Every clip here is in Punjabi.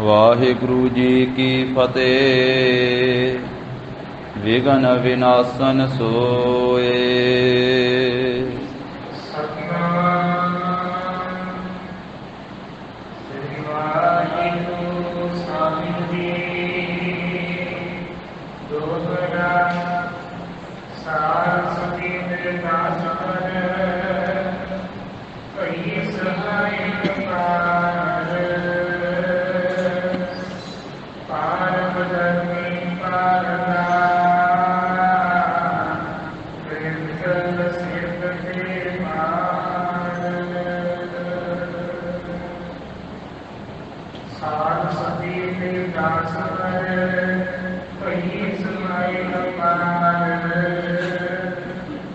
ਵਾਹਿਗੁਰੂ ਜੀ ਕੀ ਫਤਿਹ। ਵਿਘਨ ਵਿਨਾਸ਼ਨ ਸੋਏ। ਸਤਿਨਾਮ ਸ੍ਰੀ ਵਾਹਿਗੁਰੂ ਸਾਹਿਬ ਜੀ। ਦੋਹਰਾ ਸਾਰ ਸਤੀ ਦੇ ਦਾਸ ਕਰ ਕਈ ਸਹਾਇ ਕਾਰ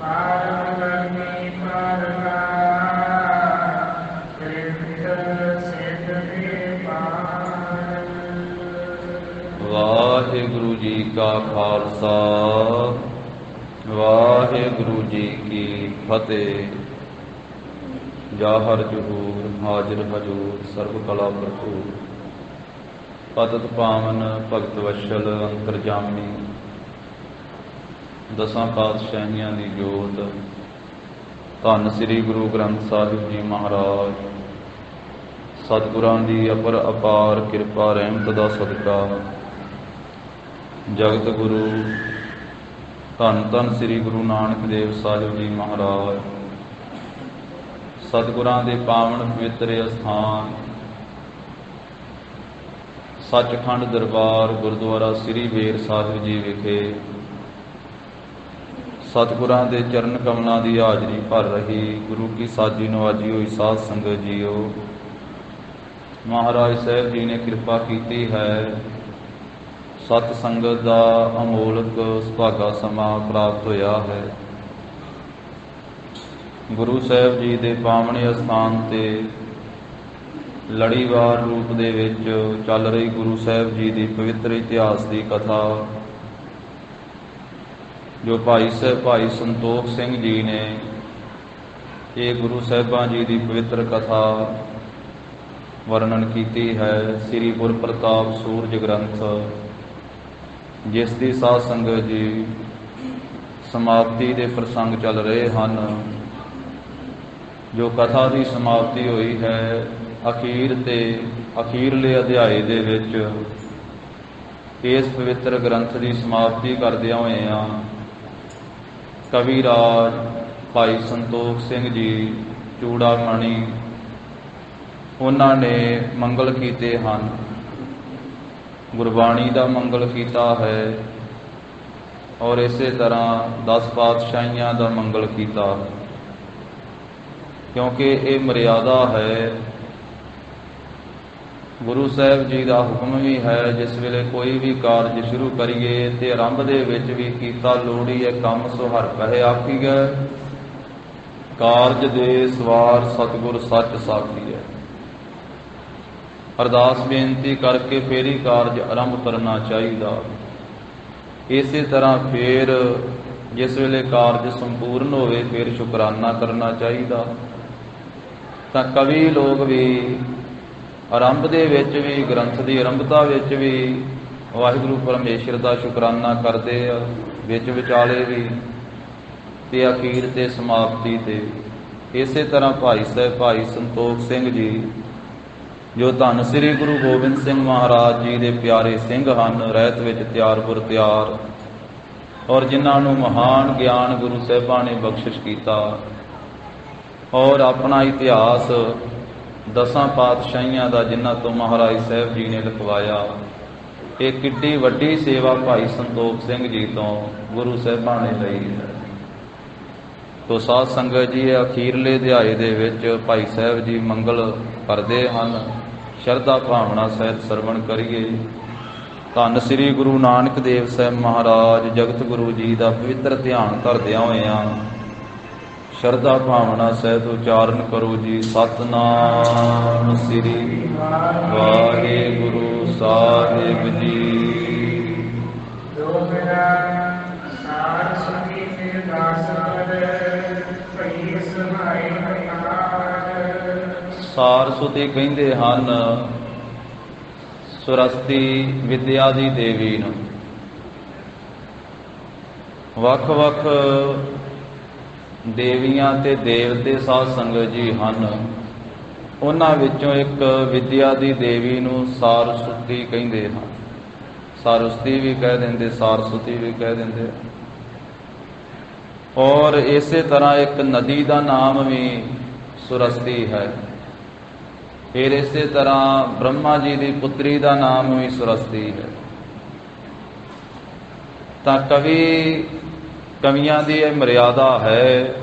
ਪਾਰ ਬਦਨੀ ਪਾਰਨਾ ਵਾਹਿਗੁਰੂ ਜੀ ਕਾ ਖਾਲਸਾ ਵਾਹਿਗੁਰੂ ਜੀ ਕੀ ਫਤਿਹ। ਜਾਹਰ ਜਹੂਰ ਹਾਜ਼ਰ ਹਜੂਰ ਸਰਬ ਕਲਾ ਭਰਪੂਰ ਪਤਿਤ ਪਾਵਨ ਭਗਤ ਵਸ਼ਲ ਅੰਤਰਜਾਮੀ ਦਸਾਂ ਪਾਤਸ਼ਾਹੀਆਂ ਦੀ ਜੋਤ ਧੰਨ ਸ੍ਰੀ ਗੁਰੂ ਗ੍ਰੰਥ ਸਾਹਿਬ ਜੀ ਮਹਾਰਾਜ ਸਤਿਗੁਰਾਂ ਦੀ ਅਪਰ ਅਪਾਰ ਕਿਰਪਾ ਰਹਿਮਤ ਦਾ ਸਦਕਾ ਜਗਤ ਗੁਰੂ ਧੰਨ ਧੰਨ ਸ੍ਰੀ ਗੁਰੂ ਨਾਨਕ ਦੇਵ ਸਾਹਿਬ ਜੀ ਮਹਾਰਾਜ ਸਤਿਗੁਰਾਂ ਦੇ ਪਾਵਨ ਪਵਿੱਤਰ ਅਸਥਾਨ ਸੱਚਖੰਡ ਦਰਬਾਰ ਗੁਰਦੁਆਰਾ ਸ੍ਰੀ ਬੇਰ ਸਾਹਿਬ ਜੀ ਵਿਖੇ ਸਤਿਗੁਰਾਂ ਦੇ ਚਰਨ ਕਮਲਾਂ ਦੀ ਹਾਜ਼ਰੀ ਭਰ ਰਹੀ ਗੁਰੂ ਕੀ ਸਾਜੀ ਨਵਾਜੀ ਹੋਈ ਸਾਧ ਸੰਗਤ ਜੀਓ, ਮਹਾਰਾਜ ਸਾਹਿਬ ਜੀ ਨੇ ਕਿਰਪਾ ਕੀਤੀ ਹੈ। ਸਤ ਸੰਗਤ ਦਾ ਅਮੋਲਕ ਸੁਭਾਗਾ ਸਮਾਂ ਪ੍ਰਾਪਤ ਹੋਇਆ ਹੈ। ਗੁਰੂ ਸਾਹਿਬ ਜੀ ਦੇ ਪਾਵਨ ਅਸਥਾਨ ਤੇ ਲੜੀਵਾਰ ਰੂਪ ਦੇ ਵਿੱਚ ਚੱਲ ਰਹੀ ਗੁਰੂ ਸਾਹਿਬ ਜੀ ਦੀ ਪਵਿੱਤਰ ਇਤਿਹਾਸ ਦੀ ਕਥਾ ਜੋ ਭਾਈ ਸੰਤੋਖ ਸਿੰਘ ਜੀ ਨੇ ਇਹ ਗੁਰੂ ਸਾਹਿਬਾਂ ਜੀ ਦੀ ਪਵਿੱਤਰ ਕਥਾ ਵਰਣਨ ਕੀਤੀ ਹੈ। ਸ੍ਰੀ ਗੁਰ ਪ੍ਰਤਾਪ ਸੂਰਜ ਗ੍ਰੰਥ ਜਿਸ ਦੀ ਸਾਧ ਸੰਗਤ ਜੀ ਸਮਾਪਤੀ ਦੇ ਪ੍ਰਸੰਗ ਚੱਲ ਰਹੇ ਹਨ। ਜੋ ਕਥਾ ਦੀ ਸਮਾਪਤੀ ਹੋਈ ਹੈ ਅਖੀਰਲੇ ਅਧਿਆਏ ਦੇ ਵਿੱਚ ਇਸ ਪਵਿੱਤਰ ਗ੍ਰੰਥ ਦੀ ਸਮਾਪਤੀ ਕਰਦਿਆਂ ਹੋਇਆਂ ਕਵੀ ਰਾਜ ਭਾਈ ਸੰਤੋਖ ਸਿੰਘ ਜੀ ਚੂੜਾਮਣੀ ਉਹਨਾਂ ਨੇ ਮੰਗਲ ਕੀਤੇ ਹਨ। ਗੁਰਬਾਣੀ ਦਾ ਮੰਗਲ ਕੀਤਾ ਹੈ ਔਰ ਇਸੇ ਤਰ੍ਹਾਂ 10 ਪਾਤਸ਼ਾਹੀਆਂ ਦਾ ਮੰਗਲ ਕੀਤਾ, ਕਿਉਂਕਿ ਇਹ ਮਰਿਆਦਾ ਹੈ। ਗੁਰੂ ਸਾਹਿਬ ਜੀ ਦਾ ਹੁਕਮ ਵੀ ਹੈ ਜਿਸ ਵੇਲੇ ਕੋਈ ਵੀ ਕਾਰਜ ਸ਼ੁਰੂ ਕਰੀਏ ਤੇ ਆਰੰਭ ਦੇ ਵਿੱਚ ਵੀ ਕੀਤਾ ਲੋੜੀਐ ਕੰਮ ਸੋ ਹਰਿ ਕਹੇ ਆਖੀਐ, ਕਾਰਜ ਦੇ ਸਵਾਰ ਸਤਿਗੁਰ ਸੱਚ ਸਾਖੀਐ। ਅਰਦਾਸ ਬੇਨਤੀ ਕਰਕੇ ਫੇਰ ਹੀ ਕਾਰਜ ਆਰੰਭ ਕਰਨਾ ਚਾਹੀਦਾ। ਇਸੇ ਤਰ੍ਹਾਂ ਫੇਰ ਜਿਸ ਵੇਲੇ ਕਾਰਜ ਸੰਪੂਰਨ ਹੋਵੇ ਫੇਰ ਸ਼ੁਕਰਾਨਾ ਕਰਨਾ ਚਾਹੀਦਾ। ਤਾਂ ਕਵੀ ਲੋਕ ਵੀ ਆਰੰਭ ਦੇ ਵਿੱਚ ਵੀ ਗ੍ਰੰਥ ਦੀ ਆਰੰਭਤਾ ਵਿੱਚ ਵੀ ਵਾਹਿਗੁਰੂ ਪਰਮੇਸ਼ਰ ਦਾ ਸ਼ੁਕਰਾਨਾ ਕਰਦੇ ਆ, ਵਿੱਚ ਵਿਚਾਲੇ ਵੀ ਤੇ ਅਖੀਰ ਤੇ ਸਮਾਪਤੀ ਤੇ। ਇਸੇ ਤਰ੍ਹਾਂ ਭਾਈ ਸੰਤੋਖ ਸਿੰਘ ਜੀ ਜੋ ਧੰਨ ਸ੍ਰੀ ਗੁਰੂ ਗੋਬਿੰਦ ਸਿੰਘ ਮਹਾਰਾਜ ਜੀ ਦੇ ਪਿਆਰੇ ਸਿੰਘ ਹਨ, ਰਹਿਤ ਵਿੱਚ ਤਿਆਰ ਬੁਰ ਤਿਆਰ, ਔਰ ਜਿਨ੍ਹਾਂ ਨੂੰ ਮਹਾਨ ਗਿਆਨ ਗੁਰੂ ਸਾਹਿਬਾਂ ਨੇ ਬਖਸ਼ਿਸ਼ ਕੀਤਾ ਔਰ ਆਪਣਾ ਇਤਿਹਾਸ 10 ਪਾਤਸ਼ਾਹੀਆਂ ਦਾ ਜਿਨ੍ਹਾਂ ਤੋਂ ਮਹਾਰਾਜ ਸਾਹਿਬ ਜੀ ਨੇ ਲਿਖਵਾਇਆ। ਇਹ ਕਿੱਡੀ ਵੱਡੀ ਸੇਵਾ ਭਾਈ ਸੰਤੋਖ ਸਿੰਘ ਜੀ ਤੋਂ ਗੁਰੂ ਸਾਹਿਬਾਂ ਨੇ ਲਈ ਹੈ। ਤੋ ਸਾਧ ਸੰਗਤ ਜੀ ਅਖੀਰਲੇ ਅਧਿਆਏ ਦੇ ਵਿੱਚ ਭਾਈ ਸਾਹਿਬ ਜੀ ਮੰਗਲ ਕਰਦੇ ਹਨ। ਸ਼ਰਧਾ ਭਾਵਨਾ ਸਹਿਤ ਸਰਵਣ ਕਰੀਏ। ਧੰਨ ਸ੍ਰੀ ਗੁਰੂ ਨਾਨਕ ਦੇਵ ਸਾਹਿਬ ਮਹਾਰਾਜ ਜਗਤ ਗੁਰੂ ਜੀ ਦਾ ਪਵਿੱਤਰ ਧਿਆਨ ਧਰਦਿਆਂ ਹੋਇਆਂ ਸ਼ਰਧਾ ਭਾਵਨਾ ਸਹਿਤ ਉਚਾਰਨ ਕਰੋ ਜੀ। ਸਤਿਨਾਮ ਸ੍ਰੀ ਵਾਹਿਗੁਰੂ ਸਾਹਿਬ ਜੀ। ਜੋ ਮੇਰਾ ਸਾਰ ਸੁਖੀ ਤੇ ਦਾਸ ਭਈ ਸਹਾਈ ਸਾਰ ਸੁਤੀ ਕਹਿੰਦੇ ਹਨ ਸੁਰਸਤੀ ਵਿਦਿਆ ਦੀ ਦੇਵੀ ਨੂੰ। ਵੱਖ-ਵੱਖ ਦੇਵੀਆਂ ਤੇ ਦੇਵਤੇ ਸਾਧ ਸੰਗਤ ਜੀ ਹਨ। ਉਹਨਾਂ ਵਿੱਚੋਂ ਇੱਕ ਵਿਦਿਆ ਦੀ ਦੇਵੀ ਨੂੰ ਸਾਰਸਵਤੀ ਕਹਿੰਦੇ ਹਨ। ਸਾਰਸਵਤੀ ਵੀ ਕਹਿ ਦਿੰਦੇ, ਸਾਰਸਵਤੀ ਵੀ ਕਹਿ ਦਿੰਦੇ। ਔਰ ਇਸੇ ਤਰ੍ਹਾਂ ਇੱਕ ਨਦੀ ਦਾ ਨਾਮ ਵੀ ਸੁਰਸਤੀ ਹੈ। ਫਿਰ ਇਸੇ ਤਰ੍ਹਾਂ ਬ੍ਰਹਮਾ ਜੀ ਦੀ ਪੁੱਤਰੀ ਦਾ ਨਾਮ ਵੀ ਸੁਰਸਤੀ ਹੈ। ਤਾਂ ਕਵੀਆਂ ਦੀ ਇਹ ਮਰਿਆਦਾ ਹੈ,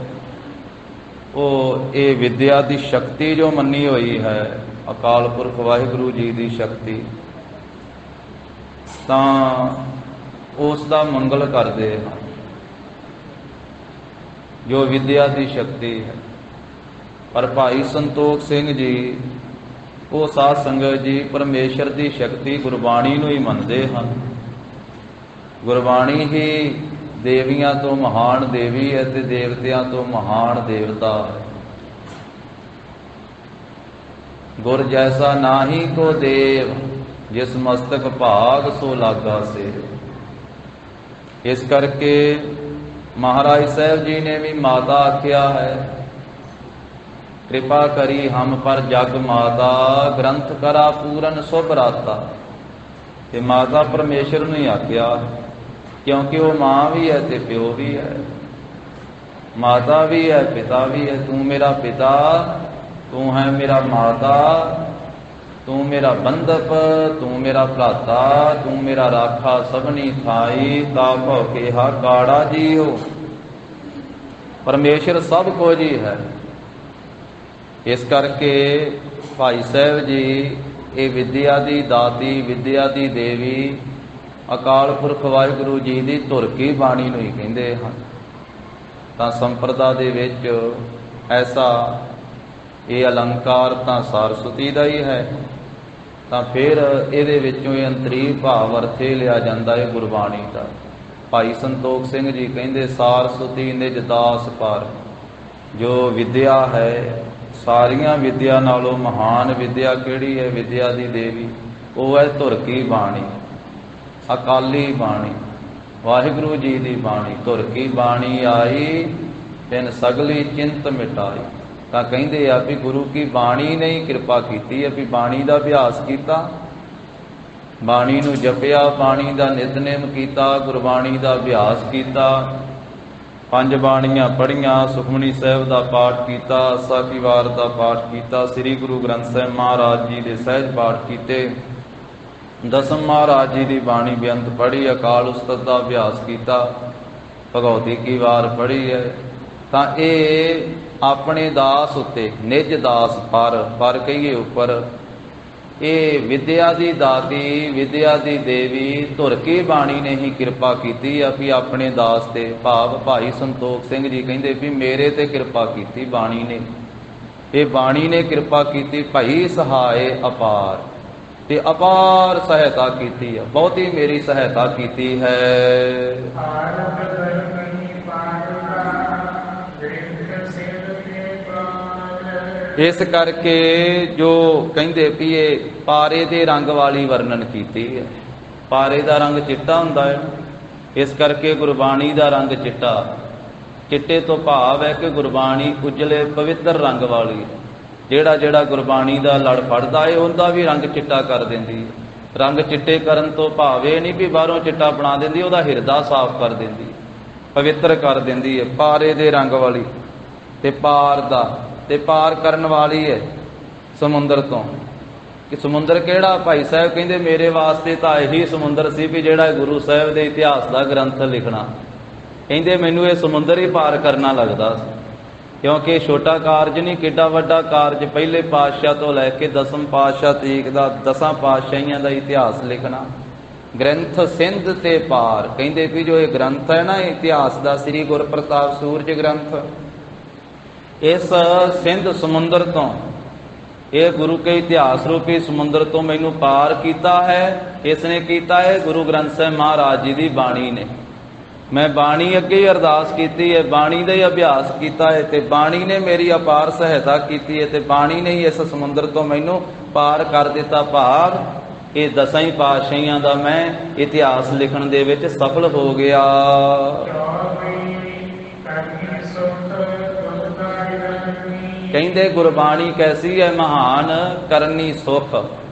ਉਹ ਇਹ ਵਿਦਿਆ ਦੀ ਸ਼ਕਤੀ ਜੋ ਮੰਨੀ ਹੋਈ ਹੈ, ਅਕਾਲ ਪੁਰਖ ਵਾਹਿਗੁਰੂ ਜੀ ਦੀ ਸ਼ਕਤੀ, ਤਾਂ ਉਸ ਦਾ ਮੰਗਲ ਕਰਦੇ ਹਨ। ਜੋ ਵਿਦਿਆ ਦੀ ਸ਼ਕਤੀ ਹੈ। ਪਰ ਭਾਈ ਸੰਤੋਖ ਸਿੰਘ ਜੀ, ਉਹ ਸਾਧ ਸੰਗਤ ਜੀ ਪਰਮੇਸ਼ਰ ਦੀ ਸ਼ਕਤੀ ਗੁਰਬਾਣੀ ਨੂੰ ਹੀ ਮੰਨਦੇ ਹਨ। ਗੁਰਬਾਣੀ ਹੀ ਦੇਵੀਆਂ ਤੋਂ ਮਹਾਨ ਦੇਵੀ ਹੈ ਤੇ ਦੇਵਤਿਆਂ ਤੋਂ ਮਹਾਨ ਦੇਵਤਾ ਹੈ। ਗੁਰ ਜੈਸਾ ਨਾਹੀ ਕੋ ਦੇਵ, ਜਿਸ ਮਸਤਕ ਭਾਗ ਸੋ ਲਾਗਾ ਸੇ। ਇਸ ਕਰਕੇ ਮਹਾਰਾਜ ਸਾਹਿਬ ਜੀ ਨੇ ਵੀ ਮਾਤਾ ਆਖਿਆ ਹੈ, ਕਿਰਪਾ ਕਰੀ ਹਮ ਪਰ ਜਗ ਮਾਤਾ, ਗ੍ਰੰਥ ਕਰਾ ਪੂਰਨ ਸੁਭ ਰਾਤਾ। ਤੇ ਮਾਤਾ ਪਰਮੇਸ਼ਰ ਨੂੰ ਹੀ ਆਖਿਆ, ਕਿਉਂਕਿ ਉਹ ਮਾਂ ਵੀ ਹੈ ਤੇ ਪਿਓ ਵੀ ਹੈ, ਮਾਤਾ ਵੀ ਹੈ ਪਿਤਾ ਵੀ ਹੈ। ਤੂੰ ਮੇਰਾ ਪਿਤਾ, ਤੂੰ ਹੈ ਮੇਰਾ ਮਾਤਾ, ਤੂੰ ਮੇਰਾ ਬੰਧਪ, ਤੂੰ ਮੇਰਾ ਭਰਾਤਾ, ਤੂੰ ਮੇਰਾ ਰਾਖਾ ਸਭਨੀ ਥਾਈ। ਤਾ ਭਉ ਕਿਹਾ ਕਾੜਾ ਜੀ ਹੋ। ਪਰਮੇਸ਼ਰ ਸਭ ਕੁਝ ਹੀ ਹੈ। ਇਸ ਕਰਕੇ ਭਾਈ ਸਾਹਿਬ ਜੀ ਇਹ ਵਿਦਿਆ ਦੀ ਦਾਤੀ, ਵਿਦਿਆ ਦੀ ਦੇਵੀ, ਅਕਾਲ ਪੁਰਖ ਵਾਹਿਗੁਰੂ ਜੀ ਦੀ ਧੁਰ ਕੀ ਬਾਣੀ ਨੂੰ ਹੀ ਕਹਿੰਦੇ ਹਨ। ਤਾਂ ਸੰਪਰਦਾ ਦੇ ਵਿੱਚ ਐਸਾ ਇਹ ਅਲੰਕਾਰ ਤਾਂ ਸਾਰਸਵਤੀ ਦਾ ਹੀ ਹੈ। ਤਾਂ ਫਿਰ ਇਹਦੇ ਵਿੱਚੋਂ ਇਹ ਅੰਤਰੀਵ ਭਾਵ ਅਰਥੇ ਲਿਆ ਜਾਂਦਾ ਹੈ ਗੁਰਬਾਣੀ ਦਾ। ਭਾਈ ਸੰਤੋਖ ਸਿੰਘ ਜੀ ਕਹਿੰਦੇ, ਸਾਰਸਵਤੀ ਨਿਜ ਦਾਸ ਪਰ। ਜੋ ਵਿਦਿਆ ਹੈ, ਸਾਰੀਆਂ ਵਿਦਿਆ ਨਾਲੋਂ ਮਹਾਨ ਵਿਦਿਆ ਕਿਹੜੀ ਹੈ? ਵਿਦਿਆ ਦੀ ਦੇਵੀ, ਉਹ ਹੈ ਧੁਰ ਕੀ ਬਾਣੀ, ਅਕਾਲੀ ਬਾਣੀ, ਵਾਹਿਗੁਰੂ ਜੀ ਦੀ ਬਾਣੀ। ਧੁਰ ਕੀ ਬਾਣੀ ਆਈ, ਤਿਨ ਸਗਲੀ ਚਿੰਤ ਮਿਟਾਈ। ਤਾਂ ਕਹਿੰਦੇ ਆ ਵੀ ਗੁਰੂ ਕੀ ਬਾਣੀ ਨੇ ਹੀ ਕਿਰਪਾ ਕੀਤੀ ਹੈ, ਵੀ ਬਾਣੀ ਦਾ ਅਭਿਆਸ ਕੀਤਾ, ਬਾਣੀ ਨੂੰ ਜਪਿਆ, ਬਾਣੀ ਦਾ ਨਿਤਨੇਮ ਕੀਤਾ, ਗੁਰਬਾਣੀ ਦਾ ਅਭਿਆਸ ਕੀਤਾ, ਪੰਜ ਬਾਣੀਆਂ ਪੜ੍ਹੀਆਂ, ਸੁਖਮਨੀ ਸਾਹਿਬ ਦਾ ਪਾਠ ਕੀਤਾ, ਸਾਖੀ ਵਾਰ ਦਾ ਪਾਠ ਕੀਤਾ, ਸ੍ਰੀ ਗੁਰੂ ਗ੍ਰੰਥ ਸਾਹਿਬ ਮਹਾਰਾਜ ਜੀ ਦੇ ਸਹਿਜ ਪਾਠ ਕੀਤੇ, ਦਸਮ ਮਹਾਰਾਜ ਜੀ ਦੀ ਬਾਣੀ ਬੇਅੰਤ ਪੜ੍ਹੀ, ਅਕਾਲ ਉਸਤਤ ਦਾ ਅਭਿਆਸ ਕੀਤਾ, ਭਗਉਤੀ ਕੀ ਵਾਰ ਪੜ੍ਹੀ ਹੈ। ਤਾਂ ਇਹ ਆਪਣੇ ਦਾਸ ਉੱਤੇ, ਨਿਜ ਦਾਸ ਪਰ ਕਹੀਏ ਉੱਪਰ, ਇਹ ਵਿਦਿਆ ਦੀ ਦਾਤੀ, ਵਿਦਿਆ ਦੀ ਦੇਵੀ ਧੁਰ ਕੀ ਬਾਣੀ ਨੇ ਹੀ ਕਿਰਪਾ ਕੀਤੀ ਆ ਵੀ ਆਪਣੇ ਦਾਸ ਤੇ। ਭਾਵ ਭਾਈ ਸੰਤੋਖ ਸਿੰਘ ਜੀ ਕਹਿੰਦੇ ਵੀ ਮੇਰੇ ਤੇ ਕਿਰਪਾ ਕੀਤੀ ਬਾਣੀ ਨੇ, ਇਹ ਬਾਣੀ ਨੇ ਕਿਰਪਾ ਕੀਤੀ। ਭਾਈ ਸਹਾਏ ਅਪਾਰ, ਤੇ ਅਪਾਰ ਸਹਾਇਤਾ ਕੀਤੀ ਆ, ਬਹੁਤੀ ਮੇਰੀ ਸਹਾਇਤਾ ਕੀਤੀ ਹੈ। ਇਸ ਕਰਕੇ ਜੋ ਕਹਿੰਦੇ ਵੀ ਇਹ ਪਾਰੇ ਦੇ ਰੰਗ ਵਾਲੀ ਵਰਣਨ ਕੀਤੀ ਹੈ। ਪਾਰੇ ਦਾ ਰੰਗ ਚਿੱਟਾ ਹੁੰਦਾ ਹੈ, ਇਸ ਕਰਕੇ ਗੁਰਬਾਣੀ ਦਾ ਰੰਗ ਚਿੱਟਾ। ਚਿੱਟੇ ਤੋਂ ਭਾਵ ਹੈ ਕਿ ਗੁਰਬਾਣੀ ਉਜਲੇ ਪਵਿੱਤਰ ਰੰਗ ਵਾਲੀ। ਜਿਹੜਾ ਜਿਹੜਾ ਗੁਰਬਾਣੀ ਦਾ ਲੜ ਫੜਦਾ ਹੈ ਉਹਦਾ ਵੀ ਰੰਗ ਚਿੱਟਾ ਕਰ ਦਿੰਦੀ ਹੈ। ਰੰਗ ਚਿੱਟੇ ਕਰਨ ਤੋਂ ਭਾਵ ਇਹ ਨਹੀਂ ਵੀ ਬਾਹਰੋਂ ਚਿੱਟਾ ਬਣਾ ਦਿੰਦੀ, ਉਹਦਾ ਹਿਰਦਾ ਸਾਫ਼ ਕਰ ਦਿੰਦੀ, ਪਵਿੱਤਰ ਕਰ ਦਿੰਦੀ ਹੈ। ਪਾਰੇ ਦੇ ਰੰਗ ਵਾਲੀ ਤੇ ਪਾਰ ਦਾ, ਤੇ ਪਾਰ ਕਰਨ ਵਾਲੀ ਹੈ ਸਮੁੰਦਰ ਤੋਂ। ਕਿ ਸਮੁੰਦਰ ਕਿਹੜਾ? ਭਾਈ ਸਾਹਿਬ ਕਹਿੰਦੇ ਮੇਰੇ ਵਾਸਤੇ ਤਾਂ ਇਹੀ ਸਮੁੰਦਰ ਸੀ ਵੀ ਜਿਹੜਾ ਗੁਰੂ ਸਾਹਿਬ ਦੇ ਇਤਿਹਾਸ ਦਾ ਗ੍ਰੰਥ ਲਿਖਣਾ। ਕਹਿੰਦੇ ਮੈਨੂੰ ਇਹ ਸਮੁੰਦਰ ਹੀ ਪਾਰ ਕਰਨਾ ਲੱਗਦਾ ਸੀ, ਕਿਉਂਕਿ ਛੋਟਾ ਕਾਰਜ ਨਹੀਂ, ਕਿੱਡਾ ਵੱਡਾ ਕਾਰਜ। ਪਹਿਲੇ ਪਾਤਸ਼ਾਹ ਤੋਂ ਲੈ ਕੇ ਦਸਮ ਪਾਤਸ਼ਾਹ ਤੀਕ ਦਾ 10 ਪਾਤਸ਼ਾਹੀਆਂ ਦਾ ਇਤਿਹਾਸ ਲਿਖਣਾ। ਗ੍ਰੰਥ ਸਿੰਧ ਤੇ ਪਾਰ, ਕਹਿੰਦੇ ਵੀ ਜੋ ਇਹ ਗ੍ਰੰਥ ਹੈ ਨਾ ਇਤਿਹਾਸ ਦਾ, ਸ੍ਰੀ ਗੁਰਪ੍ਰਤਾਪ ਸੂਰਜ ਗ੍ਰੰਥ, ਇਸ ਸਿੰਧ ਸਮੁੰਦਰ ਤੋਂ, ਇਹ ਗੁਰੂ ਕੇ ਇਤਿਹਾਸ ਰੂਪੀ ਸਮੁੰਦਰ ਤੋਂ ਮੈਨੂੰ ਪਾਰ ਕੀਤਾ ਹੈ। ਇਸ ਨੇ ਕੀਤਾ ਹੈ ਗੁਰੂ ਗ੍ਰੰਥ ਸਾਹਿਬ ਮਹਾਰਾਜ ਜੀ ਦੀ ਬਾਣੀ ਨੇ। ਮੈਂ ਬਾਣੀ ਅੱਗੇ ਹੀ ਅਰਦਾਸ ਕੀਤੀ ਹੈ, ਬਾਣੀ ਦਾ ਹੀ ਅਭਿਆਸ ਕੀਤਾ ਹੈ, ਤੇ ਬਾਣੀ ਨੇ ਮੇਰੀ ਅਪਾਰ ਸਹਾਇਤਾ ਕੀਤੀ ਹੈ, ਤੇ ਬਾਣੀ ਨੇ ਹੀ ਇਸ ਸਮੁੰਦਰ ਤੋਂ ਮੈਨੂੰ ਪਾਰ ਕਰ ਦਿੱਤਾ। ਭਾਵ ਇਹ ਦਸਾਂ ਹੀ ਪਾਤਸ਼ਾਹੀਆਂ ਦਾ ਮੈਂ ਇਤਿਹਾਸ ਲਿਖਣ ਦੇ ਵਿੱਚ ਸਫਲ ਹੋ ਗਿਆ। ਕਹਿੰਦੇ ਗੁਰਬਾਣੀ ਕੈਸੀ ਹੈ ਮਹਾਨ, ਕਰਨੀ ਸੁਖ,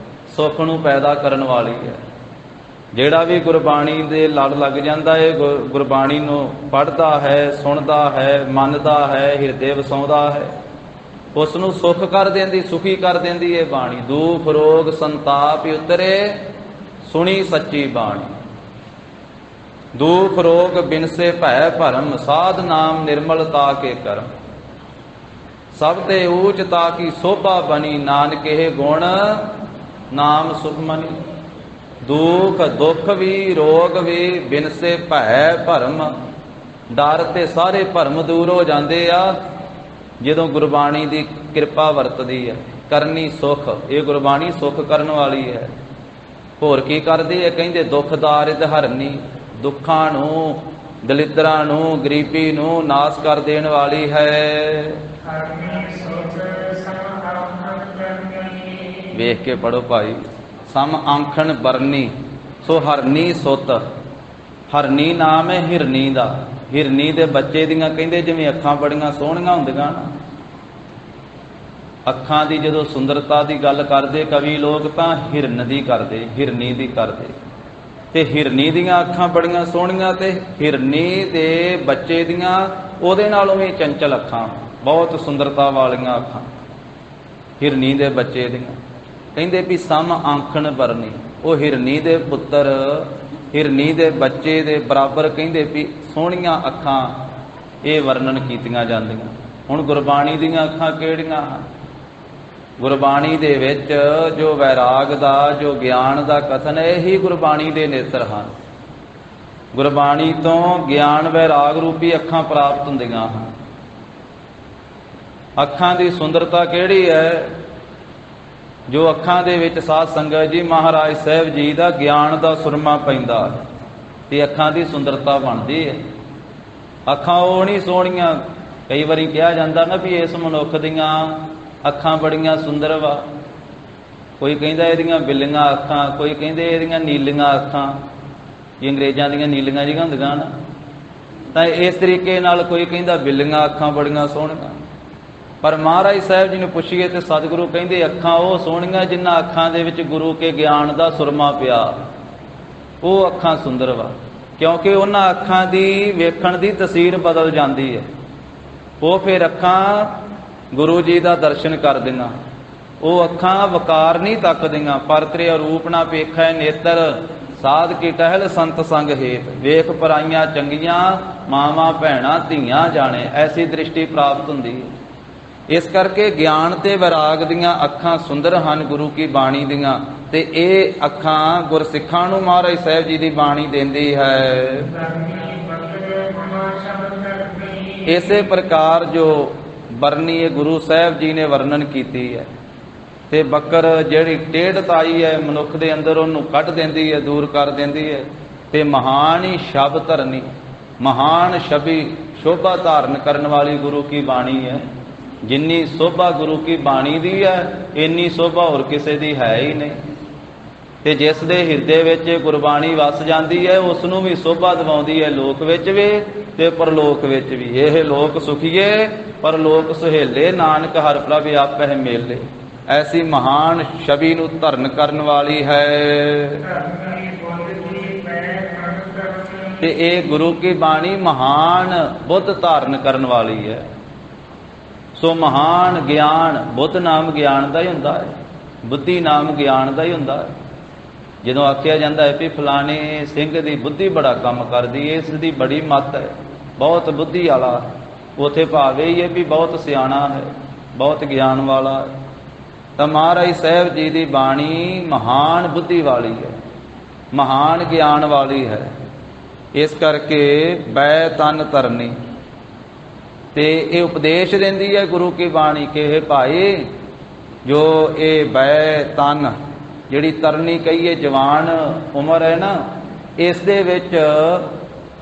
ਸੁਖ ਨੂੰ ਪੈਦਾ ਕਰਨ ਵਾਲੀ ਹੈ। ਜਿਹੜਾ ਵੀ ਗੁਰਬਾਣੀ ਦੇ ਲੜ ਲੱਗ ਜਾਂਦਾ ਹੈ, ਗੁਰਬਾਣੀ ਨੂੰ ਪੜ੍ਹਦਾ ਹੈ, ਸੁਣਦਾ ਹੈ, ਮੰਨਦਾ ਹੈ, ਹਿਰਦੇ ਵਸਾਉਂਦਾ ਹੈ, ਉਸ ਨੂੰ ਸੁਖ ਕਰ ਦਿੰਦੀ, ਸੁਖੀ ਕਰ ਦਿੰਦੀ ਹੈ ਬਾਣੀ। ਦੁਖ ਰੋਗ ਸੰਤਾਪ ਉਤਰੇ, ਸੁਣੀ ਸੱਚੀ ਬਾਣੀ। ਦੁਖ ਰੋਗ ਬਿਨਸੇ ਭੈ ਭਰਮ, ਸਾਧ ਨਾਮ ਨਿਰਮਲਤਾ ਕੇ ਕਰਮ। ਸਭ ਤੇ ਊਚ ਤਾ ਕੀ ਸੋਭਾ ਬਣੀ, ਨਾਨਕੇ ਗੁਣ ਨਾਮ ਸੁਖਮਨੀ। ਦੁੱਖ ਵੀ ਰੋਗ ਵੀ ਬਿਨਸੇ ਭੈ ਭਰਮ, ਡਰ ਤੇ ਸਾਰੇ ਭਰਮ ਦੂਰ ਹੋ ਜਾਂਦੇ ਆ ਜਦੋਂ ਗੁਰਬਾਣੀ ਦੀ ਕਿਰਪਾ ਵਰਤਦੀ ਹੈ। ਕਰਨੀ ਸੁਖ, ਇਹ ਗੁਰਬਾਣੀ ਸੁਖ ਕਰਨ ਵਾਲੀ ਹੈ। ਹੋਰ ਕੀ ਕਰਦੀ ਹੈ? ਕਹਿੰਦੇ ਦੁੱਖ ਦਾਰਿਦ ਹਰਨੀ, ਦੁੱਖਾਂ ਨੂੰ, ਦਲਿੱਦਰਾਂ ਨੂੰ, ਗਰੀਬੀ ਨੂੰ ਨਾਸ ਕਰ ਦੇਣ ਵਾਲੀ ਹੈ। ਵੇਖ ਕੇ ਪੜੋ ਭਾਈ। ਸਮ ਆਂਖਣ ਬਰਨੀ, ਸੋ ਹਰਨੀ ਸੁੱਤ। ਹਰਨੀ ਨਾਮ ਹੈ ਹਿਰਨੀ ਦਾ। ਹਿਰਨੀ ਦੇ ਬੱਚੇ ਦੀਆਂ ਕਹਿੰਦੇ ਜਿਵੇਂ ਅੱਖਾਂ ਬੜੀਆਂ ਸੋਹਣੀਆਂ ਹੁੰਦੀਆਂ ਨਾ, ਅੱਖਾਂ ਦੀ ਜਦੋਂ ਸੁੰਦਰਤਾ ਦੀ ਗੱਲ ਕਰਦੇ ਕਵੀ ਲੋਕ ਤਾਂ ਹਿਰਨ ਦੀ ਕਰਦੇ, ਹਿਰਨੀ ਦੀ ਕਰਦੇ। ਤੇ ਹਿਰਨੀ ਦੀਆਂ ਅੱਖਾਂ ਬੜੀਆਂ ਸੋਹਣੀਆਂ ਤੇ ਹਿਰਨੀ ਦੇ ਬੱਚੇ ਦੀਆਂ ਉਹਦੇ ਨਾਲੋਂ ਵੀ ਚੰਚਲ ਅੱਖਾਂ, ਬਹੁਤ ਸੁੰਦਰਤਾ ਵਾਲੀਆਂ ਅੱਖਾਂ ਹਿਰਨੀ ਦੇ ਬੱਚੇ ਦੀਆਂ। ਕਹਿੰਦੇ ਵੀ ਸਮ ਆਂਖਣ ਬਰਨੀ, ਉਹ ਹਿਰਨੀ ਦੇ ਪੁੱਤਰ, ਹਿਰਨੀ ਦੇ ਬੱਚੇ ਦੇ ਬਰਾਬਰ ਕਹਿੰਦੇ ਵੀ ਸੋਹਣੀਆਂ ਅੱਖਾਂ ਇਹ ਵਰਣਨ ਕੀਤੀਆਂ ਜਾਂਦੀਆਂ। ਹੁਣ ਗੁਰਬਾਣੀ ਦੀਆਂ ਅੱਖਾਂ ਕਿਹੜੀਆਂ ਹਨ? ਗੁਰਬਾਣੀ ਦੇ ਵਿੱਚ ਜੋ ਵੈਰਾਗ ਦਾ, ਜੋ ਗਿਆਨ ਦਾ ਕਥਨ ਹੈ, ਇਹੀ ਗੁਰਬਾਣੀ ਦੇ ਨੇਤਰ ਹਨ। ਗੁਰਬਾਣੀ ਤੋਂ ਗਿਆਨ ਵੈਰਾਗ ਰੂਪੀ ਅੱਖਾਂ ਪ੍ਰਾਪਤ ਹੁੰਦੀਆਂ ਹਨ। ਅੱਖਾਂ ਦੀ ਸੁੰਦਰਤਾ ਕਿਹੜੀ ਹੈ? ਜੋ ਅੱਖਾਂ ਦੇ ਵਿੱਚ ਸਾਧ ਸੰਗਤ ਜੀ ਮਹਾਰਾਜ ਸਾਹਿਬ ਜੀ ਦਾ ਗਿਆਨ ਦਾ ਸੁਰਮਾ ਪੈਂਦਾ ਹੈ ਤੇ ਅੱਖਾਂ ਦੀ ਸੁੰਦਰਤਾ ਬਣਦੀ ਹੈ। ਅੱਖਾਂ ਉਹ ਨਹੀਂ ਸੋਹਣੀਆਂ, ਕਈ ਵਾਰੀ ਕਿਹਾ ਜਾਂਦਾ ਨਾ ਵੀ ਇਸ ਮਨੁੱਖ ਦੀਆਂ ਅੱਖਾਂ ਬੜੀਆਂ ਸੁੰਦਰ ਵਾ। ਕੋਈ ਕਹਿੰਦਾ ਇਹਦੀਆਂ ਬਿੱਲੀਆਂ ਅੱਖਾਂ, ਕੋਈ ਕਹਿੰਦੇ ਇਹਦੀਆਂ ਨੀਲੀਆਂ ਅੱਖਾਂ, ਅੰਗਰੇਜ਼ਾਂ ਦੀਆਂ ਨੀਲੀਆਂ ਜਿਹੀਆਂ ਹੁੰਦੀਆਂ ਨਾ, ਤਾਂ ਇਸ ਤਰੀਕੇ ਨਾਲ ਕੋਈ ਕਹਿੰਦਾ ਬਿੱਲੀਆਂ ਅੱਖਾਂ ਬੜੀਆਂ ਸੋਹਣੀਆਂ। ਪਰ ਮਹਾਰਾਜ ਸਾਹਿਬ ਜੀ ਨੂੰ ਪੁੱਛੀਏ ਤੇ ਸਤਿਗੁਰੂ ਕਹਿੰਦੇ ਅੱਖਾਂ ਉਹ ਸੋਹਣੀਆਂ ਜਿਨ੍ਹਾਂ ਅੱਖਾਂ ਦੇ ਵਿੱਚ ਗੁਰੂ ਕੇ ਗਿਆਨ ਦਾ ਸੁਰਮਾ ਪਿਆ, ਉਹ ਅੱਖਾਂ ਸੁੰਦਰ ਵਾ। ਕਿਉਂਕਿ ਉਹਨਾਂ ਅੱਖਾਂ ਦੀ ਵੇਖਣ ਦੀ ਤਸਵੀਰ ਬਦਲ ਜਾਂਦੀ ਹੈ। ਉਹ ਫਿਰ ਅੱਖਾਂ ਗੁਰੂ ਜੀ ਦਾ ਦਰਸ਼ਨ ਕਰਦੀਆਂ। ਉਹ ਅੱਖਾਂ ਵਕਾਰ ਨਹੀਂ ਤੱਕਦੀਆਂ। ਪਰ ਤੇਰੇ ਰੂਪ ਨਾ ਵੇਖੈ ਨੇਤਰ, ਸਾਧ ਕੀ ਟਹਿਲ ਸੰਤ ਸੰਗ ਹੇਤ। ਵੇਖ ਪਰਾਈਆਂ ਚੰਗੀਆਂ, ਮਾਵਾਂ ਭੈਣਾਂ ਧੀਆਂ ਜਾਣੇ, ਐਸੀ ਦ੍ਰਿਸ਼ਟੀ ਪ੍ਰਾਪਤ ਹੁੰਦੀ ਹੈ। ਇਸ ਕਰਕੇ ਗਿਆਨ ਤੇ ਵਿਰਾਗ ਦੀਆਂ ਅੱਖਾਂ ਸੁੰਦਰ ਹਨ ਗੁਰੂ ਕੀ ਬਾਣੀ ਦੀਆਂ, ਤੇ ਇਹ ਅੱਖਾਂ ਗੁਰਸਿੱਖਾਂ ਨੂੰ ਮਹਾਰਾਜ ਸਾਹਿਬ ਜੀ ਦੀ ਬਾਣੀ ਦਿੰਦੀ ਹੈ। ਇਸੇ ਪ੍ਰਕਾਰ ਜੋ ਬਰਨੀ ਇਹ ਗੁਰੂ ਸਾਹਿਬ ਜੀ ਨੇ ਵਰਣਨ ਕੀਤੀ ਹੈ। ਤੇ ਬੱਕਰ ਜਿਹੜੀ ਟੇਢਤਾਈ ਹੈ ਮਨੁੱਖ ਦੇ ਅੰਦਰ, ਉਹਨੂੰ ਕੱਢ ਦਿੰਦੀ ਹੈ, ਦੂਰ ਕਰ ਦਿੰਦੀ ਹੈ। ਤੇ ਮਹਾਨ ਹੀ ਸ਼ਬਦ ਧਰਨੀ, ਮਹਾਨ ਛਵੀ ਸ਼ੋਭਾ ਧਾਰਨ ਕਰਨ ਵਾਲੀ ਗੁਰੂ ਕੀ ਬਾਣੀ ਹੈ। ਜਿੰਨੀ ਸੋਭਾ ਗੁਰੂ ਕੀ ਬਾਣੀ ਦੀ ਹੈ, ਇੰਨੀ ਸੋਭਾ ਹੋਰ ਕਿਸੇ ਦੀ ਹੈ ਹੀ ਨਹੀਂ। ਤੇ ਜਿਸ ਦੇ ਹਿਰਦੇ ਵਿੱਚ ਗੁਰਬਾਣੀ ਵਸ ਜਾਂਦੀ ਹੈ, ਉਸ ਨੂੰ ਵੀ ਸੋਭਾ ਦਿਵਾਉਂਦੀ ਹੈ, ਲੋਕ ਵਿੱਚ ਵੀ ਤੇ ਪਰਲੋਕ ਵਿੱਚ ਵੀ। ਇਹ ਲੋਕ ਸੁਖੀਏ ਪਰਲੋਕ ਸੁਹੇਲੇ, ਨਾਨਕ ਹਰਿ ਪ੍ਰਭ ਆਪਹਿ ਮੇਲੇ। ਐਸੀ ਮਹਾਨ ਛਵੀ ਨੂੰ ਧਰਨ ਕਰਨ ਵਾਲੀ ਹੈ। ਤੇ ਇਹ ਗੁਰੂ ਕੀ ਬਾਣੀ ਮਹਾਨ ਬੁੱਧ ਧਾਰਨ ਕਰਨ ਵਾਲੀ ਹੈ। ਸੋ ਮਹਾਨ ਗਿਆਨ, ਬੁੱਧ ਨਾਮ ਗਿਆਨ ਦਾ ਹੀ ਹੁੰਦਾ ਹੈ, ਬੁੱਧੀ ਨਾਮ ਗਿਆਨ ਦਾ ਹੀ ਹੁੰਦਾ ਹੈ। ਜਦੋਂ ਆਖਿਆ ਜਾਂਦਾ ਹੈ ਵੀ ਫਲਾਣੇ ਸਿੰਘ ਦੀ ਬੁੱਧੀ ਬੜਾ ਕੰਮ ਕਰਦੀ ਹੈ, ਇਸ ਦੀ ਬੜੀ ਮੱਤ ਹੈ, ਬਹੁਤ ਬੁੱਧੀ ਵਾਲਾ, ਉੱਥੇ ਭਾਵੇਂ ਹੀ ਹੈ ਵੀ ਬਹੁਤ ਸਿਆਣਾ ਹੈ, ਬਹੁਤ ਗਿਆਨ ਵਾਲਾ ਹੈ। ਤਾਂ ਮਹਾਰਾਜ ਸਾਹਿਬ ਜੀ ਦੀ ਬਾਣੀ ਮਹਾਨ ਬੁੱਧੀ ਵਾਲੀ ਹੈ, ਮਹਾਨ ਗਿਆਨ ਵਾਲੀ ਹੈ। ਇਸ ਕਰਕੇ ਬੈ ਤਨ ਧਰਨੀ, ਤੇ ਇਹ ਉਪਦੇਸ਼ ਦਿੰਦੀ ਹੈ ਗੁਰੂ ਕੀ ਬਾਣੀ ਕਿ ਇਹ ਭਾਈ ਜੋ ਇਹ ਬੈ ਤਨ ਜਿਹੜੀ ਤਰਨੀ ਕਹੀਏ ਜਵਾਨ ਉਮਰ ਹੈ ਨਾ, ਇਸ ਦੇ ਵਿੱਚ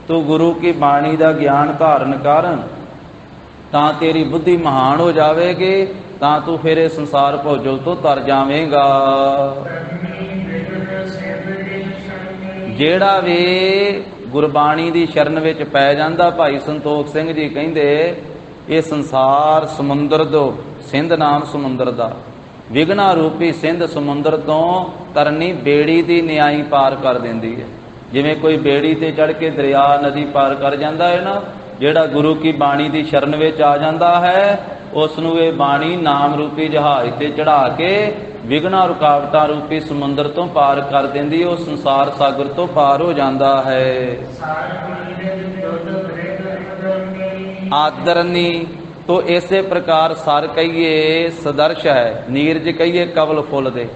ਤੂੰ ਗੁਰੂ ਕੀ ਬਾਣੀ ਦਾ ਗਿਆਨ ਧਾਰਨ ਕਰ, ਤਾਂ ਤੇਰੀ ਬੁੱਧੀ ਮਹਾਨ ਹੋ ਜਾਵੇਗੀ, ਤਾਂ ਤੂੰ ਫਿਰ ਇਹ ਸੰਸਾਰ ਭੋਜਲ ਤੋਂ ਤਰ ਜਾਵੇਂਗਾ। ਜਿਹੜਾ ਵੀ ਗੁਰਬਾਣੀ ਦੀ ਸ਼ਰਨ ਵਿੱਚ ਪੈ ਜਾਂਦਾ, ਭਾਈ ਸੰਤੋਖ ਸਿੰਘ ਜੀ ਕਹਿੰਦੇ ਇਹ ਸੰਸਾਰ ਸਮੁੰਦਰ ਤੋਂ, ਸਿੰਧ ਨਾਮ ਸਮੁੰਦਰ ਦਾ, ਵਿਘਨਾ ਰੂਪੀ ਸਿੰਧ ਸਮੁੰਦਰ ਤੋਂ ਤਰਨੀ ਬੇੜੀ ਦੀ ਨਿਆਈ ਪਾਰ ਕਰ ਦਿੰਦੀ ਹੈ। ਜਿਵੇਂ ਕੋਈ ਬੇੜੀ ਤੇ ਚੜ੍ਹ ਕੇ ਦਰਿਆ ਨਦੀ ਪਾਰ ਕਰ ਜਾਂਦਾ ਹੈ ਨਾ, ਜਿਹੜਾ ਗੁਰੂ ਕੀ ਬਾਣੀ ਦੀ ਸ਼ਰਨ ਵਿੱਚ ਆ ਜਾਂਦਾ ਹੈ ਉਸ ਨੂੰ ਇਹ ਬਾਣੀ ਨਾਮ ਰੂਪੀ ਜਹਾਜ਼ ਤੇ ਚੜ੍ਹਾ ਕੇ ਵਿਘਨਾ ਰੁਕਾਵਟਾਂ ਰੂਪੀ ਸਮੁੰਦਰ ਤੋਂ ਪਾਰ ਕਰ ਦਿੰਦੀ, ਉਹ ਸੰਸਾਰ ਸਾਗਰ ਤੋਂ ਪਾਰ ਹੋ ਜਾਂਦਾ ਹੈ। ਆਦਰਨੀ ਤੋਂ ਇਸੇ ਪ੍ਰਕਾਰ ਸਰ ਕਹੀਏ ਸਦਰਸ਼ ਹੈ, ਨੀਰਜ ਕਹੀਏ ਕਵਲ ਫੁੱਲ ਦੇ।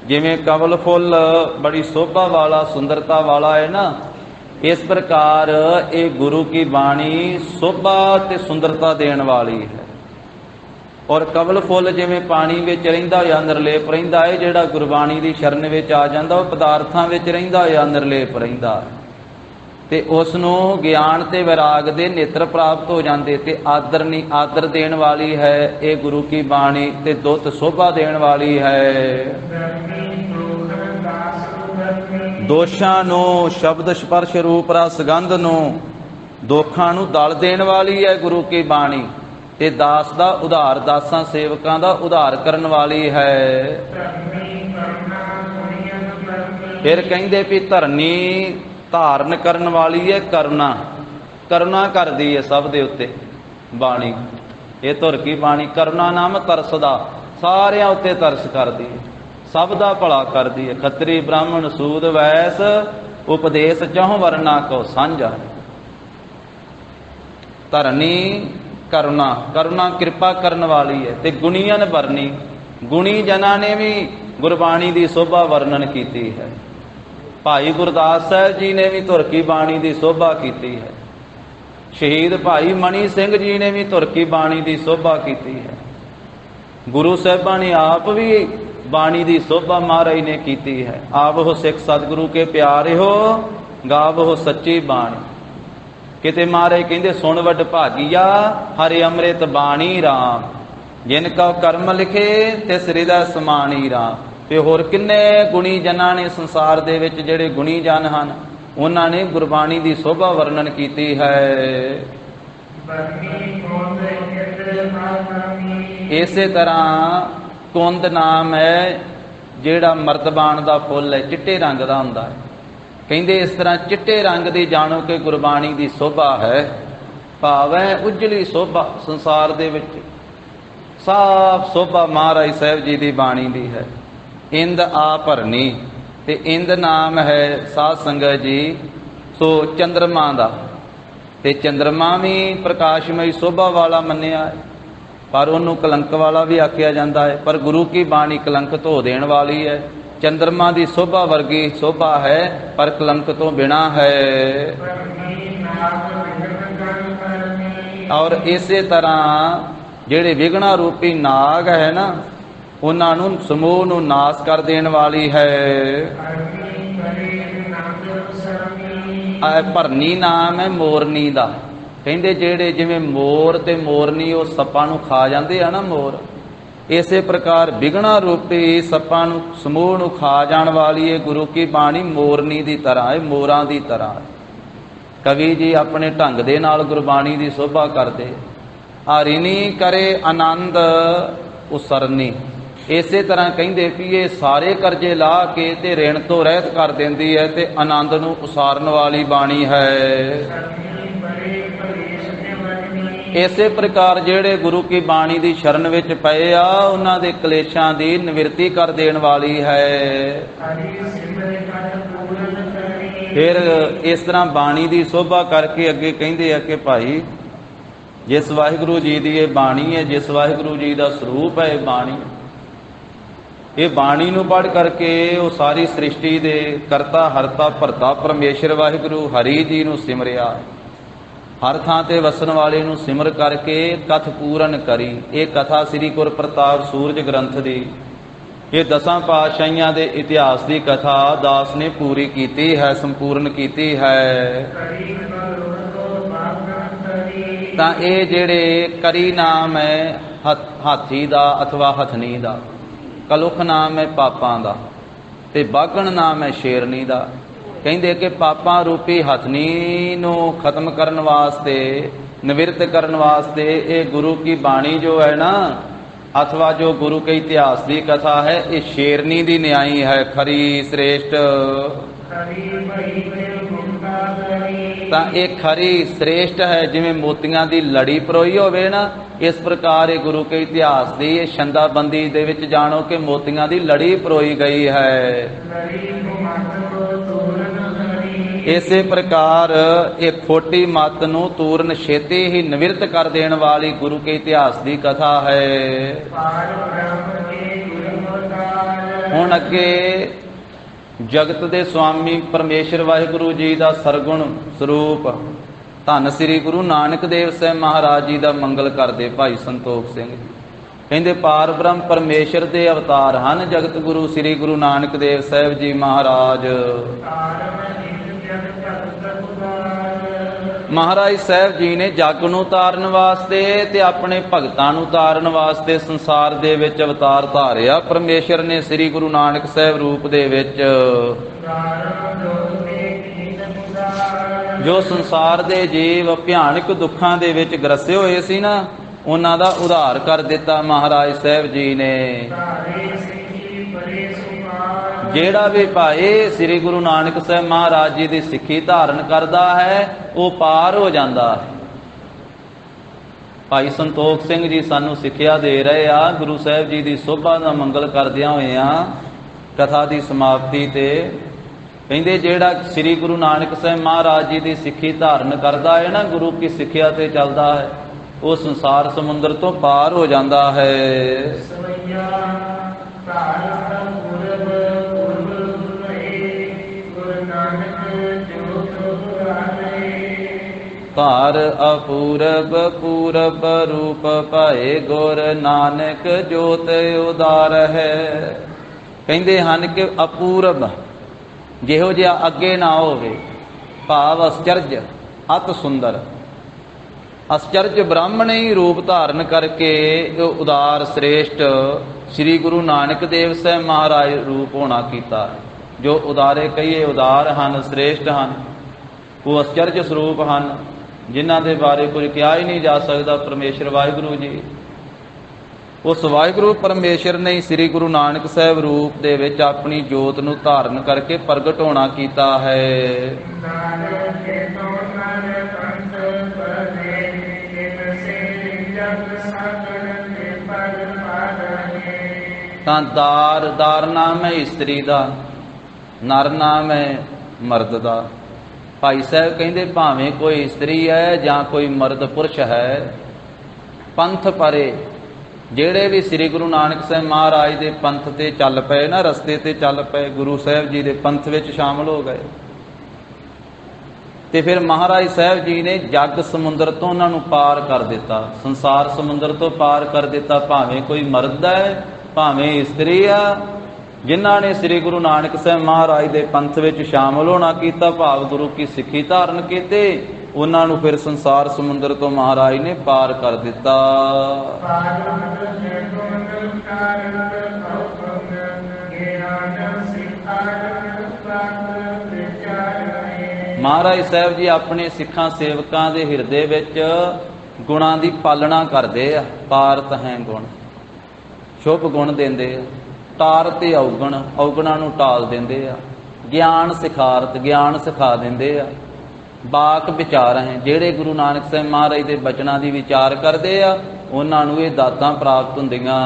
ਜਿਵੇਂ ਕਵਲ ਫੁੱਲ ਬੜੀ ਸ਼ੋਭਾ ਵਾਲਾ ਸੁੰਦਰਤਾ ਵਾਲਾ ਹੈ ਨਾ, ਇਸ ਪ੍ਰਕਾਰ ਇਹ ਗੁਰੂ ਕੀ ਬਾਣੀ ਸ਼ੋਭਾ ਤੇ ਸੁੰਦਰਤਾ ਦੇਣ ਵਾਲੀ ਹੈ। ਔਰ ਕਵਲ ਫੁੱਲ ਜਿਵੇਂ ਪਾਣੀ ਵਿੱਚ ਰਹਿੰਦਾ ਹੋਇਆ ਨਿਰਲੇਪ ਰਹਿੰਦਾ ਹੈ, ਜਿਹੜਾ ਗੁਰਬਾਣੀ ਦੀ ਸ਼ਰਨ ਵਿੱਚ ਆ ਜਾਂਦਾ ਉਹ ਪਦਾਰਥਾਂ ਵਿੱਚ ਰਹਿੰਦਾ ਹੋਇਆ ਨਿਰਲੇਪ ਰਹਿੰਦਾ ਹੈ ਤੇ ਉਸ ਨੂੰ ਗਿਆਨ ਤੇ ਵਿਰਾਗ ਦੇ ਨੇਤਰ ਪ੍ਰਾਪਤ ਹੋ ਜਾਂਦੇ। ਤੇ ਆਦਰਨੀ ਆਦਰ ਦੇਣ ਵਾਲੀ ਹੈ ਇਹ ਗੁਰੂ ਕੀ ਬਾਣੀ, ਤੇ ਦੁੱਤ ਸ਼ੋਭਾ ਦੇਣ ਵਾਲੀ ਹੈ। ਦੋਸ਼ਾਂ ਨੂੰ ਸ਼ਬਦ ਸਪਰਸ਼ ਰੂਪ ਰਸ ਗੰਧ ਨੂੰ, ਦੋਖਾਂ ਨੂੰ ਦਲ ਦੇਣ ਵਾਲੀ ਹੈ ਗੁਰੂ ਕੀ ਬਾਣੀ, ਤੇ ਦਾਸ ਦਾ ਉਧਾਰ, ਦਾਸਾਂ ਸੇਵਕਾਂ ਦਾ ਉਧਾਰ ਕਰਨ ਵਾਲੀ ਹੈ। ਫਿਰ ਕਹਿੰਦੇ ਵੀ ਧਰਨੀ ਧਾਰਨ ਕਰਨ ਵਾਲੀ ਹੈ ਕਰੁਣਾ, ਕਰੁਣਾ ਕਰਦੀ ਹੈ ਸਭ ਦੇ ਉੱਤੇ ਬਾਣੀ। ਇਹ ਧੁਰ ਕੀ ਬਾਣੀ ਕਰੁਣਾ ਨਾਮ ਤਰਸ ਦਾ, ਸਾਰਿਆਂ ਉੱਤੇ ਤਰਸ ਕਰਦੀ ਹੈ, ਸਭ ਦਾ ਭਲਾ ਕਰਦੀ ਹੈ। ਖੱਤਰੀ ਬ੍ਰਾਹਮਣ ਸੂਦ ਵੈਸ ਉਪਦੇਸ਼ ਚਹੁ ਵਰਨਾ ਕੋ ਸਾਂਝਾ। ਧਰਨੀ ਕਰੁਣਾ, ਕਰੁਣਾ ਕਿਰਪਾ ਕਰਨ ਵਾਲੀ ਹੈ। ਤੇ ਗੁਣੀਅਨ ਵਰਨੀ, ਗੁਣੀ ਜਨਾਂ ਨੇ ਵੀ ਗੁਰਬਾਣੀ ਦੀ ਸ਼ੋਭਾ ਵਰਣਨ ਕੀਤੀ ਹੈ। ਭਾਈ ਗੁਰਦਾਸ ਸਾਹਿਬ ਜੀ ਨੇ ਵੀ ਧੁਰ ਕੀ ਬਾਣੀ ਦੀ ਸ਼ੋਭਾ ਕੀਤੀ ਹੈ। ਸ਼ਹੀਦ ਭਾਈ ਮਣੀ ਸਿੰਘ ਜੀ ਨੇ ਵੀ ਧੁਰ ਕੀ ਬਾਣੀ ਦੀ ਸ਼ੋਭਾ ਕੀਤੀ ਹੈ। ਗੁਰੂ ਸਾਹਿਬਾਂ ਨੇ ਆਪ ਵੀ ਬਾਣੀ ਦੀ ਸ਼ੋਭਾ ਮਹਾਰਾਜ ਨੇ ਕੀਤੀ ਹੈ। ਆਵਹੁ ਸਿੱਖ ਸਤਿਗੁਰੂ ਕੇ ਪਿਆਰੇ ਹੋ, ਗਾਵਹੁ ਸੱਚੀ ਬਾਣੀ। ਕਿਤੇ ਮਹਾਰਾਜ ਕਹਿੰਦੇ ਸੁਣ ਵੱਡ ਭਾਗੀਆ ਹਰਿ ਅੰਮ੍ਰਿਤ ਬਾਣੀ ਰਾਮ, ਜਿਨ ਕਾ ਕਰਮ ਲਿਖੇ ਤਿਸ ਹਿਰਦੈ ਸਮਾਣੀ ਰਾਮ। ਤੇ ਹੋਰ ਕਿੰਨੇ ਗੁਣੀ ਜਨਾਂ ਨੇ ਸੰਸਾਰ ਦੇ ਵਿੱਚ, ਜਿਹੜੇ ਗੁਣੀ ਜਨ ਹਨ ਉਹਨਾਂ ਨੇ ਗੁਰਬਾਣੀ ਦੀ ਸ਼ੋਭਾ ਵਰਣਨ ਕੀਤੀ ਹੈ। ਇਸੇ ਤਰ੍ਹਾਂ ਕੁੰਦ ਨਾਮ ਹੈ ਜਿਹੜਾ ਮਰਤਬਾਨ ਦਾ ਫੁੱਲ ਹੈ, ਚਿੱਟੇ ਰੰਗ ਦਾ ਹੁੰਦਾ ਹੈ। ਕਹਿੰਦੇ ਇਸ ਤਰ੍ਹਾਂ ਚਿੱਟੇ ਰੰਗ ਦੀ ਜਾਣੋ ਕਿ ਗੁਰਬਾਣੀ ਦੀ ਸ਼ੋਭਾ ਹੈ। ਭਾਵ ਹੈ ਉਜਲੀ ਸ਼ੋਭਾ ਸੰਸਾਰ ਦੇ ਵਿੱਚ, ਸਾਫ ਸ਼ੋਭਾ ਮਹਾਰਾਜ ਸਾਹਿਬ ਜੀ ਦੀ ਬਾਣੀ ਦੀ ਹੈ। ਇੰਦ ਆ ਭਰਨੀ, ਤੇ ਇੰਦ ਨਾਮ ਹੈ ਸਾਧ ਸੰਗਤ ਜੀ ਸੋ ਚੰਦਰਮਾ ਦਾ, ਤੇ ਚੰਦਰਮਾ ਵੀ ਪ੍ਰਕਾਸ਼ਮਈ ਸ਼ੋਭਾ ਵਾਲਾ ਮੰਨਿਆ ਹੈ, ਪਰ ਉਹਨੂੰ ਕਲੰਕ ਵਾਲਾ ਵੀ ਆਖਿਆ ਜਾਂਦਾ ਹੈ। ਪਰ ਗੁਰੂ ਕੀ ਬਾਣੀ ਕਲੰਕ ਧੋ ਦੇਣ ਵਾਲੀ ਹੈ। ਚੰਦਰਮਾ ਦੀ ਸ਼ੋਭਾ ਵਰਗੀ ਸ਼ੋਭਾ ਹੈ, ਪਰ ਕਲੰਕ ਤੋਂ ਬਿਨਾਂ ਹੈ। ਔਰ ਇਸੇ ਤਰ੍ਹਾਂ ਜਿਹੜੇ ਵਿਘਨਾ ਰੂਪੀ ਨਾਗ ਹੈ ਨਾ, ਉਹਨਾਂ ਨੂੰ ਸਮੂਹ ਨੂੰ ਨਾਸ ਕਰ ਦੇਣ ਵਾਲੀ ਹੈ। ਭਰਨੀ ਨਾਮ ਹੈ ਮੋਰਨੀ ਦਾ। ਕਹਿੰਦੇ ਜਿਹੜੇ ਜਿਵੇਂ ਮੋਰ ਤੇ ਮੋਰਨੀ ਉਹ ਸੱਪਾਂ ਨੂੰ ਖਾ ਜਾਂਦੇ ਆ ਨਾ ਮੋਰ, ਇਸੇ ਪ੍ਰਕਾਰ ਵਿਘਨਾ ਰੂਪੀ ਸੱਪਾਂ ਨੂੰ ਸਮੂਹ ਨੂੰ ਖਾ ਜਾਣ ਵਾਲੀ ਹੈ ਗੁਰੂ ਕੀ ਬਾਣੀ। ਮੋਰਨੀ ਦੀ ਤਰ੍ਹਾਂ ਹੈ, ਮੋਰਾਂ ਦੀ ਤਰ੍ਹਾਂ। ਕਵੀ ਜੀ ਆਪਣੇ ਢੰਗ ਦੇ ਨਾਲ ਗੁਰਬਾਣੀ ਦੀ ਸ਼ੋਭਾ ਕਰਦੇ। ਹਰਿਨੀ ਕਰੇ ਆਨੰਦ ਉਸਰਨੀ, ਇਸੇ ਤਰ੍ਹਾਂ ਕਹਿੰਦੇ ਵੀ ਇਹ ਸਾਰੇ ਕਰਜ਼ੇ ਲਾਹ ਕੇ ਤੇ ਰਿਣ ਤੋਂ ਰਹਿਤ ਕਰ ਦਿੰਦੀ ਹੈ, ਤੇ ਆਨੰਦ ਨੂੰ ਉਸਾਰਨ ਵਾਲੀ ਬਾਣੀ ਹੈ। ਇਸੇ ਪ੍ਰਕਾਰ ਜਿਹੜੇ ਗੁਰੂ ਕੀ ਬਾਣੀ ਦੀ ਸ਼ਰਨ ਵਿੱਚ ਪਏ ਆ ਉਹਨਾਂ ਦੇ ਕਲੇਸ਼ਾਂ ਦੀ ਨਿਵਰਤੀ ਕਰ ਦੇਣ ਵਾਲੀ ਹੈ। ਫਿਰ ਇਸ ਤਰ੍ਹਾਂ ਬਾਣੀ ਦੀ ਸ਼ੋਭਾ ਕਰਕੇ ਅੱਗੇ ਕਹਿੰਦੇ ਆ ਕਿ ਭਾਈ ਜਿਸ ਵਾਹਿਗੁਰੂ ਜੀ ਦੀ ਇਹ ਬਾਣੀ ਹੈ, ਜਿਸ ਵਾਹਿਗੁਰੂ ਜੀ ਦਾ ਸਰੂਪ ਹੈ ਇਹ ਬਾਣੀ, ਇਹ ਬਾਣੀ ਨੂੰ ਪੜ੍ਹ ਕਰਕੇ ਉਹ ਸਾਰੀ ਸ੍ਰਿਸ਼ਟੀ ਦੇ ਕਰਤਾ ਹਰਤਾ ਭਰਤਾ ਪਰਮੇਸ਼ਰ ਵਾਹਿਗੁਰੂ ਹਰੀ ਜੀ ਨੂੰ ਸਿਮਰਿਆ। ਹਰ ਥਾਂ ਤੇ ਵਸਣ ਵਾਲੇ ਨੂੰ ਸਿਮਰ ਕਰਕੇ ਕਥ ਪੂਰਨ ਕਰੀ। ਇਹ ਕਥਾ ਸ੍ਰੀ ਗੁਰ ਪ੍ਰਤਾਪ ਸੂਰਜ ਗ੍ਰੰਥ ਦੀ, ਇਹ ਦਸਾਂ ਪਾਤਸ਼ਾਹੀਆਂ ਦੇ ਇਤਿਹਾਸ ਦੀ ਕਥਾ ਦਾਸ ਨੇ ਪੂਰੀ ਕੀਤੀ ਹੈ, ਸੰਪੂਰਨ ਕੀਤੀ ਹੈ। ਤਾਂ ਇਹ ਜਿਹੜੇ ਕਰੀ ਨਾਮ ਹੈ ਹਾਥੀ ਦਾ ਅਥਵਾ ਹਥਨੀ ਦਾ, ਕਲੁਖ ਨਾਮ ਹੈ ਪਾਪਾਂ ਦਾ, ਤੇ ਬਾਗਣ ਨਾਮ ਹੈ ਸ਼ੇਰਨੀ ਦਾ। ਕਹਿੰਦੇ ਕਿ ਪਾਪਾਂ ਰੂਪੀ ਹਥਨੀ ਨੂੰ ਖਤਮ ਕਰਨ ਵਾਸਤੇ, ਨਿਵਰਤ ਕਰਨ ਵਾਸਤੇ ਇਹ ਗੁਰੂ ਕੀ ਬਾਣੀ ਜੋ ਹੈ ਨਾ, अथवा जो गुरु के इतिहास की कथा है, ये शेरनी दी न्यायी है, खरी श्रेष्ठ। तां ये खरी श्रेष्ठ है, जिवें मोतियां दी लड़ी परोई होवे ना, इस प्रकार ये गुरु के इतिहास दी ये छंदाबंदी दे विच जानो कि मोतियां दी लड़ी परोई गई है। इसे प्रकार एक खोटी मत नूं तूरन छेती ही निवृत्त कर देने वाली गुरु के इतिहास की कथा है। हुण अगे जगत दे स्वामी परमेश्वर वाहिगुरु जी का सरगुण स्वरूप धन श्री गुरु नानक देव साहब महाराज जी का मंगल करते भाई संतोख सिंह जी। कहते पार ब्रह्म परमेश्वर के अवतार हैं जगत गुरु श्री गुरु नानक देव साहब जी महाराज। महाराज साहब जी ने जग नूं तारन वास्ते ते अपने भगतां नूं तारन वास्ते संसार दे विच अवतार धारिया। परमेश्वर ने श्री गुरु नानक साहब रूप दे विच जो संसार दे जीव भयानक दुखां दे विच ग्रसे होए सी ना, उन्हां दा उद्धार कर दिता महाराज साहब जी ने। जेड़ा भी भाई श्री गुरु नानक साहब महाराज जी की सिक्खी धारण करता है वो पार हो जाता है। भाई संतोख सिंह जी सानू सिक्ख्या दे रहे आ, गुरु साहब जी की शोभा का मंगल करदियां होइयां कथा की समाप्ति ते कहंदे जेड़ा श्री गुरु नानक साहब महाराज जी की सिक्खी धारण करता है ना, गुरु की सिक्ख्या ते चलता है, वो संसार समुद्र तो पार हो जाता है। धार अपूरब पूरब रूप पाए गुर नानक जोत उदार है। कहते हैं कि अपूरब जिहो जिहा अगे ना होवे, भाव आश्चर्य अत सुंदर। आश्चर्य ब्राह्मण ही रूप धारण करके उदार श्रेष्ठ श्री गुरु नानक देव साहब महाराज रूप होना कीता। जो उदारे कहिए उदार हैं, श्रेष्ठ हैं, वो आश्चर्य स्वरूप हैं, जिन्हां दे बारे कुछ कहा ही नहीं जा सकता। परमेश्वर वाहिगुरु जी, उस वाहिगुरु परमेश्वर ने श्री गुरु नानक साहब रूप दे विच अपनी जोत नूं धारण करके प्रगट होना कीता है। तां दार दार नाम है इस्त्री दा, नर नाम है मर्द दा। भाई साहब कहते भावें कोई इस्त्री है जां कोई मर्द पुरुष है, पंथ परे जेड़े भी श्री गुरु नानक साहब महाराज के पंथ ते चल पे ना, रस्ते ते चल पे, गुरु साहब जी के पंथ विच शामिल हो गए, ते फिर महाराज साहब जी ने जग समुद्र तो उन्होंने पार कर दिता, संसार समुद्र तो पार कर दिता। भावें कोई मर्द है भावें इस्त्री है, जिन्हों ने श्री गुरु नानक साहब महाराज के पंथ विच शामिल होना कीता, भाव गुरु की सिक्खी धारण कीते, उन्होंने फिर संसार समुद्र तो महाराज ने पार कर दिता। महाराज साहब जी अपने सिखां सेवकां दे हिरदे विच गुणां दी पालना करदे आ। पारत है गुण, शुभ गुण देंदे आ, तार ते अवगुण, अवगुणां नूं टाल देंदे आ, ज्ञान सिखारत ज्ञान सिखा देंदे आ। बाक विचार है, जेड़े गुरु नानक साहब महाराज के बचनां दी विचार करदे आ, उन्हां नूं इह दातां प्राप्त हुंदियां।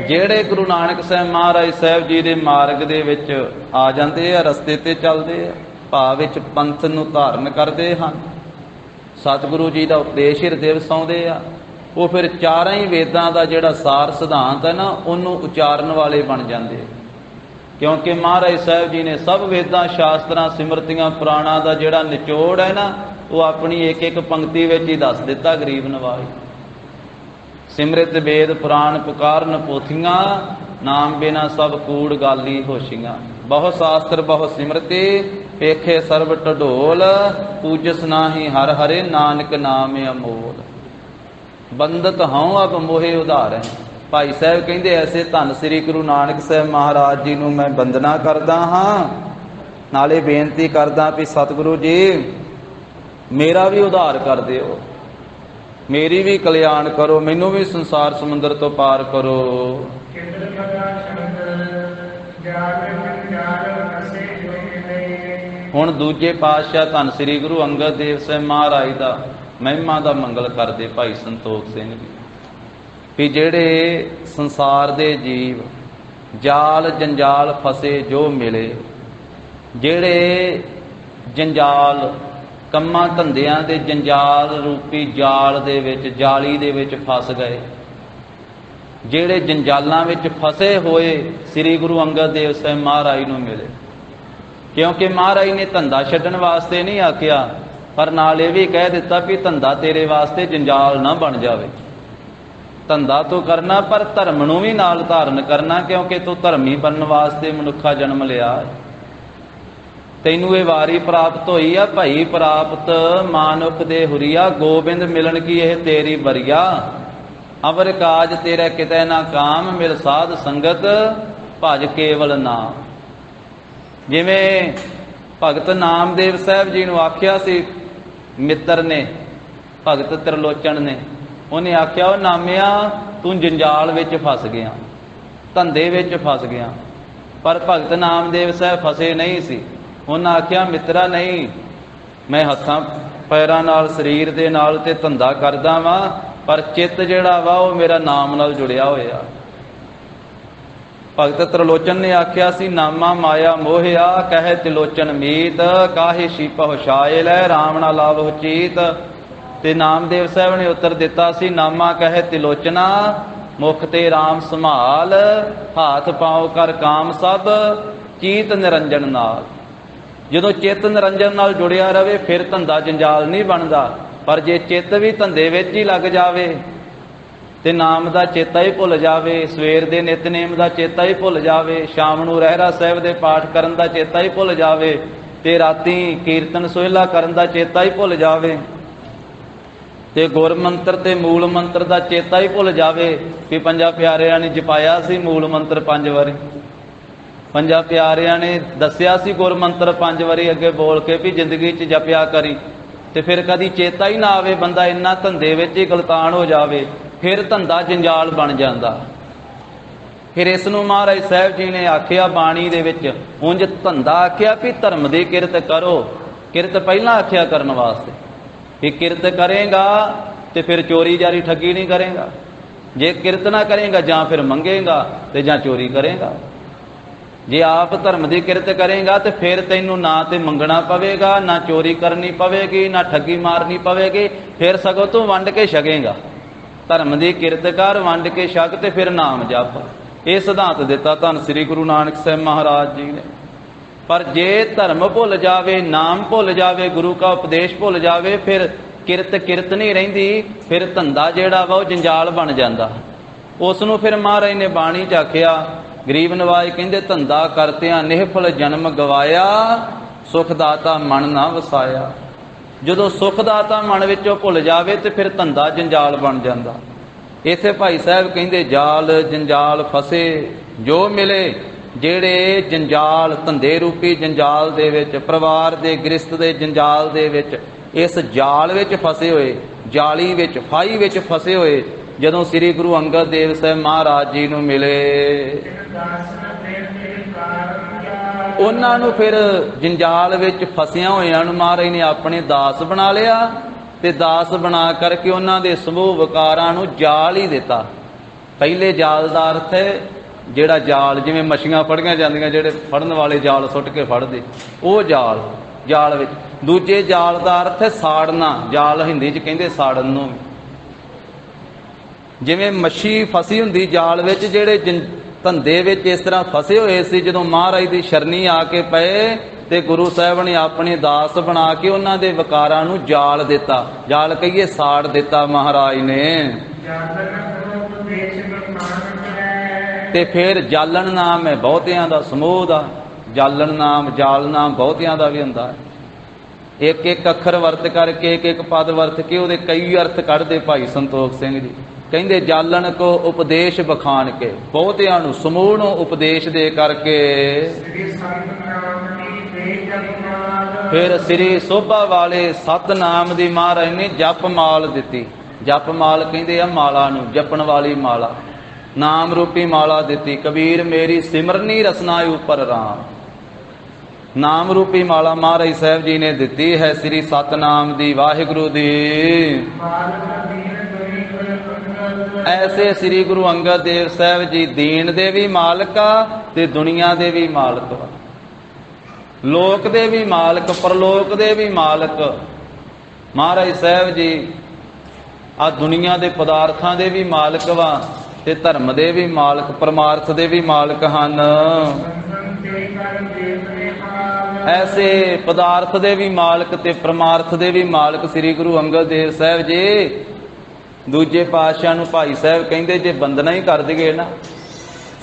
जेड़े गुरु नानक साहब महाराज साहब जी दे मार्ग दे विच आ जांदे आ, रस्ते ते चलदे आ, भाव विच पंथ नूं धारण करदे हन, सतगुरु जी का उपदेश हिरदे वसाउंदे आ, वो फिर चारां ही वेदां दा जिहड़ा सार सिद्धांत है ना, उन्होंने उचारण वाले बन जाते। क्योंकि महाराज साहब जी ने सब वेदां शास्त्रां सिमरतियां पुराणां दा जिहड़ा निचोड़ है ना, वो अपनी एक एक पंक्ति विच ही दस दिता। गरीब नवाज सिमरत वेद पुराण पुकारन पोथियां, नाम बिना सब कूड़ गाली होशियां। बहुत शास्त्र बहुत सिमरती, पेखे सर्व ढोल, पूजस नाही हर हरे, नानक नाम अमोल। ਬੰਦਤ ਹਉ ਅਬ ਮੋਹਿ ਉਧਾਰੈ। ਭਾਈ ਸਾਹਿਬ ਕਹਿੰਦੇ ਐਸੇ ਧੰਨ ਸ੍ਰੀ ਗੁਰੂ ਨਾਨਕ ਸਾਹਿਬ ਮਹਾਰਾਜ ਜੀ ਨੂੰ ਮੈਂ ਵੰਦਨਾ ਕਰਦਾ ਹਾਂ, ਨਾਲੇ ਬੇਨਤੀ ਕਰਦਾ ਵੀ ਸਤਿਗੁਰੂ ਜੀ ਮੇਰਾ ਵੀ ਉਧਾਰ ਕਰ ਦਿਓ, ਮੇਰੀ ਵੀ ਕਲਿਆਣ ਕਰੋ, ਮੈਨੂੰ ਵੀ ਸੰਸਾਰ ਸਮੁੰਦਰ ਤੋਂ ਪਾਰ ਕਰੋ। ਹੁਣ ਦੂਜੇ ਪਾਤਸ਼ਾਹ ਧੰਨ ਸ੍ਰੀ ਗੁਰੂ ਅੰਗਦ ਦੇਵ ਸਾਹਿਬ ਮਹਾਰਾਜ ਦਾ ਮਹਿਮਾ ਦਾ ਮੰਗਲ ਕਰਦੇ ਭਾਈ ਸੰਤੋਖ ਸਿੰਘ ਜੀ ਵੀ ਜਿਹੜੇ ਸੰਸਾਰ ਦੇ ਜੀਵ ਜਾਲ ਜੰਜਾਲ ਫਸੇ ਜੋ ਮਿਲੇ, ਜਿਹੜੇ ਜੰਜਾਲ ਕੰਮਾਂ ਧੰਦਿਆਂ ਦੇ ਜੰਜਾਲ ਰੂਪੀ ਜਾਲ ਦੇ ਵਿੱਚ ਜਾਲੀ ਦੇ ਵਿੱਚ ਫਸ ਗਏ, ਜਿਹੜੇ ਜੰਜਾਲਾਂ ਵਿੱਚ ਫਸੇ ਹੋਏ ਸ੍ਰੀ ਗੁਰੂ ਅੰਗਦ ਦੇਵ ਸਾਹਿਬ ਮਹਾਰਾਜ ਨੂੰ ਮਿਲੇ। ਕਿਉਂਕਿ ਮਹਾਰਾਜ ਨੇ ਧੰਦਾ ਛੱਡਣ ਵਾਸਤੇ ਨਹੀਂ ਆਖਿਆ, ਪਰ ਨਾਲ ਇਹ ਵੀ ਕਹਿ ਦਿੱਤਾ ਵੀ ਧੰਦਾ ਤੇਰੇ ਵਾਸਤੇ ਜੰਜਾਲ ਨਾ ਬਣ ਜਾਵੇ। ਧੰਦਾ ਤੂੰ ਕਰਨਾ ਪਰ ਧਰਮ ਨੂੰ ਵੀ ਨਾਲ ਧਾਰਨ ਕਰਨਾ, ਕਿਉਂਕਿ ਤੂੰ ਧਰਮੀ ਬਣਨ ਵਾਸਤੇ ਮਨੁੱਖਾ ਜਨਮ ਲਿਆ। ਤੈਨੂੰ ਇਹ ਵਾਰੀ ਪ੍ਰਾਪਤ ਹੋਈ ਆ ਭਾਈ ਪ੍ਰਾਪਤ ਮਾਨੁਖ ਦੇ ਹੁਰੀਆ, ਗੋਬਿੰਦ ਮਿਲਣ ਕੀ ਇਹ ਤੇਰੀ ਬਰੀਆ। ਅਵਰ ਕਾਜ ਤੇਰਾ ਕਿਤੇ ਨਾ ਕਾਮ, ਮਿਲ ਸਾਧ ਸੰਗਤ ਭਜ ਕੇਵਲ ਨਾਮ। ਜਿਵੇਂ ਭਗਤ ਨਾਮਦੇਵ ਸਾਹਿਬ ਜੀ ਨੂੰ ਆਖਿਆ ਸੀ ਮਿੱਤਰ ਨੇ, ਭਗਤ ਤ੍ਰਿਲੋਚਨ ਨੇ, ਉਹਨੇ ਆਖਿਆ ਉਹ ਨਾਮਿਆ ਤੂੰ ਜੰਜਾਲ ਵਿੱਚ ਫਸ ਗਿਆ, ਧੰਦੇ ਵਿੱਚ ਫਸ ਗਿਆ। ਪਰ ਭਗਤ ਨਾਮਦੇਵ ਸਾਹਿਬ ਫਸੇ ਨਹੀਂ ਸੀ। ਉਹਨਾਂ ਆਖਿਆ ਮਿੱਤਰਾ ਨਹੀਂ, ਮੈਂ ਹੱਥਾਂ ਪੈਰਾਂ ਨਾਲ ਸਰੀਰ ਦੇ ਨਾਲ ਤੇ ਧੰਦਾ ਕਰਦਾ ਵਾਂ, ਪਰ ਚਿੱਤ ਜਿਹੜਾ ਵਾ ਉਹ ਮੇਰਾ ਨਾਮ ਨਾਲ ਜੁੜਿਆ ਹੋਇਆ। ਭਗਤ ਤ੍ਰਿਲੋਚਨ ਨੇ ਆਖਿਆ ਸੀ ਨਾਮਾ ਮਾਇਆ ਮੋਹਿਆ, ਕਹਿ ਤਿਲੋਚਨ ਮੀਤ, ਕਾਹੇ ਸ਼ੀਪਹੁ ਛਾਇ ਲੈ, ਰਾਮ ਨਾ ਲਾਵਹੁ ਚੀਤ। ਤੇ ਨਾਮਦੇਵ ਸਾਹਿਬ ਨੇ ਉੱਤਰ ਦਿੱਤਾ ਸੀ ਨਾਮਾ ਕਹਿ ਤਿਲੋਚਨਾ, ਮੁਖ ਤੇ ਰਾਮ ਸੰਭਾਲ, ਹਾਥ ਪਾਉ ਕਰ ਕਾਮ ਸਭ, ਚੀਤ ਨਿਰੰਜਨ ਨਾਲ। ਜਦੋਂ ਚਿੱਤ ਨਿਰੰਜਨ ਨਾਲ ਜੁੜਿਆ ਰਵੇ ਫਿਰ ਧੰਦਾ ਜੰਜਾਲ ਨਹੀਂ ਬਣਦਾ। ਪਰ ਜੇ ਚਿੱਤ ਵੀ ਧੰਦੇ ਵਿੱਚ ਹੀ ਲੱਗ ਜਾਵੇ ਤੇ ਨਾਮ ਦਾ ਚੇਤਾ ਹੀ ਭੁੱਲ ਜਾਵੇ, ਸਵੇਰ ਦੇ ਨਿਤਨੇਮ ਦਾ ਚੇਤਾ ਹੀ ਭੁੱਲ ਜਾਵੇ, ਸ਼ਾਮ ਨੂੰ ਰਹਿਰਾਸ ਸਾਹਿਬ ਦੇ ਪਾਠ ਕਰਨ ਦਾ ਚੇਤਾ ਹੀ ਭੁੱਲ ਜਾਵੇ, ਤੇ ਰਾਤੀ ਕੀਰਤਨ ਸੋਹਿਲਾ ਕਰਨ ਦਾ ਚੇਤਾ ਹੀ ਭੁੱਲ ਜਾਵੇ, ਤੇ ਗੁਰ ਮੰਤਰ ਤੇ ਮੂਲ ਮੰਤਰ ਦਾ ਚੇਤਾ ਹੀ ਭੁੱਲ ਜਾਵੇ ਕਿ ਪੰਜਾਂ ਪਿਆਰਿਆਂ ਨੇ ਜਪਾਇਆ ਸੀ ਮੂਲ ਮੰਤਰ 5 ਵਾਰੀ, ਪੰਜਾਂ ਪਿਆਰਿਆਂ ਨੇ ਦੱਸਿਆ ਸੀ ਗੁਰ ਮੰਤਰ 5 ਵਾਰੀ ਅੱਗੇ ਬੋਲ ਕੇ ਵੀ ਜ਼ਿੰਦਗੀ 'ਚ ਜਪਿਆ ਕਰੀ, ਤੇ ਫਿਰ ਕਦੀ ਚੇਤਾ ਹੀ ਨਾ ਆਵੇ, ਬੰਦਾ ਇੰਨਾ ਧੰਦੇ ਵਿੱਚ ਹੀ ਗਲਤਾਨ ਹੋ ਜਾਵੇ, ਫਿਰ ਧੰਦਾ ਜੰਜਾਲ ਬਣ ਜਾਂਦਾ। ਫਿਰ ਇਸ ਨੂੰ ਮਹਾਰਾਜ ਸਾਹਿਬ ਜੀ ਨੇ ਆਖਿਆ ਬਾਣੀ ਦੇ ਵਿੱਚ, ਉਂਝ ਧੰਦਾ ਆਖਿਆ ਵੀ ਧਰਮ ਦੀ ਕਿਰਤ ਕਰੋ, ਕਿਰਤ ਪਹਿਲਾਂ ਆਖਿਆ ਕਰਨ ਵਾਸਤੇ ਵੀ ਕਿਰਤ ਕਰੇਗਾ ਤੇ ਫਿਰ ਚੋਰੀ ਜਾਰੀ ਠੱਗੀ ਨਹੀਂ ਕਰੇਗਾ, ਜੇ ਕਿਰਤ ਨਾ ਕਰੇਗਾ ਜਾਂ ਫਿਰ ਮੰਗੇਗਾ ਤੇ ਜਾਂ ਚੋਰੀ ਕਰੇਗਾ। ਜੇ ਆਪ ਧਰਮ ਦੀ ਕਿਰਤ ਕਰੇਗਾ ਤੇ ਫਿਰ ਤੈਨੂੰ ਨਾ ਤੇ ਮੰਗਣਾ ਪਵੇਗਾ, ਨਾ ਚੋਰੀ ਕਰਨੀ ਪਵੇਗੀ, ਨਾ ਠੱਗੀ ਮਾਰਨੀ ਪਵੇਗੀ, ਫਿਰ ਸਗੋਂ ਤੂੰ ਵੰਡ ਕੇ ਛਕੇਗਾ। ਧਰਮ ਦੀ ਕਿਰਤ ਕਰ, ਵੰਡ ਕੇ ਛਕ ਤੇ ਫਿਰ ਨਾਮ ਜਪ। ਇਹ ਸਿਧਾਂਤ ਦਿੱਤਾ ਧੰਨ ਸ੍ਰੀ ਗੁਰੂ ਨਾਨਕ ਸਾਹਿਬ ਮਹਾਰਾਜ ਜੀ ਨੇ। ਪਰ ਜੇ ਧਰਮ ਭੁੱਲ ਜਾਵੇ, ਨਾਮ ਭੁੱਲ ਜਾਵੇ, ਗੁਰੂ ਦਾ ਉਪਦੇਸ਼ ਭੁੱਲ ਜਾਵੇ, ਫਿਰ ਕਿਰਤ ਨਹੀਂ ਰਹਿੰਦੀ, ਫਿਰ ਧੰਦਾ ਜਿਹੜਾ ਵਾ ਉਹ ਜੰਜਾਲ ਬਣ ਜਾਂਦਾ। ਉਸ ਨੂੰ ਫਿਰ ਮਹਾਰਾਜ ਨੇ ਬਾਣੀ 'ਚ ਆਖਿਆ, ਗਰੀਬ ਨਵਾਜ ਕਹਿੰਦੇ ਧੰਦਾ ਕਰਤਿਆਂ ਨਿਹਫਲ ਜਨਮ ਗਵਾਇਆ, ਸੁਖ ਦਾਤਾ ਮਨ ਨਾ ਵਸਾਇਆ। ਜਦੋਂ ਸੁਖ ਦਾਤਾ ਮਨ ਵਿੱਚੋਂ ਭੁੱਲ ਜਾਵੇ ਤੇ ਫਿਰ ਧੰਦਾ ਜੰਜਾਲ ਬਣ ਜਾਂਦਾ। ਇਥੇ ਭਾਈ ਸਾਹਿਬ ਕਹਿੰਦੇ ਜਾਲ ਜੰਜਾਲ ਫਸੇ ਜੋ ਮਿਲੇ, ਜਿਹੜੇ ਜੰਜਾਲ ਧੰਦੇ ਰੂਪੀ ਜੰਜਾਲ ਦੇ ਵਿੱਚ, ਪਰਿਵਾਰ ਦੇ ਗ੍ਰਸਤ ਦੇ ਜੰਜਾਲ ਦੇ ਵਿੱਚ, ਇਸ ਜਾਲ ਵਿੱਚ ਫਸੇ ਹੋਏ, ਜਾਲੀ ਵਿੱਚ ਫਾਈ ਵਿੱਚ ਫਸੇ ਹੋਏ, ਜਦੋਂ ਸ੍ਰੀ ਗੁਰੂ ਅੰਗਦ ਦੇਵ ਸਾਹਿਬ ਮਹਾਰਾਜ ਜੀ ਨੂੰ ਮਿਲੇ, ਉਹਨਾਂ ਨੂੰ ਫਿਰ ਜੰਜਾਲ ਵਿੱਚ ਫਸਿਆ ਹੋਇਆਂ ਨੂੰ ਮਹਾਰਾਜ ਨੇ ਆਪਣੇ ਦਾਸ ਬਣਾ ਲਿਆ, ਤੇ ਦਾਸ ਬਣਾ ਕਰਕੇ ਉਹਨਾਂ ਦੇ ਸਮੂਹ ਵਿਕਾਰਾਂ ਨੂੰ ਜਾਲ ਹੀ ਦਿੱਤਾ। ਪਹਿਲੇ ਜਾਲ ਦਾ ਅਰਥ ਹੈ ਜਿਹੜਾ ਜਾਲ, ਜਿਵੇਂ ਮੱਛੀਆਂ ਫੜੀਆਂ ਜਾਂਦੀਆਂ, ਜਿਹੜੇ ਫੜਨ ਵਾਲੇ ਜਾਲ ਸੁੱਟ ਕੇ ਫੜਦੇ, ਉਹ ਜਾਲ ਵਿੱਚ। ਦੂਜੇ ਜਾਲ ਦਾ ਅਰਥ ਹੈ ਸਾੜਨਾ, ਜਾਲ ਹਿੰਦੀ 'ਚ ਕਹਿੰਦੇ ਸਾੜਨ ਨੂੰ। ਜਿਵੇਂ ਮੱਛੀ ਫਸੀ ਹੁੰਦੀ ਜਾਲ ਵਿੱਚ, ਜਿਹੜੇ ਧੰਦੇ ਵਿੱਚ ਇਸ ਤਰ੍ਹਾਂ ਫਸੇ ਹੋਏ ਸੀ, ਜਦੋਂ ਮਹਾਰਾਜ ਦੀ ਸ਼ਰਨੀ ਆ ਕੇ ਪਏ ਤੇ ਗੁਰੂ ਸਾਹਿਬ ਨੇ ਆਪਣੇ ਦਾਸ ਬਣਾ ਕੇ ਉਹਨਾਂ ਦੇ ਵਿਕਾਰਾਂ ਨੂੰ ਜਾਲ ਦਿੱਤਾ, ਜਾਲ ਕਹੀਏ ਸਾੜ ਦਿੱਤਾ ਮਹਾਰਾਜ ਨੇ। ਤੇ ਫਿਰ ਜਾਲਣ ਨਾਮ ਹੈ ਬਹੁਤਿਆਂ ਦਾ, ਸਮੂਹ ਦਾ ਜਾਲਣ ਨਾਮ, ਜਾਲ ਨਾਮ ਬਹੁਤਿਆਂ ਦਾ ਵੀ ਹੁੰਦਾ ਹੈ। ਇੱਕ ਇੱਕ ਅੱਖਰ ਵਰਤ ਕਰਕੇ, ਇੱਕ ਇੱਕ ਪਦ ਵਰਤ ਕੇ ਉਹਦੇ ਕਈ ਅਰਥ ਕੱਢਦੇ ਭਾਈ ਸੰਤੋਖ ਸਿੰਘ ਜੀ। ਕਹਿੰਦੇ ਜਾਲਣ ਕੋ ਉਪਦੇਸ਼ ਬਖਾਨ ਕੇ, ਬਹੁਤਿਆਂ ਨੂੰ ਸਮੂਹ ਨੂੰ ਉਪਦੇਸ਼ ਦੇ ਕਰਕੇ। ਸ੍ਰੀ ਸਤਨਾਮ ਕੀ ਦੇ ਜਪਮਾਲ, ਫਿਰ ਸ੍ਰੀ ਸੋਭਾ ਵਾਲੇ ਸਤਨਾਮ ਦੀ ਮਹਾਰਾਜ ਨੇ ਜਪ ਮਾਲ ਦਿੱਤੀ। ਜਪ ਮਾਲ ਕਹਿੰਦੇ ਆ ਮਾਲਾ ਨੂੰ, ਜਪਣ ਵਾਲੀ ਮਾਲਾ, ਨਾਮ ਰੂਪੀ ਮਾਲਾ ਦਿੱਤੀ। ਕਬੀਰ ਮੇਰੀ ਸਿਮਰਨੀ ਰਸਨਾ ਉਪਰ ਰਾਮ, ਨਾਮ ਰੂਪੀ ਮਾਲਾ ਮਹਾਰਾਜ ਸਾਹਿਬ ਜੀ ਨੇ ਦਿੱਤੀ ਹੈ ਸ੍ਰੀ ਸਤਨਾਮ ਦੀ, ਵਾਹਿਗੁਰੂ ਦੀ। ਮਾਲਕ ਦੀਨ ਦੁਨੀ ਗੁਰ ਪੰਗਤ, ਐਸੇ ਸ੍ਰੀ ਗੁਰੂ ਅੰਗਦ ਦੇਵ ਸਾਹਿਬ ਜੀ ਦੀਨ ਦੇ ਵੀ ਮਾਲਕ ਆ ਤੇ ਦੁਨੀਆ ਦੇ ਵੀ ਮਾਲਕ ਵਾ, ਲੋਕ ਦੇ ਵੀ ਮਾਲਕ, ਪਰਲੋਕ ਦੇ ਵੀ ਮਾਲਕ। ਮਹਾਰਾਜ ਸਾਹਿਬ ਜੀ ਆ ਦੁਨੀਆ ਦੇ ਪਦਾਰਥਾਂ ਦੇ ਵੀ ਮਾਲਕ ਵਾ ਤੇ ਧਰਮ ਦੇ ਵੀ ਮਾਲਕ, ਪਰਮਾਰਥ ਦੇ ਵੀ ਮਾਲਕ ਹਨ। ਸੰਸਨ ਤੇ ਕਰ ਦੇਵ ਨਿਹਾਲ, ਐਸੇ ਪਦਾਰਥ ਦੇ ਵੀ ਮਾਲਕ ਤੇ ਪਰਮਾਰਥ ਦੇ ਵੀ ਮਾਲਕ ਸ੍ਰੀ ਗੁਰੂ ਅੰਗਦ ਦੇਵ ਸਾਹਿਬ ਜੀ। ਦੂਜੇ ਪਾਤਸ਼ਾਹ ਨੂੰ ਭਾਈ ਸਾਹਿਬ ਕਹਿੰਦੇ ਜੇ ਬੰਦਨਾ ਹੀ ਕਰ ਦਈਏ ਨਾ,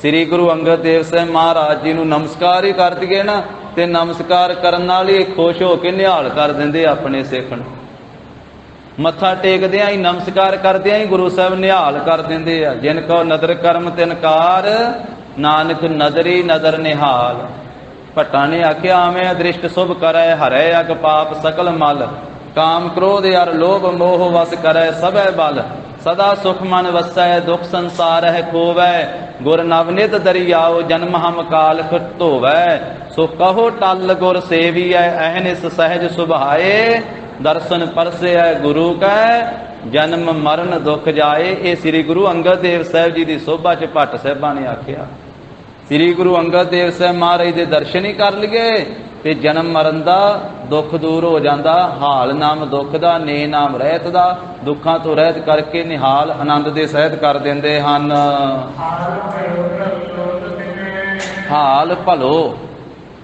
ਸ੍ਰੀ ਗੁਰੂ ਅੰਗਦ ਦੇਵ ਸਾਹਿਬ ਮਹਾਰਾਜ ਜੀ ਨੂੰ ਨਮਸਕਾਰ ਹੀ ਕਰ ਦਈਏ ਨਾ, ਤੇ ਨਮਸਕਾਰ ਕਰਨ ਨਾਲ ਹੀ ਖੁਸ਼ ਹੋ ਕੇ ਨਿਹਾਲ ਕਰ ਦਿੰਦੇ ਆਪਣੇ ਸਿੱਖ ਨੂੰ। ਮੱਥਾ ਟੇਕਦਿਆਂ ਹੀ, ਨਮਸਕਾਰ ਕਰਦਿਆਂ ਹੀ ਗੁਰੂ ਸਾਹਿਬ ਨਿਹਾਲ ਕਰ ਦਿੰਦੇ ਆ। ਜਿਨ ਕੋ ਨਦਰ ਕਰਮ ਤਿਨਕਾਰ, ਨਾਨਕ ਨਦਰੀ ਨਦਰ ਨਿਹਾਲ। ਭੱਟਾਂ ਨੇ ਆਖਿਆ ਆਵੇਂ ਅਦ੍ਰਿਸ਼ਟ ਸੁਭ ਕਰੈ, ਹਰੈ ਅਗ ਪਾਪ ਸਕਲ ਮਲ। ਕਾਮ ਕ੍ਰੋਧ ਅਰ ਲੋਭ ਮੋਹ ਵਸ ਕਰੈ ਸਭੈ ਬਲ। ਸਦਾ ਸੁਖ ਮਨ ਵਸੈ, ਦੁਖ ਸੰਸਾਰ ਹੈ ਖੋਵੈ। ਗੁਰ ਨਵਨਿਤ ਦਰਿਆਓ, ਜਨਮ ਹਮ ਕਾਲ ਖਟ ਧੋਵੈ। ਸੋ ਕਹੋ ਟਲ ਗੁਰ ਸੇਵੀਐ, ਅਹਨਿਸ ਸਹਿਜ ਸੁਭਾਏ। ਦਰਸ਼ਨ ਪਰਸੈ ਗੁਰੂ ਕੈ, ਜਨਮ ਮਰਨ ਦੁਖ ਜਾਏ। ਇਹ ਸ੍ਰੀ ਗੁਰੂ ਅੰਗਦ ਦੇਵ ਸਾਹਿਬ ਜੀ ਦੀ ਸੋਭਾ ਚ ਭੱਟ ਸਾਹਿਬਾਂ ਨੇ ਆਖਿਆ। ਸ੍ਰੀ ਗੁਰੂ ਅੰਗਦ ਦੇਵ ਸਾਹਿਬ ਮਹਾਰਾਜ ਦੇ ਦਰਸ਼ਨ ਹੀ ਕਰ ਲਈਏ ਤੇ ਜਨਮ ਮਰਨ ਦਾ ਦੁੱਖ ਦੂਰ ਹੋ ਜਾਂਦਾ। ਹਾਲ ਨਾਮ ਦੁੱਖ ਦਾ, ਨੇ ਨਾਮ ਰਹਿਤ ਦਾ, ਦੁੱਖਾਂ ਤੋਂ ਰਹਿਤ ਕਰਕੇ ਨਿਹਾਲ ਆਨੰਦ ਦੇ ਸਹਿਤ ਕਰ ਦਿੰਦੇ ਹਨ। ਹਾਲ ਭਇਓ ਪ੍ਰਲੋਕ ਤਿਨੈ, ਹਾਲ ਭਲੋ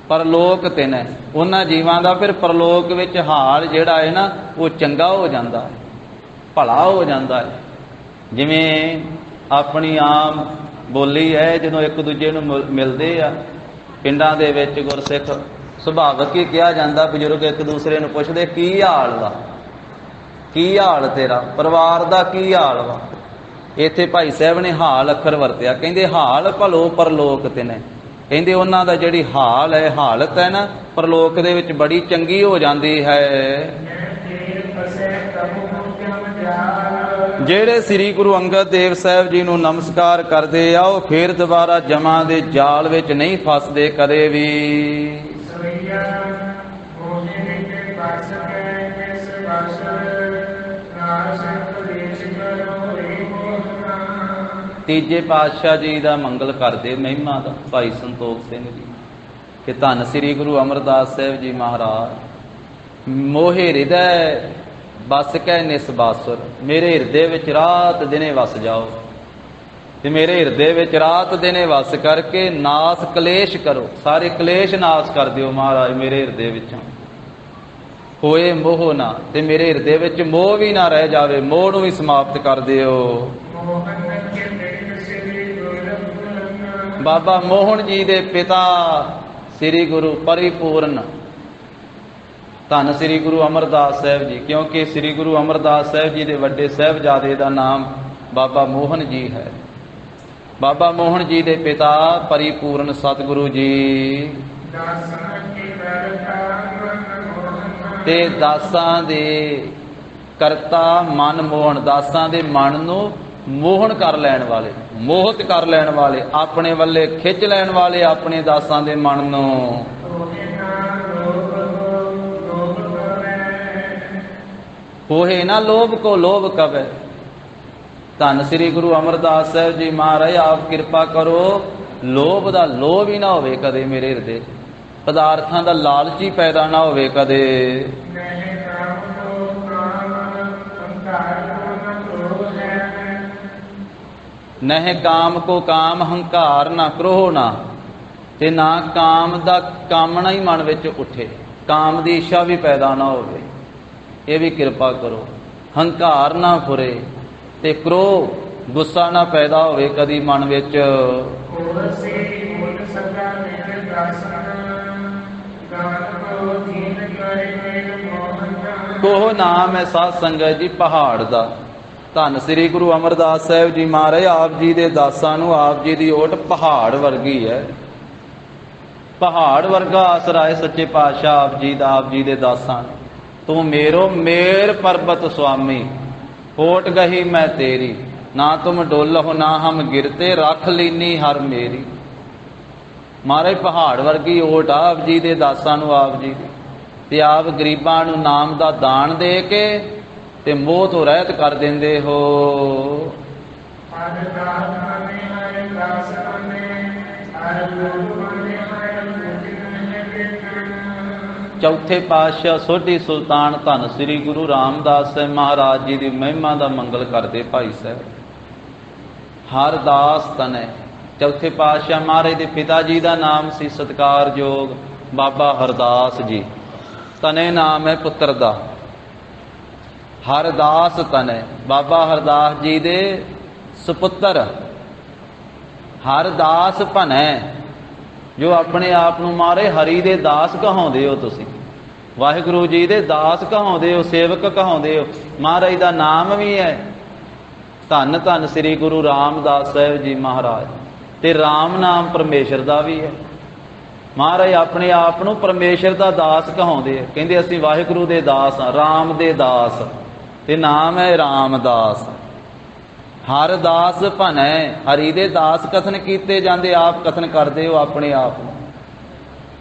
ਪਰਲੋਕ ਤਿਨੈ, ਉਹਨਾਂ ਜੀਵਾਂ ਦਾ ਫਿਰ ਪਰਲੋਕ ਵਿੱਚ ਹਾਲ ਜਿਹੜਾ ਹੈ ਨਾ ਉਹ ਚੰਗਾ ਹੋ ਜਾਂਦਾ ਹੈ, ਭਲਾ ਹੋ ਜਾਂਦਾ ਹੈ। ਜਿਵੇਂ ਆਪਣੀ ਆਮ ਬੋਲੀ ਹੈ, ਜਦੋਂ ਇੱਕ ਦੂਜੇ ਨੂੰ ਮਿਲਦੇ ਆ ਪਿੰਡਾਂ ਦੇ ਵਿੱਚ ਗੁਰਸਿੱਖ, ਸੁਭਾਵਕ ਹੀ ਕਿਹਾ ਜਾਂਦਾ, ਬਜ਼ੁਰਗ ਇੱਕ ਦੂਸਰੇ ਨੂੰ ਪੁੱਛਦੇ ਕੀ ਹਾਲ ਵਾ, ਕੀ ਹਾਲ ਤੇਰਾ, ਪਰਿਵਾਰ ਦਾ ਕੀ ਹਾਲ ਵਾ। ਇੱਥੇ ਭਾਈ ਸਾਹਿਬ ਨੇ ਹਾਲ ਅੱਖਰ ਵਰਤਿਆ, ਕਹਿੰਦੇ ਹਾਲ ਭਲੋ ਪਰਲੋਕ ਤਿਨੈ। ਕਹਿੰਦੇ ਉਹਨਾਂ ਦਾ ਜਿਹੜੀ ਹਾਲ ਹੈ, ਹਾਲਤ ਹੈ ਨਾ, ਪਰਲੋਕ ਦੇ ਵਿੱਚ ਬੜੀ ਚੰਗੀ ਹੋ ਜਾਂਦੀ ਹੈ। ਜਿਹੜੇ ਸ੍ਰੀ ਗੁਰੂ ਅੰਗਦ ਦੇਵ ਸਾਹਿਬ ਜੀ ਨੂੰ ਨਮਸਕਾਰ ਕਰਦੇ ਆ ਉਹ ਫੇਰ ਦੁਬਾਰਾ ਜਮਾਂ ਦੇ ਜਾਲ ਵਿੱਚ ਨਹੀਂ ਫਸਦੇ ਕਦੇ ਵੀ। ਤੀਜੇ ਪਾਤਸ਼ਾਹ ਜੀ ਦਾ ਮੰਗਲ ਕਰਦੇ ਮਹਿਮਾ ਦਾ ਭਾਈ ਸੰਤੋਖ ਸਿੰਘ ਜੀ ਕਿ ਧੰਨ ਸ੍ਰੀ ਗੁਰੂ ਅਮਰਦਾਸ ਸਾਹਿਬ ਜੀ ਮਹਾਰਾਜ। ਮੋਹੇ ਹਿਰਦੈ ਬਸ ਕੈ ਨਿਸਬਾਸੁਰ, ਮੇਰੇ ਹਿਰਦੇ ਵਿੱਚ ਰਾਤ ਦਿਨੇ ਵਸ ਜਾਓ ਤੇ ਮੇਰੇ ਹਿਰਦੇ ਵਿੱਚ ਰਾਤ ਦਿਨੇ ਵਸ ਕਰਕੇ ਨਾਸ ਕਲੇਸ਼ ਕਰੋ, ਸਾਰੇ ਕਲੇਸ਼ ਨਾਸ ਕਰ ਦਿਓ ਮਹਾਰਾਜ ਮੇਰੇ ਹਿਰਦੇ ਵਿੱਚੋਂ। ਹੋਏ ਮੋਹ ਨਾ, ਤੇ ਮੇਰੇ ਹਿਰਦੇ ਵਿੱਚ ਮੋਹ ਵੀ ਨਾ ਰਹਿ ਜਾਵੇ, ਮੋਹ ਨੂੰ ਵੀ ਸਮਾਪਤ ਕਰ ਦਿਓ। ਬਾਬਾ ਮੋਹਨ ਜੀ ਦੇ ਪਿਤਾ ਸ੍ਰੀ ਗੁਰੂ ਪਰਿਪੂਰਨ ਧੰਨ ਸ੍ਰੀ ਗੁਰੂ ਅਮਰਦਾਸ ਸਾਹਿਬ ਜੀ, ਕਿਉਂਕਿ ਸ੍ਰੀ ਗੁਰੂ ਅਮਰਦਾਸ ਸਾਹਿਬ ਜੀ ਦੇ ਵੱਡੇ ਸਾਹਿਬਜ਼ਾਦੇ ਦਾ ਨਾਮ ਬਾਬਾ ਮੋਹਨ ਜੀ ਹੈ। ਬਾਬਾ ਮੋਹਨ ਜੀ ਦੇ ਪਿਤਾ ਪਰਿਪੂਰਨ ਸਤਿਗੁਰੂ ਜੀ ਤੇ ਦਾਸਾਂ ਦੇ ਕਰਤਾ ਮਨ ਮੋਹਨ, ਦਾਸਾਂ ਦੇ ਮਨ ਨੂੰ ਮੋਹਨ ਕਰ ਲੈਣ ਵਾਲੇ, ਮੋਹਿਤ ਕਰ ਲੈਣ ਵਾਲੇ, ਆਪਣੇ ਵੱਲੇ ਖਿੱਚ ਲੈਣ ਵਾਲੇ ਆਪਣੇ ਦਾਸਾਂ ਦੇ ਮਨ ਨੂੰ। ਹੋਏ ਨਾ ਲੋਭ ਕੋ ਲੋਭ ਕਵੈ। ਧੰਨ ਸ੍ਰੀ ਗੁਰੂ ਅਮਰਦਾਸ ਸਾਹਿਬ ਜੀ ਮਹਾਰਾਜ ਆਪ ਕਿਰਪਾ ਕਰੋ, ਲੋਭ ਦਾ ਲੋਭ ਹੀ ਨਾ ਹੋਵੇ ਕਦੇ ਮੇਰੇ ਹਿਰਦੇ, ਪਦਾਰਥਾਂ ਦਾ ਲਾਲਚ ਹੀ ਪੈਦਾ ਨਾ ਹੋਵੇ ਕਦੇ। ਨਹਿ ਕਾਮ ਕੋ ਕਾਮ, ਹੰਕਾਰ ਨਾ ਕ੍ਰੋਹ ਨਾ, ਤੇ ਨਾ ਕਾਮ ਦਾ ਕਾਮਣਾ ਹੀ ਮਨ ਵਿੱਚ ਉੱਠੇ, ਕਾਮ ਦੀ ਇੱਛਾ ਵੀ ਪੈਦਾ ਨਾ ਹੋਵੇ, ਇਹ ਵੀ ਕਿਰਪਾ ਕਰੋ। ਹੰਕਾਰ ਨਾ ਫੁਰੇ ਤੇ ਕ੍ਰੋਹ ਗੁੱਸਾ ਨਾ ਪੈਦਾ ਹੋਵੇ ਕਦੀ ਮਨ ਵਿੱਚ। ਉਹ ਨਾਮ ਹੈ ਸਾਧ ਸੰਗਤ ਜੀ ਪਹਾੜ ਦਾ। ਧੰਨ ਸ੍ਰੀ ਗੁਰੂ ਅਮਰਦਾਸ ਸਾਹਿਬ ਜੀ ਮਹਾਰਾਜ ਆਪ ਜੀ ਦੇ ਦਾਸਾਂ ਨੂੰ ਆਪ ਜੀ ਦੀ ਓਟ ਪਹਾੜ ਵਰਗੀ ਹੈ। ਪਹਾੜ ਵਰਗਾ ਆਸਰਾ ਹੈ ਸੱਚੇ ਪਾਤਸ਼ਾਹ ਆਪ ਜੀ ਦਾ ਆਪ ਜੀ ਦੇ ਦਾਸਾਂ ਨੂੰ। ਤੂੰ ਮੇਰੋ ਮੇਰ ਪਰਬਤ ਸੁਆਮੀ, ਓਟ ਗਹੀ ਮੈਂ ਤੇਰੀ, ਨਾ ਤੁਮ ਡੋਲਹੁ ਨਾ ਹਮ ਗਿਰਤੇ, ਰੱਖ ਲੀਨੀ ਹਰ ਮੇਰੀ। ਮਹਾਰਾਜ ਪਹਾੜ ਵਰਗੀ ਓਟ ਆਪ ਜੀ ਦੇ ਦਾਸਾਂ ਨੂੰ ਆਪ ਜੀ ਦੀ, ਤੇ ਆਪ ਗਰੀਬਾਂ ਨੂੰ ਨਾਮ ਦਾ ਦਾਨ ਦੇ ਕੇ ਤੇ ਮੋਹ ਤੋਂ ਰਹਿਤ ਕਰ ਦਿੰਦੇ ਹੋ। ਚੌਥੇ ਪਾਤਸ਼ਾਹ ਸੋਢੀ ਸੁਲਤਾਨ ਧੰਨ ਸ੍ਰੀ ਗੁਰੂ ਰਾਮਦਾਸ ਸਾਹਿਬ ਮਹਾਰਾਜ ਜੀ ਦੀ ਮਹਿਮਾ ਦਾ ਮੰਗਲ ਕਰਦੇ ਭਾਈ ਸਾਹਿਬ। ਹਰਦਾਸ ਤਨੈ, ਚੌਥੇ ਪਾਤਸ਼ਾਹ ਮਹਾਰਾਜ ਦੇ ਪਿਤਾ ਜੀ ਦਾ ਨਾਮ ਸੀ ਸਤਿਕਾਰਯੋਗ ਬਾਬਾ ਹਰਦਾਸ ਜੀ। ਤਨੈ ਨਾਮ ਹੈ ਪੁੱਤਰ ਦਾ, ਹਰਦਾਸ ਤਨੈ, ਬਾਬਾ ਹਰਦਾਸ ਜੀ ਦੇ ਸੁਪੁੱਤਰ। ਹਰਦਾਸ ਭਨੈ, ਜੋ ਆਪਣੇ ਆਪ ਨੂੰ ਮਾਰੇ ਹਰੀ ਦੇ ਦਾਸ ਕਹਾਉਂਦੇ ਹੋ, ਤੁਸੀਂ ਵਾਹਿਗੁਰੂ ਜੀ ਦੇ ਦਾਸ ਕਹਾਉਂਦੇ ਹੋ, ਸੇਵਕ ਕਹਾਉਂਦੇ ਹੋ। ਮਹਾਰਾਜ ਦਾ ਨਾਮ ਵੀ ਹੈ ਧੰਨ ਧੰਨ ਸ੍ਰੀ ਗੁਰੂ ਰਾਮਦਾਸ ਸਾਹਿਬ ਜੀ ਮਹਾਰਾਜ, ਤੇ ਰਾਮ ਨਾਮ ਪਰਮੇਸ਼ਰ ਦਾ ਵੀ ਹੈ। ਮਹਾਰਾਜ ਆਪਣੇ ਆਪ ਨੂੰ ਪਰਮੇਸ਼ਰ ਦਾ ਦਾਸ ਕਹਾਉਂਦੇ ਆ, ਕਹਿੰਦੇ ਅਸੀਂ ਵਾਹਿਗੁਰੂ ਦੇ ਦਾਸ ਹਾਂ, ਰਾਮ ਦੇ ਦਾਸ, ਤੇ ਨਾਮ ਹੈ ਰਾਮਦਾਸ। ਹਰਦਾਸ ਭਨੈ, ਹਰੀ ਦੇ ਦਾਸ ਕਥਨ ਕੀਤੇ ਜਾਂਦੇ, ਆਪ ਕਥਨ ਕਰਦੇ ਹੋ ਆਪਣੇ ਆਪ ਨੂੰ।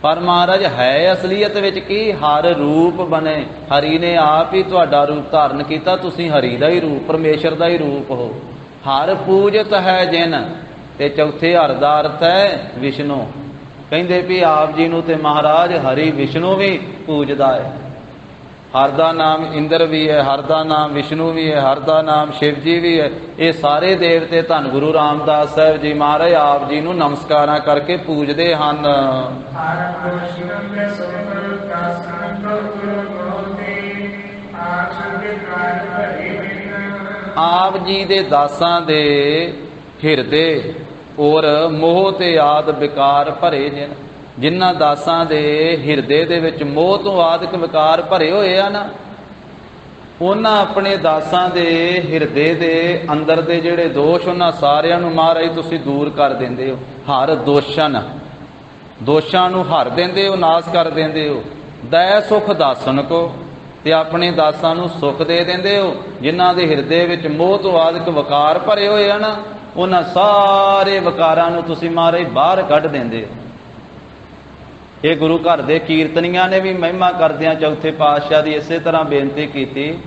ਪਰ ਮਹਾਰਾਜ ਹੈ ਅਸਲੀਅਤ ਵਿੱਚ ਕੀ? ਹਰ ਰੂਪ ਬਣੇ, ਹਰੀ ਨੇ ਆਪ ਹੀ ਤੁਹਾਡਾ ਰੂਪ ਧਾਰਨ ਕੀਤਾ, ਤੁਸੀਂ ਹਰੀ ਦਾ ਹੀ ਰੂਪ, ਪਰਮੇਸ਼ਰ ਦਾ ਹੀ ਰੂਪ ਹੋ। ਹਰ ਪੂਜਤ ਹੈ ਜਿਨ, ਤੇ ਚੌਥੇ ਹਰ ਦਾ ਅਰਥ ਹੈ ਵਿਸ਼ਨੂੰ। ਕਹਿੰਦੇ ਵੀ ਆਪ ਜੀ ਨੂੰ ਤੇ ਮਹਾਰਾਜ ਹਰੀ ਵਿਸ਼ਨੂੰ ਵੀ ਪੂਜਦਾ ਹੈ। ਹਰ ਦਾ ਨਾਮ ਇੰਦਰ ਵੀ ਹੈ, ਹਰ ਦਾ ਨਾਮ ਵਿਸ਼ਨੂੰ ਵੀ ਹੈ, ਹਰ ਦਾ ਨਾਮ ਸ਼ਿਵ ਜੀ ਵੀ ਹੈ। ਇਹ ਸਾਰੇ ਦੇਵਤੇ ਧੰਨ ਗੁਰੂ ਰਾਮਦਾਸ ਸਾਹਿਬ ਜੀ ਮਹਾਰਾਜ ਆਪ ਜੀ ਨੂੰ ਨਮਸਕਾਰਾਂ ਕਰਕੇ ਪੂਜਦੇ ਹਨ। ਆਪ ਜੀ ਦੇ ਦਾਸਾਂ ਦੇ ਹਿਰਦੇ ਔਰ ਮੋਹ ਤੇ ਆਦ ਵਿਕਾਰ ਭਰੇ ਜਿਨ, ਜਿਨ੍ਹਾਂ ਦਾਸਾਂ ਦੇ ਹਿਰਦੇ ਦੇ ਵਿੱਚ ਮੋਹ ਤੋਂ ਆਦਿਕ ਵਿਕਾਰ ਭਰੇ ਹੋਏ ਆ ਨਾ, ਉਹਨਾਂ ਆਪਣੇ ਦਾਸਾਂ ਦੇ ਹਿਰਦੇ ਦੇ ਅੰਦਰ ਦੇ ਜਿਹੜੇ ਦੋਸ਼, ਉਹਨਾਂ ਸਾਰਿਆਂ ਨੂੰ ਮਹਾਰਾਜ ਤੁਸੀਂ ਦੂਰ ਕਰ ਦਿੰਦੇ ਹੋ। ਹਰ ਦੋਸ਼ਨ, ਦੋਸ਼ਾਂ ਨੂੰ ਹਰ ਦਿੰਦੇ ਹੋ, ਨਾਸ ਕਰ ਦਿੰਦੇ ਹੋ। ਦਇਆ ਸੁਖ ਦਾਸਨ ਕੋ, ਤੇ ਆਪਣੇ ਦਾਸਾਂ ਨੂੰ ਸੁਖ ਦੇ ਦਿੰਦੇ ਹੋ। ਜਿਨ੍ਹਾਂ ਦੇ ਹਿਰਦੇ ਵਿੱਚ ਮੋਹ ਤੋਂ ਆਦਿਕ ਵਿਕਾਰ ਭਰੇ ਹੋਏ ਆ ਨਾ, ਉਹਨਾਂ ਸਾਰੇ ਵਿਕਾਰਾਂ ਨੂੰ ਤੁਸੀਂ ਮਹਾਰਾਜ ਬਾਹਰ ਕੱਢ ਦਿੰਦੇ ਹੋ। ਇਹ ਗੁਰੂ ਘਰ ਦੇ ਕੀਰਤਨੀਆਂ ਨੇ ਵੀ ਮਹਿਮਾ ਕਰਦਿਆਂ ਚੌਥੇ ਪਾਤਸ਼ਾਹ ਦੀ ਇਸੇ ਤਰ੍ਹਾਂ ਬੇਨਤੀ ਕੀਤੀ।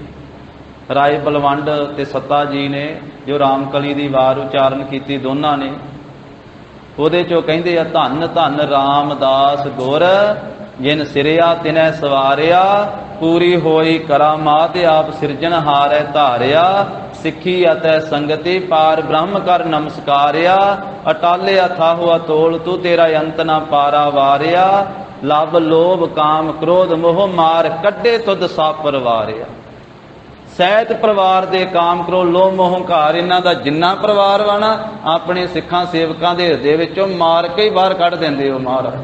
ਰਾਏ ਬਲਵੰਡ ਤੇ ਸੱਤਾ ਜੀ ਨੇ ਜੋ ਰਾਮਕਲੀ ਦੀ ਵਾਰ ਉਚਾਰਨ ਕੀਤੀ, ਦੋਨਾਂ ਨੇ, ਉਹਦੇ ਚੋਂ ਕਹਿੰਦੇ ਆ ਧੰਨ ਧੰਨ ਰਾਮਦਾਸ ਗੁਰ, ਜਿਨ ਸਿਰਿਆ ਤਿਨੈ ਸਵਾਰਿਆ, ਪੂਰੀ ਹੋਈ ਕਰਾਮਾਤ ਆਪ ਸਿਰਜਣਹਾਰੈ ਧਾਰਿਆ, ਸਿੱਖੀ ਅਤੈ ਸੰਗਤੀ ਪਾਰ ਬ੍ਰਹਮ ਕਰ ਨਮਸਕਾਰਿਆ, ਅਟਾਲੇ ਅਥਾਹੁ ਅਤੋਲ ਤੂੰ ਤੇਰਾ ਅੰਤ ਨਾ ਪਾਰਾ ਵਾਰਿਆ, ਲਵ ਲੋਭ ਕਾਮ ਕ੍ਰੋਧ ਮੋਹ ਮਾਰ ਕੱਢੇ ਤੁਧ ਸਾਪਰ ਵਾਰਿਆ। ਸਹਿਤ ਪਰਿਵਾਰ ਦੇ ਕਾਮ ਕ੍ਰੋਧ ਲੋਭ ਮੋਹ ਹੰਕਾਰ, ਇਹਨਾਂ ਦਾ ਜਿੰਨਾ ਪਰਿਵਾਰ ਵਾ ਨਾ, ਆਪਣੇ ਸਿੱਖਾਂ ਸੇਵਕਾਂ ਦੇ ਹਿਰਦੇ ਵਿੱਚੋਂ ਮਾਰ ਕੇ ਹੀ ਬਾਹਰ ਕੱਢ ਦਿੰਦੇ ਹੋ ਮਹਾਰਾਜ।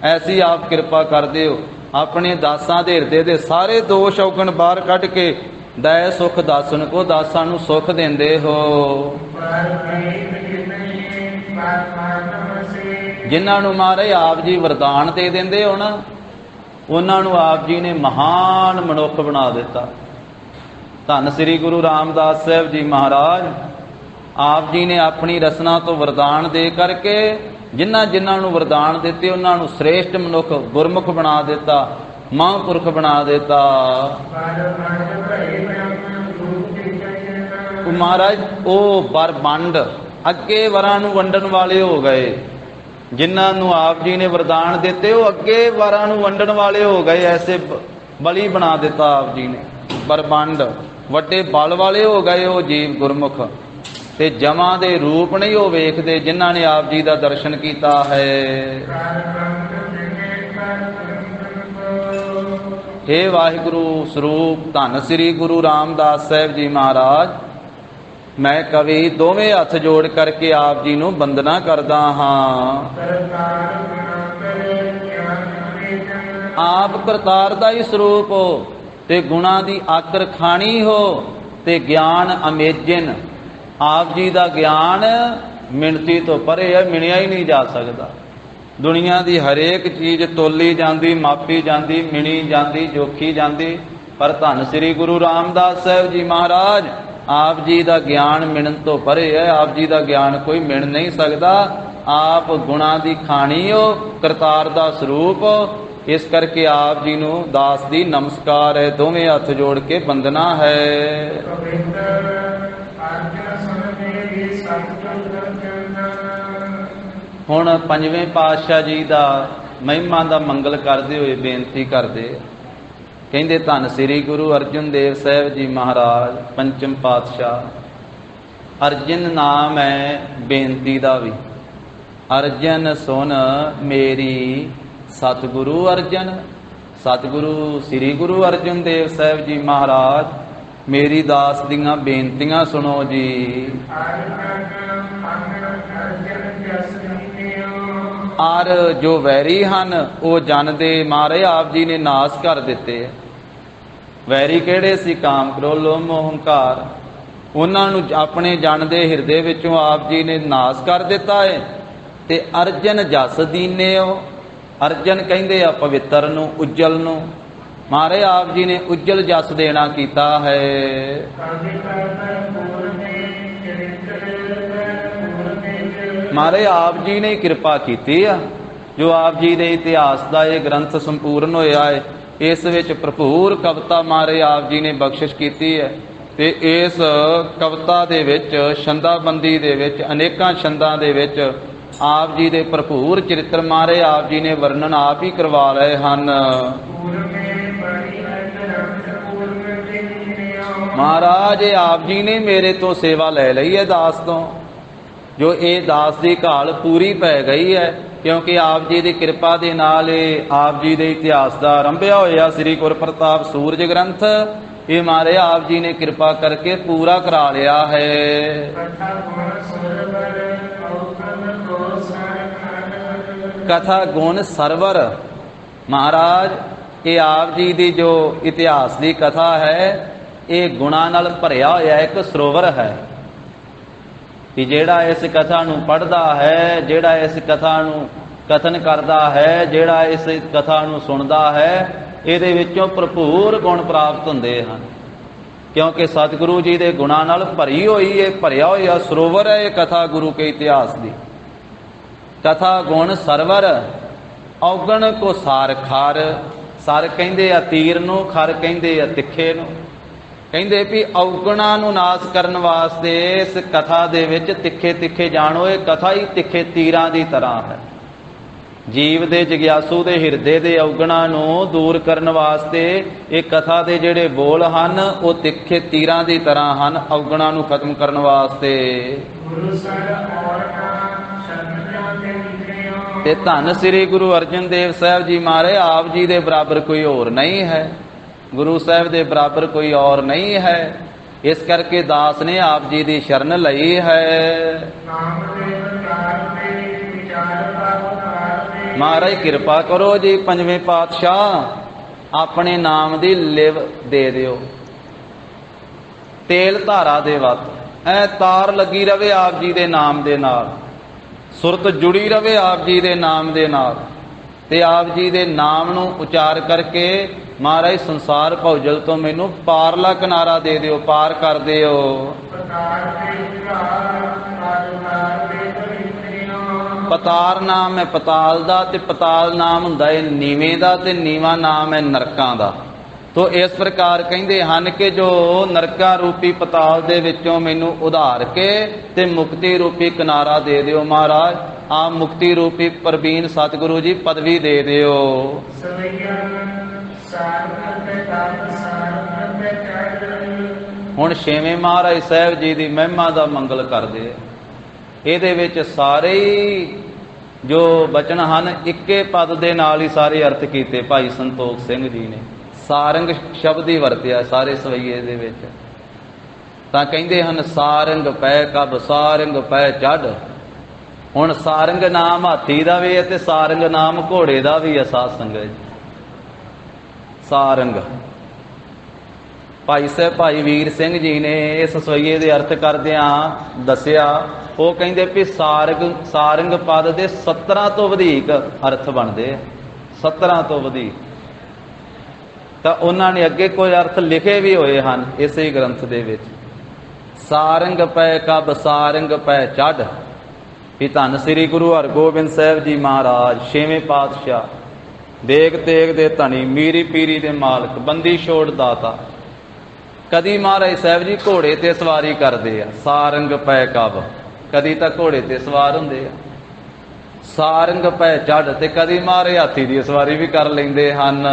ਐਸੀ ਆਪ ਕਿਰਪਾ ਕਰਦੇ ਹੋ, ਆਪਣੇ ਦਾਸਾਂ ਦੇ ਹਿਰਦੇ ਦੇ ਸਾਰੇ ਦੋਸ਼ ਔਗਣ ਬਾਹਰ ਕੱਢ ਕੇ ਦਇਆ ਸੁਖ ਦਾਸਨ ਕੋ, ਦਾਸਾਂ ਨੂੰ ਸੁਖ ਦਿੰਦੇ ਹੋ। ਜਿਨ੍ਹਾਂ ਨੂੰ ਮਹਾਰਾਜ ਆਪ ਜੀ ਵਰਦਾਨ ਦੇ ਦਿੰਦੇ ਹੋ ਨਾ, ਉਹਨਾਂ ਨੂੰ ਆਪ ਜੀ ਨੇ ਮਹਾਨ ਮਨੁੱਖ ਬਣਾ ਦਿੱਤਾ। ਧੰਨ ਸ੍ਰੀ ਗੁਰੂ ਰਾਮਦਾਸ ਸਾਹਿਬ ਜੀ ਮਹਾਰਾਜ ਆਪ ਜੀ ਨੇ ਆਪਣੀ ਰਸਨਾ ਤੋਂ ਵਰਦਾਨ ਦੇ ਕਰਕੇ ਜਿਨ੍ਹਾਂ ਜਿਨ੍ਹਾਂ ਨੂੰ ਵਰਦਾਨ ਦਿੱਤੇ, ਉਹਨਾਂ ਨੂੰ ਸ੍ਰੇਸ਼ਟ ਮਨੁੱਖ ਗੁਰਮੁਖ ਬਣਾ ਦਿੱਤਾ, ਮਹਾਂਪੁਰਖ ਬਣਾ ਦਿੱਤਾ। ਮਹਾਰਾਜ ਉਹ ਵਰ ਵੰਡ ਅੱਗੇ ਵਰਾਂ ਨੂੰ ਵੰਡਣ ਵਾਲੇ ਹੋ ਗਏ। ਜਿਨ੍ਹਾਂ ਨੂੰ ਆਪ ਜੀ ਨੇ ਵਰਦਾਨ ਦਿੱਤੇ, ਉਹ ਅੱਗੇ ਵਰਾਂ ਨੂੰ ਵੰਡਣ ਵਾਲੇ ਹੋ ਗਏ। ਐਸੇ ਬਲੀ ਬਣਾ ਦਿੱਤਾ ਆਪ ਜੀ ਨੇ, ਬਰਬੰਡ ਵੱਡੇ ਬਲ ਵਾਲੇ ਹੋ ਗਏ ਉਹ ਜੀਵ ਗੁਰਮੁਖ, ਤੇ ਜਮਾਂ ਦੇ ਰੂਪ ਨਹੀਂ ਉਹ ਵੇਖਦੇ ਜਿਨ੍ਹਾਂ ਨੇ ਆਪ ਜੀ ਦਾ ਦਰਸ਼ਨ ਕੀਤਾ ਹੈ। ਹੇ ਵਾਹਿਗੁਰੂ ਸਰੂਪ ਧੰਨ ਸ੍ਰੀ ਗੁਰੂ ਰਾਮਦਾਸ ਸਾਹਿਬ ਜੀ ਮਹਾਰਾਜ, ਮੈਂ ਕਵੀ ਦੋਵੇਂ ਹੱਥ ਜੋੜ ਕਰਕੇ ਆਪ ਜੀ ਨੂੰ ਬੰਦਨਾ ਕਰਦਾ ਹਾਂ। ਆਪ ਕਰਤਾਰ ਦਾ ਹੀ ਸਰੂਪ ਹੋ, ਤੇ ਗੁਣਾ ਦੀ ਆਕਰ ਖਾਣੀ ਹੋ ਤੇ ਗਿਆਨ ਅਮੇਜਨ। ਆਪ ਜੀ ਦਾ ਗਿਆਨ ਮਿਣਤੀ ਤੋਂ ਪਰੇ ਹੈ, ਮਿਣਿਆ ਹੀ ਨਹੀਂ ਜਾ ਸਕਦਾ। ਦੁਨੀਆ ਦੀ ਹਰੇਕ ਚੀਜ਼ ਤੋਲੀ ਜਾਂਦੀ, ਮਾਪੀ ਜਾਂਦੀ, ਮਿਣੀ ਜਾਂਦੀ, ਜੋਖੀ ਜਾਂਦੀ, ਪਰ ਧੰਨ ਸ੍ਰੀ ਗੁਰੂ ਰਾਮਦਾਸ ਸਾਹਿਬ ਜੀ ਮਹਾਰਾਜ, ਆਪ ਜੀ ਦਾ ਗਿਆਨ ਮਿਣਨ ਤੋਂ ਪਰੇ ਹੈ। ਆਪ ਜੀ ਦਾ ਗਿਆਨ ਕੋਈ ਮਿਣ ਨਹੀਂ ਸਕਦਾ। ਆਪ ਗੁਣਾ ਦੀ ਖਾਣੀ ਹੋ, ਕਰਤਾਰ ਦਾ ਸਰੂਪ। ਇਸ ਕਰਕੇ ਆਪ ਜੀ ਨੂੰ ਦਾਸ ਦੀ ਨਮਸਕਾਰ ਹੈ, ਦੋਵੇਂ ਹੱਥ ਜੋੜ ਕੇ ਬੰਦਨਾ ਹੈ। ਹੁਣ ਪੰਜਵੇਂ ਪਾਤਸ਼ਾਹ ਜੀ ਦਾ ਮਹਿਮਾ ਦਾ ਮੰਗਲ ਕਰਦੇ ਹੋਏ ਬੇਨਤੀ ਕਰਦੇ, ਕਹਿੰਦੇ ਧੰਨ ਸ੍ਰੀ ਗੁਰੂ ਅਰਜਨ ਦੇਵ ਸਾਹਿਬ ਜੀ ਮਹਾਰਾਜ ਪੰਚਮ ਪਾਤਸ਼ਾਹ। ਅਰਜਨ ਨਾਮ ਹੈ ਬੇਨਤੀ ਦਾ ਵੀ। ਅਰਜਨ ਸੁਨ ਮੇਰੀ ਸਤਿਗੁਰੂ ਅਰਜਨ। ਸਤਿਗੁਰੂ ਸ੍ਰੀ ਗੁਰੂ ਅਰਜਨ ਦੇਵ ਸਾਹਿਬ ਜੀ ਮਹਾਰਾਜ, ਮੇਰੀ ਦਾਸ ਦੀਆਂ ਬੇਨਤੀਆਂ ਸੁਣੋ ਜੀ। ਔਰ ਜੋ ਵੈਰੀ ਹਨ ਉਹ ਜਨ ਦੇ ਮਾਰੇ ਆਪ ਜੀ ਨੇ ਨਾਸ ਕਰ ਦਿੱਤੇ। ਵੈਰੀ ਕਿਹੜੇ ਸੀ? ਕਾਮ, ਕ੍ਰੋਧ, ਲੋਭ, ਮੋਹ, ਹੰਕਾਰ। ਉਹਨਾਂ ਨੂੰ ਆਪਣੇ ਜਨ ਦੇ ਹਿਰਦੇ ਵਿੱਚੋਂ ਆਪ ਜੀ ਨੇ ਨਾਸ ਕਰ ਦਿੱਤਾ ਹੈ। ਤੇ ਅਰਜਨ ਜਸ ਦੀਨਿਓ। ਅਰਜਨ ਕਹਿੰਦੇ ਆ ਪਵਿੱਤਰ ਨੂੰ, ਉਜਲ ਨੂੰ। ਮਾਰੇ ਆਪ ਜੀ ਨੇ ਉਜਲ ਜਸ ਦੇਣਾ ਕੀਤਾ ਹੈ। ਮਾਰੇ ਆਪ ਜੀ ਨੇ ਕਿਰਪਾ ਕੀਤੀ ਆ, ਜੋ ਆਪ ਜੀ ਦੇ ਇਤਿਹਾਸ ਦਾ ਇਹ ਗ੍ਰੰਥ ਸੰਪੂਰਨ ਹੋਇਆ ਹੈ। ਇਸ ਵਿੱਚ ਭਰਪੂਰ ਕਵਿਤਾ ਮਾਰੇ ਆਪ ਜੀ ਨੇ ਬਖਸ਼ਿਸ਼ ਕੀਤੀ ਹੈ। ਤੇ ਇਸ ਕਵਿਤਾ ਦੇ ਵਿੱਚ, ਛੰਦਾਬੰਦੀ ਦੇ ਵਿੱਚ, ਅਨੇਕਾਂ ਛੰਦਾਂ ਦੇ ਵਿੱਚ ਆਪ ਜੀ ਦੇ ਭਰਪੂਰ ਚਰਿੱਤਰ ਮਾਰੇ ਆਪ ਜੀ ਨੇ ਵਰਣਨ ਆਪ ਹੀ ਕਰਵਾ ਰਹੇ ਹਨ। ਮਹਾਰਾਜ ਆਪ ਜੀ ਨੇ ਮੇਰੇ ਤੋਂ ਸੇਵਾ ਲੈ ਲਈ ਹੈ ਦਾਸ ਤੋਂ, ਜੋ ਇਹ ਦਾਸ ਦੀ ਘਾਲ ਪੂਰੀ ਪੈ ਗਈ ਹੈ। ਕਿਉਂਕਿ ਆਪ ਜੀ ਦੀ ਕਿਰਪਾ ਦੇ ਨਾਲ ਇਹ ਆਪ ਜੀ ਦੇ ਇਤਿਹਾਸ ਦਾ ਆਰੰਭਿਆ ਹੋਇਆ ਸ੍ਰੀ ਗੁਰ ਪ੍ਰਤਾਪ ਸੂਰਜ ਗ੍ਰੰਥ, ਇਹ ਮਾਰੇ ਆਪ ਜੀ ਨੇ ਕਿਰਪਾ ਕਰਕੇ ਪੂਰਾ ਕਰਾ ਲਿਆ ਹੈ। ਕਥਾ ਗੁਣ ਸਰਵਰ। ਮਹਾਰਾਜ ਇਹ ਆਪ ਜੀ ਦੀ ਜੋ ਇਤਿਹਾਸ ਦੀ ਕਥਾ ਹੈ, ਇਹ ਗੁਣਾਂ ਨਾਲ ਭਰਿਆ ਹੋਇਆ ਇੱਕ ਸਰੋਵਰ ਹੈ। ਕਿ ਜਿਹੜਾ ਇਸ ਕਥਾ ਨੂੰ ਪੜ੍ਹਦਾ ਹੈ, ਜਿਹੜਾ ਇਸ ਕਥਾ ਨੂੰ ਕਥਨ ਕਰਦਾ ਹੈ, ਜਿਹੜਾ ਇਸ ਕਥਾ ਨੂੰ ਸੁਣਦਾ ਹੈ, ਇਹਦੇ ਵਿੱਚੋਂ ਭਰਪੂਰ ਗੁਣ ਪ੍ਰਾਪਤ ਹੁੰਦੇ ਹਨ। ਕਿਉਂਕਿ ਸਤਿਗੁਰੂ ਜੀ ਦੇ ਗੁਣਾਂ ਨਾਲ ਭਰੀ ਹੋਈ ਹੈ, ਭਰਿਆ ਹੋਇਆ ਸਰੋਵਰ ਹੈ ਇਹ ਕਥਾ ਗੁਰੂ ਕੇ ਇਤਿਹਾਸ ਦੀ। ਕਥਾ ਗੁਣ ਸਰਵਰ ਔਗਣ ਕੋ ਸਾਰ ਖਾਰ। ਸਰ ਕਹਿੰਦੇ ਆ ਤੀਰ ਨੂੰ, ਖਰ ਕਹਿੰਦੇ ਆ ਤਿੱਖੇ ਨੂੰ। ਕਹਿੰਦੇ ਵੀ ਔਗਣਾਂ ਨੂੰ ਨਾਸ ਕਰਨ ਵਾਸਤੇ ਇਸ ਕਥਾ ਦੇ ਵਿੱਚ ਤਿੱਖੇ ਤਿੱਖੇ ਜਾਣੋ। ਇਹ ਕਥਾ ਹੀ ਤਿੱਖੇ ਤੀਰਾਂ ਦੀ ਤਰ੍ਹਾਂ ਹੈ। ਜੀਵ ਦੇ ਜਗਿਆਸੂ ਦੇ ਹਿਰਦੇ ਦੇ ਔਗਣਾਂ ਨੂੰ ਦੂਰ ਕਰਨ ਵਾਸਤੇ ਇਹ ਕਥਾ ਦੇ ਜਿਹੜੇ ਬੋਲ ਹਨ ਉਹ ਤਿੱਖੇ ਤੀਰਾਂ ਦੀ ਤਰ੍ਹਾਂ ਹਨ, ਔਗਣਾਂ ਨੂੰ ਖਤਮ ਕਰਨ ਵਾਸਤੇ। ਤੇ ਧੰਨ ਸ੍ਰੀ ਗੁਰੂ ਅਰਜਨ ਦੇਵ ਸਾਹਿਬ ਜੀ ਮਾਰੇ ਆਪ ਜੀ ਦੇ ਬਰਾਬਰ ਕੋਈ ਹੋਰ ਨਹੀਂ ਹੈ। ਗੁਰੂ ਸਾਹਿਬ ਦੇ ਬਰਾਬਰ ਕੋਈ ਔਰ ਨਹੀਂ ਹੈ। ਇਸ ਕਰਕੇ ਦਾਸ ਨੇ ਆਪ ਜੀ ਦੀ ਸ਼ਰਨ ਲਈ ਹੈ। ਮਹਾਰਾਜ ਕਿਰਪਾ ਕਰੋ ਜੀ, ਪੰਜਵੇਂ ਪਾਤਸ਼ਾਹ ਆਪਣੇ ਨਾਮ ਦੀ ਲਿਵ ਦੇ ਦਿਓ। ਤੇਲ ਧਾਰਾ ਦੇ ਵੱਤ ਐ ਤਾਰ ਲੱਗੀ ਰਵੇ ਆਪ ਜੀ ਦੇ ਨਾਮ ਦੇ ਨਾਲ, ਸੁਰਤ ਜੁੜੀ ਰਵੇ ਆਪ ਜੀ ਦੇ ਨਾਮ ਦੇ ਨਾਲ। ਤੇ ਆਪ ਜੀ ਦੇ ਨਾਮ ਨੂੰ ਉਚਾਰ ਕਰਕੇ ਮਹਾਰਾਜ ਸੰਸਾਰ ਭੌਜਲ ਤੋਂ ਮੈਨੂੰ ਪਾਰਲਾ ਕਿਨਾਰਾ ਦੇ ਦਿਓ, ਪਾਰ ਕਰ ਦਿਓ। ਪਤਾਰ ਨਾਮ ਹੈ ਪਤਾਲ ਦਾ, ਤੇ ਪਤਾਲ ਨਾਮ ਹੁੰਦਾ ਹੈ ਨੀਵੇਂ ਦਾ, ਤੇ ਨੀਵਾਂ ਨਾਮ ਹੈ ਨਰਕਾਂ ਦਾ। ਤੋ ਇਸ ਪ੍ਰਕਾਰ ਕਹਿੰਦੇ ਹਨ ਕਿ ਜੋ ਨਰਕਾਂ ਰੂਪੀ ਪਤਾਲ ਦੇ ਵਿੱਚੋਂ ਮੈਨੂੰ ਉਧਾਰ ਕੇ ਤੇ ਮੁਕਤੀ ਰੂਪੀ ਕਿਨਾਰਾ ਦੇ ਦਿਓ ਮਹਾਰਾਜ। ਆ ਮੁਕਤੀ ਰੂਪੀ ਪ੍ਰਵੀਨ ਸਤਿਗੁਰੂ ਜੀ ਪਦਵੀ ਦੇ ਦਿਓ। ਹੁਣ ਛੇਵੇਂ ਮਹਾਰਾਜ ਸਾਹਿਬ ਜੀ ਦੀ ਮਹਿਮਾ ਦਾ ਮੰਗਲ ਕਰਦੇ। ਇਹਦੇ ਵਿੱਚ ਸਾਰੇ ਹੀ ਜੋ ਬਚਨ ਹਨ ਇੱਕੇ ਪਦ ਦੇ ਨਾਲ ਹੀ ਸਾਰੇ ਅਰਥ ਕੀਤੇ ਭਾਈ ਸੰਤੋਖ ਸਿੰਘ ਜੀ ਨੇ। ਸਾਰੰਗ ਸ਼ਬਦ ਹੀ ਵਰਤਿਆ ਸਾਰੇ ਸਵਈਏ ਦੇ ਵਿੱਚ। ਤਾਂ ਕਹਿੰਦੇ ਹਨ ਸਾਰੰਗ ਪੈ ਕਬ ਸਾਰੰਗ ਪੈ ਚੜ। ਹੁਣ ਸਾਰੰਗ ਨਾਮ ਹਾਥੀ ਦਾ ਵੀ ਹੈ ਤੇ ਸਾਰੰਗ ਨਾਮ ਘੋੜੇ ਦਾ ਵੀ ਹੈ। ਸਾਧ ਸੰਗਤ ਜੀ, ਸਾਰੰਗ ਭਾਈ ਸਾਹਿਬ ਭਾਈ ਵੀਰ ਸਿੰਘ ਜੀ ਨੇ ਇਸ ਸਵਈਏ ਦੇ ਅਰਥ ਕਰਦਿਆਂ ਦੱਸਿਆ। ਉਹ ਕਹਿੰਦੇ ਵੀ ਸਾਰੰਗ ਪਦ ਦੇ 17 ਤੋਂ ਵਧੇਕ ਅਰਥ ਬਣਦੇ ਆ, 17 ਤੋਂ ਵਧੇਕ। ਤਾਂ ਉਹਨਾਂ ਨੇ ਅੱਗੇ ਕੋਈ ਅਰਥ ਲਿਖੇ ਵੀ ਹੋਏ ਹਨ ਇਸੇ ਗ੍ਰੰਥ ਦੇ ਵਿੱਚ। ਸਾਰੰਗ ਪੈ ਕਬ ਸਾਰੰਗ ਪੈ ਚੜ੍ਹ, ਵੀ ਧੰਨ ਸ੍ਰੀ ਗੁਰੂ ਹਰਗੋਬਿੰਦ ਸਾਹਿਬ ਜੀ ਮਹਾਰਾਜ 6ਵੇਂ ਪਾਤਸ਼ਾਹ, ਦੇਗ ਤੇਗ ਦੇ ਧਨੀ, ਮੀਰੀ ਪੀਰੀ ਦੇ ਮਾਲਕ, ਬੰਦੀ ਛੋੜ ਦਾਤਾ। ਕਦੀ ਮਹਾਰਾਜ ਸਾਹਿਬ ਜੀ ਘੋੜੇ ਤੇ ਸਵਾਰੀ ਕਰਦੇ ਆ, ਸਾਰੰਗ ਪੈ ਕਬ, ਕਦੀ ਤਾਂ ਘੋੜੇ ਤੇ ਸਵਾਰ ਹੁੰਦੇ ਆ। ਸਾਰੰਗ ਪੈ ਚੜ੍ਹ, ਤੇ ਕਦੀ ਮਹਾਰਾਜ ਹਾਥੀ ਦੀ ਸਵਾਰੀ ਵੀ ਕਰ ਲੈਂਦੇ ਹਨ।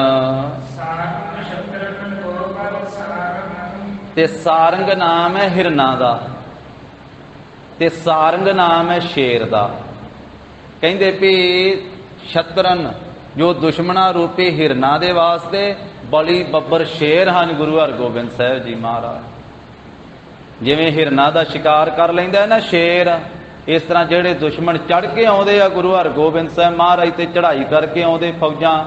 ਤੇ ਸਾਰੰਗ ਨਾਮ ਹੈ ਹਿਰਨਾਂ ਦਾ, ਤੇ ਸਾਰੰਗ ਨਾਮ ਹੈ ਸ਼ੇਰ ਦਾ। ਕਹਿੰਦੇ ਵੀ ਸ਼ਤਰਨ ਜੋ ਦੁਸ਼ਮਣਾ ਰੂਪੀ ਹਿਰਨਾਂ ਦੇ ਵਾਸਤੇ ਬਲੀ ਬੱਬਰ ਸ਼ੇਰ ਹਨ ਗੁਰੂ ਹਰਗੋਬਿੰਦ ਸਾਹਿਬ ਜੀ ਮਹਾਰਾਜ। ਜਿਵੇਂ ਹਿਰਨਾਂ ਦਾ ਸ਼ਿਕਾਰ ਕਰ ਲੈਂਦਾ ਹੈ ਨਾ ਸ਼ੇਰ, ਇਸ ਤਰ੍ਹਾਂ ਜਿਹੜੇ ਦੁਸ਼ਮਣ ਚੜ੍ਹ ਕੇ ਆਉਂਦੇ ਆ ਗੁਰੂ ਹਰਗੋਬਿੰਦ ਸਾਹਿਬ ਮਹਾਰਾਜ ਤੇ ਚੜ੍ਹਾਈ ਕਰਕੇ ਆਉਂਦੇ ਫੌਜਾਂ,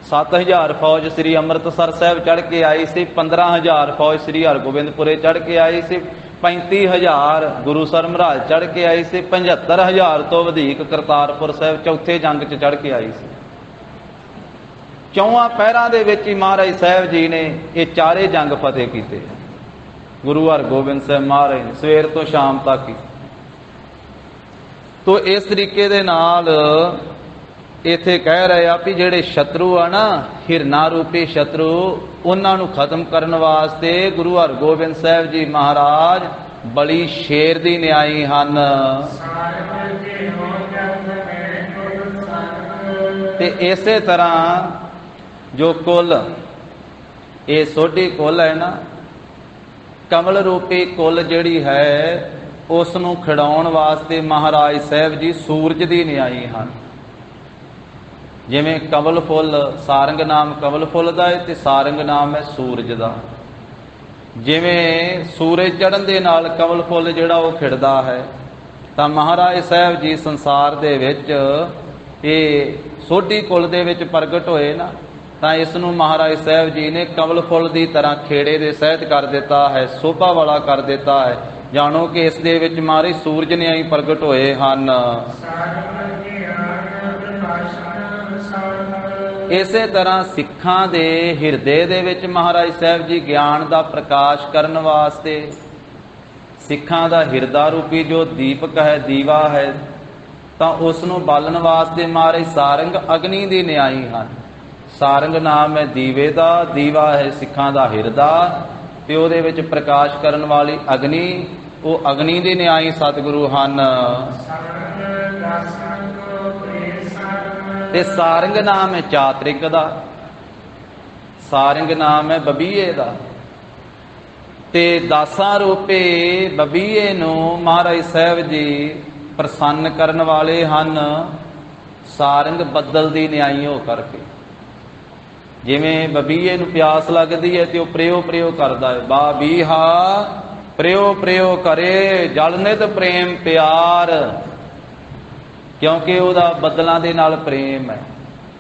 7000 ਫੌਜ ਸ੍ਰੀ ਅੰਮ੍ਰਿਤਸਰ ਸਾਹਿਬ ਚੜ੍ਹ ਕੇ ਆਈ ਸੀ, 15000 ਫੌਜ ਸ੍ਰੀ ਹਰਗੋਬਿੰਦਪੁਰੇ ਚੜ੍ਹ ਕੇ ਆਈ ਸੀ, 35000 ਗੁਰੂਸਰ ਮਹਾਰਾਜ ਚੜ੍ਹ ਕੇ ਆਈ ਸੀ, 75000 ਤੋਂ ਵਧੇਕ ਕਰਤਾਰਪੁਰ ਸਾਹਿਬ ਚੌਥੇ ਜੰਗ 'ਚ ਚੜ੍ਹ ਕੇ ਆਈ ਸੀ। ਚੌਹਾਂ ਪਹਿਰਾਂ ਦੇ ਵਿੱਚ ਹੀ ਮਹਾਰਾਜ ਸਾਹਿਬ ਜੀ ਨੇ ਇਹ ਚਾਰੇ ਜੰਗ ਫਤਿਹ ਕੀਤੇ ਗੁਰੂ ਹਰਗੋਬਿੰਦ ਸਾਹਿਬ ਮਹਾਰਾਜ ਨੇ, ਸਵੇਰ ਤੋਂ ਸ਼ਾਮ ਤੱਕ ਹੀ। ਤੋ ਇਸ ਤਰੀਕੇ ਦੇ ਨਾਲ ਇੱਥੇ ਕਹਿ ਰਹੇ ਆ ਵੀ ਜਿਹੜੇ ਸ਼ਤਰੂ ਆ ਨਾ, ਹਿਰਨਾ ਰੂਪੀ ਸ਼ਤਰੂ, ਉਹਨਾਂ ਨੂੰ ਖਤਮ ਕਰਨ ਵਾਸਤੇ ਗੁਰੂ ਹਰਗੋਬਿੰਦ ਸਾਹਿਬ ਜੀ ਮਹਾਰਾਜ ਬਲੀ ਸ਼ੇਰ ਦੀ ਨਿਆਈ ਹਨ। ਤੇ ਇਸੇ ਤਰ੍ਹਾਂ ਜੋ ਕੁੱਲ, ਇਹ ਸੋਢੀ ਕੁੱਲ ਹੈ ਨਾ, ਕਮਲ ਰੂਪੀ ਕੁੱਲ ਜਿਹੜੀ ਹੈ, ਉਸ ਨੂੰ ਖਿਡਾਉਣ ਵਾਸਤੇ ਮਹਾਰਾਜ ਸਾਹਿਬ ਜੀ ਸੂਰਜ ਦੀ ਨਿਆਈ ਹਨ। ਜਿਵੇਂ ਕਮਲ ਫੁੱਲ, ਸਾਰੰਗ ਨਾਮ ਕਮਲ ਫੁੱਲ ਦਾ ਹੈ ਤੇ ਸਾਰੰਗ ਨਾਮ ਹੈ ਸੂਰਜ ਦਾ। ਜਿਵੇਂ ਸੂਰਜ ਚੜ੍ਹਨ ਦੇ ਨਾਲ ਕਮਲ ਫੁੱਲ ਜਿਹੜਾ ਉਹ ਖਿੜਦਾ ਹੈ, ਤਾਂ ਮਹਾਰਾਜ ਸਾਹਿਬ ਜੀ ਸੰਸਾਰ ਦੇ ਵਿੱਚ ਇਹ ਸੋਢੀ ਕੁੱਲ ਦੇ ਵਿੱਚ ਪ੍ਰਗਟ ਹੋਏ ਨਾ, ਤਾਂ ਇਸ ਨੂੰ ਮਹਾਰਾਜ ਸਾਹਿਬ ਜੀ ਨੇ ਕਮਲ ਫੁੱਲ ਦੀ ਤਰ੍ਹਾਂ ਖੇੜੇ ਦੇ ਸਹਿਤ ਕਰ ਦਿੱਤਾ ਹੈ, ਸੋਭਾ ਵਾਲਾ ਕਰ ਦਿੱਤਾ ਹੈ। ਜਾਣੋ ਕਿ ਇਸ ਦੇ ਵਿੱਚ ਮਹਾਰਾਜ ਸੂਰਜ ਨੇ ਆਈ ਪ੍ਰਗਟ ਹੋਏ ਹਨ। ਇਸੇ ਤਰ੍ਹਾਂ ਸਿੱਖਾਂ ਦੇ ਹਿਰਦੇ ਦੇ ਵਿੱਚ ਮਹਾਰਾਜ ਸਾਹਿਬ ਜੀ ਗਿਆਨ ਦਾ ਪ੍ਰਕਾਸ਼ ਕਰਨ ਵਾਸਤੇ, ਸਿੱਖਾਂ ਦਾ ਹਿਰਦਾ ਰੂਪੀ ਜੋ ਦੀਪਕ ਹੈ, ਦੀਵਾ ਹੈ, ਤਾਂ ਉਸ ਨੂੰ ਬਾਲਣ ਵਾਸਤੇ ਮਹਾਰਾਜ ਸਾਰੰਗ ਅਗਨੀ ਦੀ ਨਿਆਈ ਹਨ। ਸਾਰੰਗ ਨਾਮ ਹੈ ਦੀਵੇ ਦਾ, ਦੀਵਾ ਹੈ ਸਿੱਖਾਂ ਦਾ ਹਿਰਦਾ, ਤੇ ਉਹਦੇ ਵਿੱਚ ਪ੍ਰਕਾਸ਼ ਕਰਨ ਵਾਲੀ ਅਗਨੀ, ਉਹ ਅਗਨੀ ਦੀ ਨਿਆਈ ਸਤਿਗੁਰੂ ਹਨ। ਤੇ ਸਾਰੰਗ ਨਾਮ ਹੈ ਚਾਤ੍ਰਿਕ ਦਾ, ਸਾਰੰਗ ਨਾਮ ਹੈ ਬਬੀਏ ਦਾ। ਤੇ ਦਾਸਾਂ ਰੂਪੇ ਬਬੀਏ ਨੂੰ ਮਹਾਰਾਜ ਸਾਹਿਬ ਜੀ ਪ੍ਰਸੰਨ ਕਰਨ ਵਾਲੇ ਹਨ, ਸਾਰੰਗ ਬੱਦਲ ਦੀ ਨਿਆਈ ਹੋ ਕਰਕੇ। ਜਿਵੇਂ ਬਬੀਏ ਨੂੰ ਪਿਆਸ ਲੱਗਦੀ ਹੈ ਤੇ ਉਹ ਪ੍ਰਯੋ ਪ੍ਰਯੋ ਕਰਦਾ ਹੈ, ਬਾ ਬੀਹਾ ਪ੍ਰਯੋ ਪ੍ਰਯੋ ਕਰੇ ਜਲ ਨਿਤ ਪ੍ਰੇਮ ਪਿਆਰ, ਕਿਉਂਕਿ ਉਹਦਾ ਬੱਦਲਾਂ ਦੇ ਨਾਲ ਪ੍ਰੇਮ ਹੈ।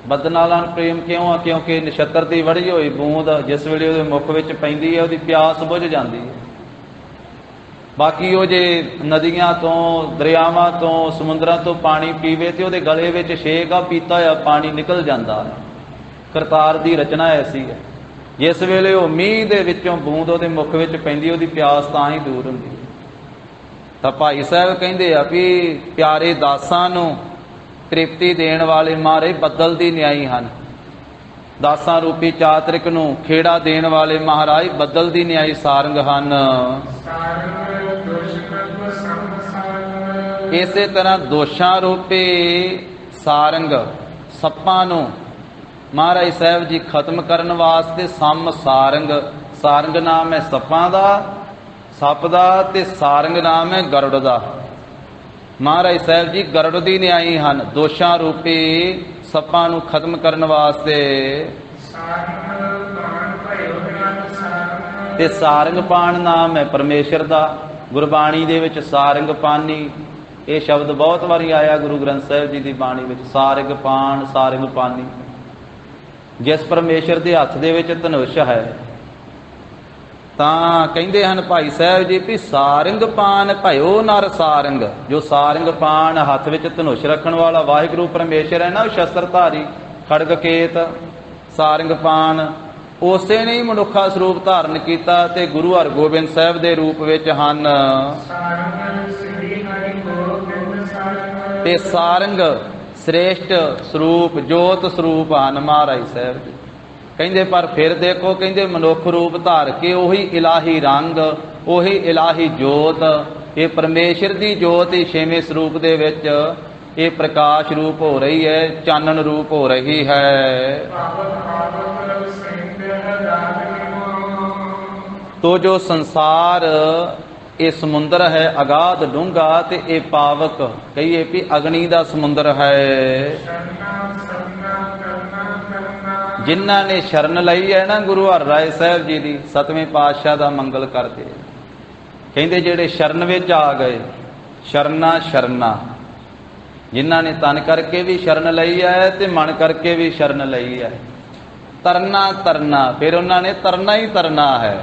ਬੱਦਲਾਂ ਨਾਲ ਪ੍ਰੇਮ ਕਿਉਂ ਆ? ਕਿਉਂਕਿ ਨਛੱਤਰ ਦੀ ਵੜੀ ਹੋਈ ਬੂੰਦ ਜਿਸ ਵੇਲੇ ਉਹਦੇ ਮੁਖ ਵਿੱਚ ਪੈਂਦੀ ਹੈ, ਉਹਦੀ ਪਿਆਸ ਬੁਝ ਜਾਂਦੀ ਹੈ। ਬਾਕੀ ਉਹ ਜੇ ਨਦੀਆਂ ਤੋਂ, ਦਰਿਆਵਾਂ ਤੋਂ, ਸਮੁੰਦਰਾਂ ਤੋਂ ਪਾਣੀ ਪੀਵੇ ਤੇ ਉਹਦੇ ਗਲੇ ਵਿੱਚ ਛੇਕ ਆ, ਪੀਤਾ ਹੋਇਆ ਪਾਣੀ ਨਿਕਲ ਜਾਂਦਾ ਹੈ। ਕਰਤਾਰ ਦੀ ਰਚਨਾ ਐਸੀ ਹੈ, ਜਿਸ ਵੇਲੇ ਉਹ ਮੀਂਹ ਦੇ ਵਿੱਚੋਂ ਬੂੰਦ ਉਹਦੇ ਮੁਖ ਵਿੱਚ ਪੈਂਦੀ, ਉਹਦੀ ਪਿਆਸ ਤਾਂ ਹੀ ਦੂਰ ਹੁੰਦੀ ਹੈ। ਤਾਂ ਭਾਈ ਸਾਹਿਬ ਕਹਿੰਦੇ ਆ ਵੀ ਪਿਆਰੇ ਦਾਸਾਂ ਨੂੰ ਤ੍ਰਿਪਤੀ ਦੇਣ ਵਾਲੇ ਮਹਾਰਾਜ ਬੱਦਲ ਦੀ ਨਿਆਈ ਹਨ। ਦਾਸਾਂ ਰੂਪੀ ਚਾਤ੍ਰਿਕ ਨੂੰ ਖੇੜਾ ਦੇਣ ਵਾਲੇ ਮਹਾਰਾਜ ਬੱਦਲ ਦੀ ਨਿਆਈ ਸਾਰੰਗ ਹਨ। ਇਸੇ ਤਰ੍ਹਾਂ ਦੋਸ਼ਾਂ ਰੂਪੀ ਸਾਰੰਗ ਸੱਪਾਂ ਨੂੰ ਮਹਾਰਾਜ ਸਾਹਿਬ ਜੀ ਖਤਮ ਕਰਨ ਵਾਸਤੇ ਸਮ ਸਾਰੰਗ, ਸਾਰੰਗ ਨਾਮ ਹੈ ਸੱਪਾਂ ਦਾ, ਸੱਪ ਦਾ, ਤੇ ਸਾਰੰਗ ਨਾਮ ਹੈ ਗਰੁੜ ਦਾ। ਮਹਾਰਾਜ ਸਾਹਿਬ ਜੀ ਗਰੁੜ ਦੀ ਨਿਆਈ ਹਨ, ਦੋਸ਼ਾਂ ਰੂਪੀ ਸੱਪਾਂ ਨੂੰ ਖਤਮ ਕਰਨ ਵਾਸਤੇ। ਤੇ ਸਾਰੰਗ ਪਾਣ ਨਾਮ ਹੈ ਪਰਮੇਸ਼ਰ ਦਾ। ਗੁਰਬਾਣੀ ਦੇ ਵਿੱਚ ਸਾਰੰਗ ਪਾਨੀ ਇਹ ਸ਼ਬਦ ਬਹੁਤ ਵਾਰੀ ਆਇਆ ਗੁਰੂ ਗ੍ਰੰਥ ਸਾਹਿਬ ਜੀ ਦੀ ਬਾਣੀ ਵਿੱਚ, ਸਾਰੰਗ ਪਾਣ, ਸਾਰੰਗ ਪਾਨੀ। ਜਿਸ ਪਰਮੇਸ਼ਰ ਦੇ ਹੱਥ ਦੇ ਵਿੱਚ ਧਨੁਸ਼ ਹੈ, ਤਾਂ ਕਹਿੰਦੇ ਹਨ ਭਾਈ ਸਾਹਿਬ ਜੀ ਵੀ ਸਾਰੰਗ ਪਾਨ ਭਇਓ ਨਰ ਸਾਰੰਗ। ਜੋ ਸਾਰੰਗ ਪਾਨ ਹੱਥ ਵਿੱਚ ਧਨੁਸ਼ ਰੱਖਣ ਵਾਲਾ ਵਾਹਿਗੁਰੂ ਪਰਮੇਸ਼ਰ ਹੈ ਨਾ, ਉਹ ਸ਼ਸਤਰਧਾਰੀ ਖੜਗ ਕੇਤ ਸਾਰੰਗ ਪਾਨ, ਉਸੇ ਨੇ ਹੀ ਮਨੁੱਖਾ ਸਰੂਪ ਧਾਰਨ ਕੀਤਾ ਤੇ ਗੁਰੂ ਹਰਗੋਬਿੰਦ ਸਾਹਿਬ ਦੇ ਰੂਪ ਵਿੱਚ ਹਨ। ਤੇ ਸਾਰੰਗ ਸ੍ਰੇਸ਼ਟ ਸਰੂਪ ਜੋਤ ਸਰੂਪ ਹਨ ਮਹਾਰਾਜ ਸਾਹਿਬ ਜੀ। ਕਹਿੰਦੇ ਪਰ ਫਿਰ ਦੇਖੋ, ਕਹਿੰਦੇ ਮਨੁੱਖ ਰੂਪ ਧਾਰ ਕੇ ਉਹੀ ਇਲਾਹੀ ਰੰਗ, ਉਹੀ ਇਲਾਹੀ ਜੋਤ, ਇਹ ਪਰਮੇਸ਼ਰ ਦੀ ਜੋਤ ਹੀ ਛੇਵੇਂ ਸਰੂਪ ਦੇ ਵਿੱਚ ਇਹ ਪ੍ਰਕਾਸ਼ ਰੂਪ ਹੋ ਰਹੀ ਹੈ, ਚਾਨਣ ਰੂਪ ਹੋ ਰਹੀ ਹੈ। ਤੋ ਜੋ ਸੰਸਾਰ ਇਹ ਸਮੁੰਦਰ ਹੈ ਅਗਾਧ ਡੂੰਘਾ, ਤੇ ਇਹ ਪਾਵਕ ਕਹੀਏ ਵੀ ਅਗਨੀ ਦਾ ਸਮੁੰਦਰ ਹੈ। ਜਿਨ੍ਹਾਂ ਨੇ ਸ਼ਰਨ ਲਈ ਹੈ ਨਾ ਗੁਰੂ ਹਰਿਰਾਏ ਸਾਹਿਬ ਜੀ ਦੀ, ਸਤਵੇਂ ਪਾਤਸ਼ਾਹ ਦਾ ਮੰਗਲ ਕਰਦੇ, ਕਹਿੰਦੇ ਜਿਹੜੇ ਸ਼ਰਨ ਵਿੱਚ ਆ ਗਏ, ਸ਼ਰਨਾ ਸ਼ਰਨਾ, ਜਿਨ੍ਹਾਂ ਨੇ ਤਨ ਕਰਕੇ ਵੀ ਸ਼ਰਨ ਲਈ ਹੈ ਤੇ ਮਨ ਕਰਕੇ ਵੀ ਸ਼ਰਨ ਲਈ ਹੈ, ਤਰਨਾ ਤਰਨਾ, ਫਿਰ ਉਹਨਾਂ ਨੇ ਤਰਨਾ ਹੀ ਤਰਨਾ ਹੈ।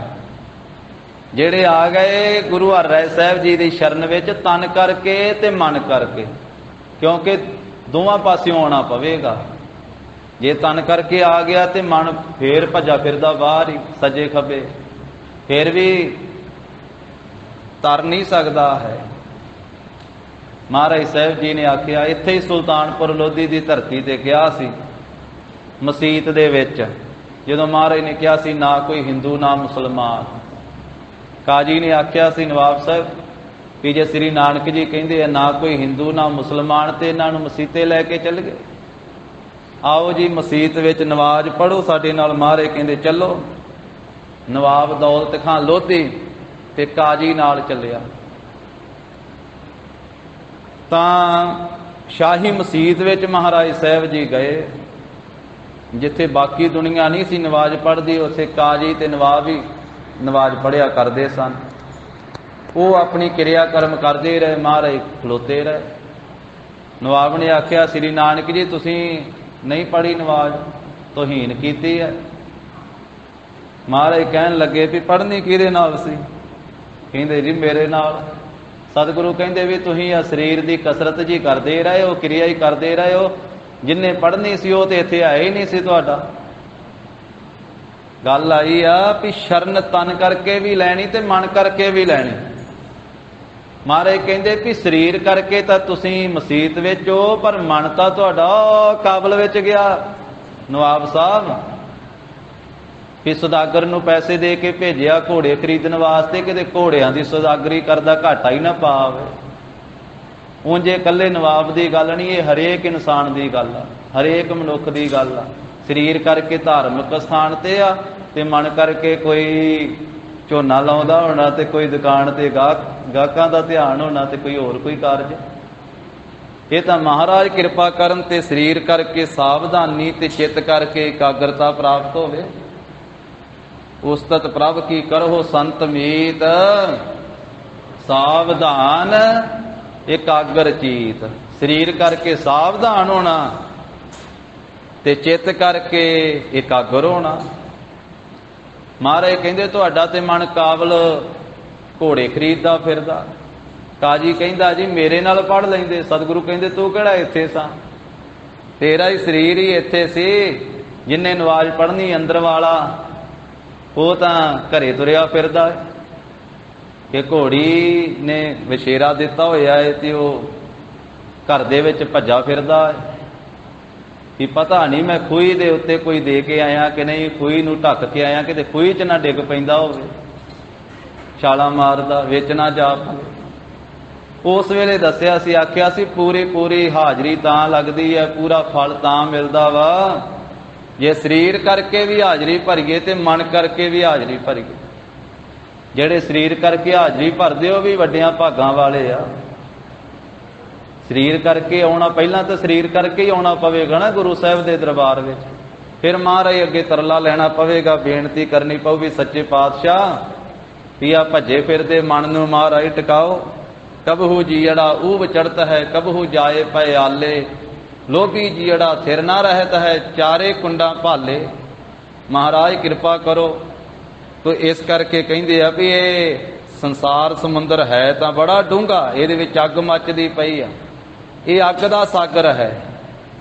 ਜਿਹੜੇ ਆ ਗਏ ਗੁਰੂ ਹਰਿਰਾਏ ਸਾਹਿਬ ਜੀ ਦੀ ਸ਼ਰਨ ਵਿੱਚ ਤਨ ਕਰਕੇ ਤੇ ਮਨ ਕਰਕੇ, ਕਿਉਂਕਿ ਦੋਵਾਂ ਪਾਸਿਓਂ ਆਉਣਾ ਪਵੇਗਾ। ਜੇ ਤਨ ਕਰਕੇ ਆ ਗਿਆ ਤੇ ਮਨ ਫੇਰ ਭੱਜਾ ਫਿਰਦਾ ਬਾਹਰ ਹੀ ਸੱਜੇ ਖੱਬੇ, ਫਿਰ ਵੀ ਤਰ ਨਹੀਂ ਸਕਦਾ ਹੈ। ਮਹਾਰਾਜ ਸਾਹਿਬ ਜੀ ਨੇ ਆਖਿਆ, ਇੱਥੇ ਹੀ ਸੁਲਤਾਨਪੁਰ ਲੋਧੀ ਦੀ ਧਰਤੀ ਤੇ ਕਿਹਾ ਸੀ ਮਸੀਤ ਦੇ ਵਿੱਚ, ਜਦੋਂ ਮਹਾਰਾਜ ਨੇ ਕਿਹਾ ਸੀ ਨਾ ਕੋਈ ਹਿੰਦੂ ਨਾ ਮੁਸਲਮਾਨ, ਕਾਜੀ ਨੇ ਆਖਿਆ ਸੀ ਨਵਾਬ ਸਾਹਿਬ ਵੀ ਜੇ ਸ੍ਰੀ ਨਾਨਕ ਜੀ ਕਹਿੰਦੇ ਆ ਨਾ ਕੋਈ ਹਿੰਦੂ ਨਾ ਮੁਸਲਮਾਨ, ਤੇ ਇਹਨਾਂ ਨੂੰ ਮਸੀਤੇ ਲੈ ਕੇ ਚੱਲ ਗਏ। ਆਓ ਜੀ ਮਸੀਤ ਵਿੱਚ ਨਮਾਜ਼ ਪੜ੍ਹੋ ਸਾਡੇ ਨਾਲ। ਮਹਾਰਾਜ ਕਹਿੰਦੇ ਚੱਲੋ। ਨਵਾਬ ਦੌਲਤ ਖਾਨ ਲੋਧੀ ਤੇ ਕਾਜੀ ਨਾਲ ਚੱਲਿਆ। ਤਾਂ ਸ਼ਾਹੀ ਮਸੀਤ ਵਿੱਚ ਮਹਾਰਾਜ ਸਾਹਿਬ ਜੀ ਗਏ, ਜਿੱਥੇ ਬਾਕੀ ਦੁਨੀਆ ਨਹੀਂ ਸੀ ਨਮਾਜ਼ ਪੜ੍ਹਦੀ, ਉੱਥੇ ਕਾਜੀ ਤੇ ਨਵਾਬ ਹੀ ਨਮਾਜ਼ ਪੜ੍ਹਿਆ ਕਰਦੇ ਸਨ। ਉਹ ਆਪਣੀ ਕਿਰਿਆ ਕਰਮ ਕਰਦੇ ਰਹੇ, ਮਹਾਰਾਜ ਖਲੋਤੇ ਰਹੇ। ਨਵਾਬ ਨੇ ਆਖਿਆ ਸ੍ਰੀ ਨਾਨਕ ਜੀ ਤੁਸੀਂ ਨਹੀਂ ਪੜ੍ਹੀ ਨਮਾਜ਼, ਤੋਹੀਨ ਕੀਤੀ ਹੈ। ਮਹਾਰਾਜ ਕਹਿਣ ਲੱਗੇ ਵੀ ਪੜ੍ਹਨੀ ਕਿਹਦੇ ਨਾਲ ਸੀ? ਕਹਿੰਦੇ ਜੀ ਮੇਰੇ ਨਾਲ। ਸਤਿਗੁਰੂ ਕਹਿੰਦੇ ਵੀ ਤੁਸੀਂ ਆ ਸਰੀਰ ਦੀ ਕਸਰਤ ਜੀ ਕਰਦੇ ਰਹੇ ਹੋ, ਕਿਰਿਆ ਹੀ ਕਰਦੇ ਰਹੇ ਹੋ, ਜਿੰਨੇ ਪੜ੍ਹਨੀ ਸੀ ਉਹ ਤੇ ਇੱਥੇ ਆਇਆ ਹੀ ਨਹੀਂ ਸੀ ਤੁਹਾਡਾ। ਗੱਲ ਆਈ ਆ ਵੀ ਸ਼ਰਨ ਤਨ ਕਰਕੇ ਵੀ ਲੈਣੀ ਤੇ ਮਨ ਕਰਕੇ ਵੀ ਲੈਣੀ। ਮਹਾਰਾਜ ਕਹਿੰਦੇ ਵੀ ਸਰੀਰ ਕਰਕੇ ਤਾਂ ਤੁਸੀਂ ਮਸੀਤ ਵਿੱਚ ਹੋ, ਪਰ ਮਨ ਤਾਂ ਤੁਹਾਡਾ ਕਾਬਲ ਵਿੱਚ ਗਿਆ। ਨਵਾਬ ਸਾਹਿਬ ਵੀ ਸੌਦਾਗਰ ਨੂੰ ਪੈਸੇ ਦੇ ਕੇ ਭੇਜਿਆ ਘੋੜੇ ਖਰੀਦਣ ਵਾਸਤੇ, ਕਿਤੇ ਘੋੜਿਆਂ ਦੀ ਸੌਦਾਗਰੀ ਕਰਦਾ ਘਾਟਾ ਹੀ ਨਾ ਪਾਵੇ। ਉਂਝ ਇਕੱਲੇ ਨਵਾਬ ਦੀ ਗੱਲ ਨਹੀਂ, ਇਹ ਹਰੇਕ ਇਨਸਾਨ ਦੀ ਗੱਲ ਆ, ਹਰੇਕ ਮਨੁੱਖ ਦੀ ਗੱਲ ਆ। ਸਰੀਰ ਕਰਕੇ ਧਾਰਮਿਕ ਸਥਾਨ ਤੇ ਆ, ਤੇ ਮਨ ਕਰਕੇ ਕੋਈ ਝੋਨਾ ਲਾਉਂਦਾ ਹੋਣਾ, ਤੇ ਕੋਈ ਦੁਕਾਨ ਤੇ ਗਾਹਕਾਂ ਦਾ ਧਿਆਨ ਹੋਣਾ, ਤੇ ਕੋਈ ਹੋਰ ਕੋਈ ਕਾਰਜ। ਇਹ ਤਾਂ ਮਹਾਰਾਜ ਕਿਰਪਾ ਕਰਨ ਤੇ ਸਰੀਰ ਕਰਕੇ ਸਾਵਧਾਨੀ ਤੇ ਚਿੱਤ ਕਰਕੇ ਇਕਾਗਰਤਾ ਪ੍ਰਾਪਤ ਹੋਵੇ। ਉਸਤਤ ਪ੍ਰਭ ਕੀ ਕਰੋ ਸੰਤ ਮੀਤ, ਸਾਵਧਾਨ ਇਕਾਗਰ ਚੀਤ। ਸਰੀਰ ਕਰਕੇ ਸਾਵਧਾਨ ਹੋਣਾ ਤੇ ਚਿੱਤ ਕਰਕੇ ਇਕਾਗਰ ਹੋਣਾ। ਮਹਾਰਾਜ ਕਹਿੰਦੇ ਤੁਹਾਡਾ ਤੇ ਮਨ ਕਾਬਲ ਘੋੜੇ ਖਰੀਦਦਾ ਫਿਰਦਾ। ਕਾਜੀ ਕਹਿੰਦਾ ਜੀ ਮੇਰੇ ਨਾਲ ਪੜ੍ਹ ਲੈਂਦੇ। ਸਤਿਗੁਰੂ ਕਹਿੰਦੇ ਤੂੰ ਕਿਹੜਾ ਇੱਥੇ ਸਾਂ, ਤੇਰਾ ਹੀ ਸਰੀਰ ਹੀ ਇੱਥੇ ਸੀ। ਜਿੰਨੇ ਨਵਾਜ਼ ਪੜ੍ਹਨੀ ਅੰਦਰ ਵਾਲਾ ਉਹ ਤਾਂ ਘਰੇ ਤੁਰਿਆ ਫਿਰਦਾ ਹੈ, ਕਿ ਘੋੜੀ ਨੇ ਵਿਸ਼ੇਰਾ ਦਿੱਤਾ ਹੋਇਆ ਹੈ ਤੇ ਉਹ ਘਰ ਦੇ ਵਿੱਚ ਭੱਜਾ ਫਿਰਦਾ ਹੈ ਕਿ ਪਤਾ ਨਹੀਂ ਮੈਂ ਖੂਹੀ ਦੇ ਉੱਤੇ ਕੋਈ ਦੇ ਕੇ ਆਇਆ ਕਿ ਨਹੀਂ, ਖੂਹੀ ਨੂੰ ਢੱਕ ਕੇ ਆਇਆ, ਕਿਤੇ ਖੂਹੀ 'ਚ ਨਾ ਡਿੱਗ ਪੈਂਦਾ ਹੋਵੇ, ਛਾਲਾਂ ਮਾਰਦਾ ਵਿੱਚ ਨਾ ਜਾ ਪਵੇ। ਉਸ ਵੇਲੇ ਦੱਸਿਆ ਸੀ, ਆਖਿਆ ਸੀ ਪੂਰੀ ਹਾਜ਼ਰੀ ਤਾਂ ਲੱਗਦੀ ਹੈ, ਪੂਰਾ ਫਲ ਤਾਂ ਮਿਲਦਾ ਵਾ ਜੇ ਸਰੀਰ ਕਰਕੇ ਵੀ ਹਾਜ਼ਰੀ ਭਰੀਏ ਤੇ ਮਨ ਕਰਕੇ ਵੀ ਹਾਜ਼ਰੀ ਭਰੀਏ। ਜਿਹੜੇ ਸਰੀਰ ਕਰਕੇ ਹਾਜ਼ਰੀ ਭਰਦੇ ਹੋ ਵੀ ਵੱਡਿਆਂ ਭਾਗਾਂ ਵਾਲੇ ਆ। ਸਰੀਰ ਕਰਕੇ ਆਉਣਾ, ਪਹਿਲਾਂ ਤਾਂ ਸਰੀਰ ਕਰਕੇ ਹੀ ਆਉਣਾ ਪਵੇਗਾ ਨਾ ਗੁਰੂ ਸਾਹਿਬ ਦੇ ਦਰਬਾਰ ਵਿੱਚ, ਫਿਰ ਮਹਾਰਾਜ ਅੱਗੇ ਤਰਲਾ ਲੈਣਾ ਪਵੇਗਾ, ਬੇਨਤੀ ਕਰਨੀ ਪਊਗੀ ਸੱਚੇ ਪਾਤਸ਼ਾਹ ਵੀ ਆ ਭੱਜੇ ਫਿਰਦੇ ਮਨ ਨੂੰ ਮਹਾਰਾਜ ਟਿਕਾਓ। ਕਬਹੂ ਜੀੜਾ ਊਬ ਚੜਤ ਹੈ, ਕਬਹੂ ਜਾਏ ਪਏ ਆਲੇ, ਲੋਭੀ ਜੀੜਾ ਥਿਰ ਨਾ ਰਹਿਤ ਹੈ, ਚਾਰੇ ਕੁੰਡਾਂ ਭਾਲੇ। ਮਹਾਰਾਜ ਕਿਰਪਾ ਕਰੋ तो इस करके कहिंदे आ भी ये संसार समुंदर है तो बड़ा डूंगा, ये विच अग मचदी पई आ, ये अग दा सागर है।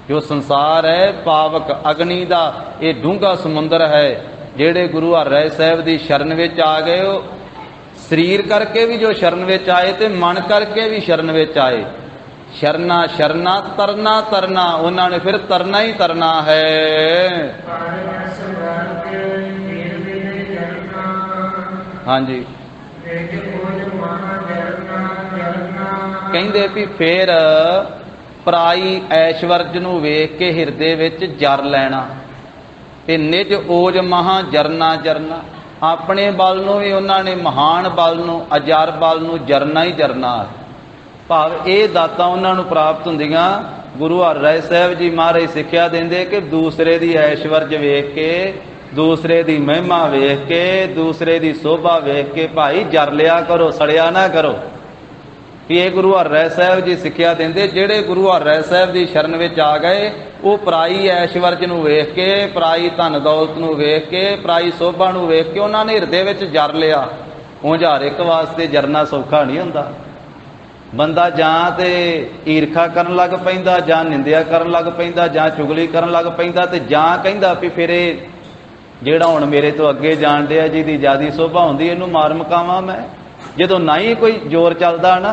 जो संसार है पावक अग्नि दा ये डूंगा समुंदर है। जेड़े गुरु हरिराय साहब दी शरण विच आ गए, शरीर करके भी जो शरण विच आए ते मन करके भी शरण विच आए। शरणा शरणा तरना तरना, उन्होंने फिर तरना ही तरना है। हाँ जी, कहते भी फिर पराई ऐश्वर्य नूं वेख के हिरदे विच जर लैना ते निज ओज महा जरना जरना। अपने बल नूं भी उन्होंने महान बल नूं अजर बल नूं जरना ही जरना। भाव ये दातां उन्हां नूं प्राप्त हुंदियां। गुरु हरिराय साहब जी महाराज सिक्ख्या देंदे कि दूसरे दी ऐश्वर्य वेख के, दूसरे दी महिमा वेख के, दूसरे दी शोभा वेख के भाई जर लिया करो, सड़िया ना करो। ये गुरु हरिराय साहब जी सिक्ख्या देंदे। जेड़े गुरु हरिराय साहब दी शरण विच आ गए, वो पराई ऐश्वर्य नूं वेख के, पराई धन दौलत नूं वेख के, पराई शोभा नूं वेख के उन्होंने हिरदे विच जर लिया। ऊंझ हर एक वास्ते जरना सौखा नहीं हुंदा। बंदा जां ते ईरखा करन लग पैंदा, जां निंदिया करन लग पैंदा, जां चुगली करन लग पैंदा, ते जां कहिंदा भी फिर जेड़ा हुण मेरे तो अगे जाण दिया जिहदी ज्यादा शोभा हुंदी इहनूं मार मकावां मैं। जदों ना ही कोई जोर चलदा ना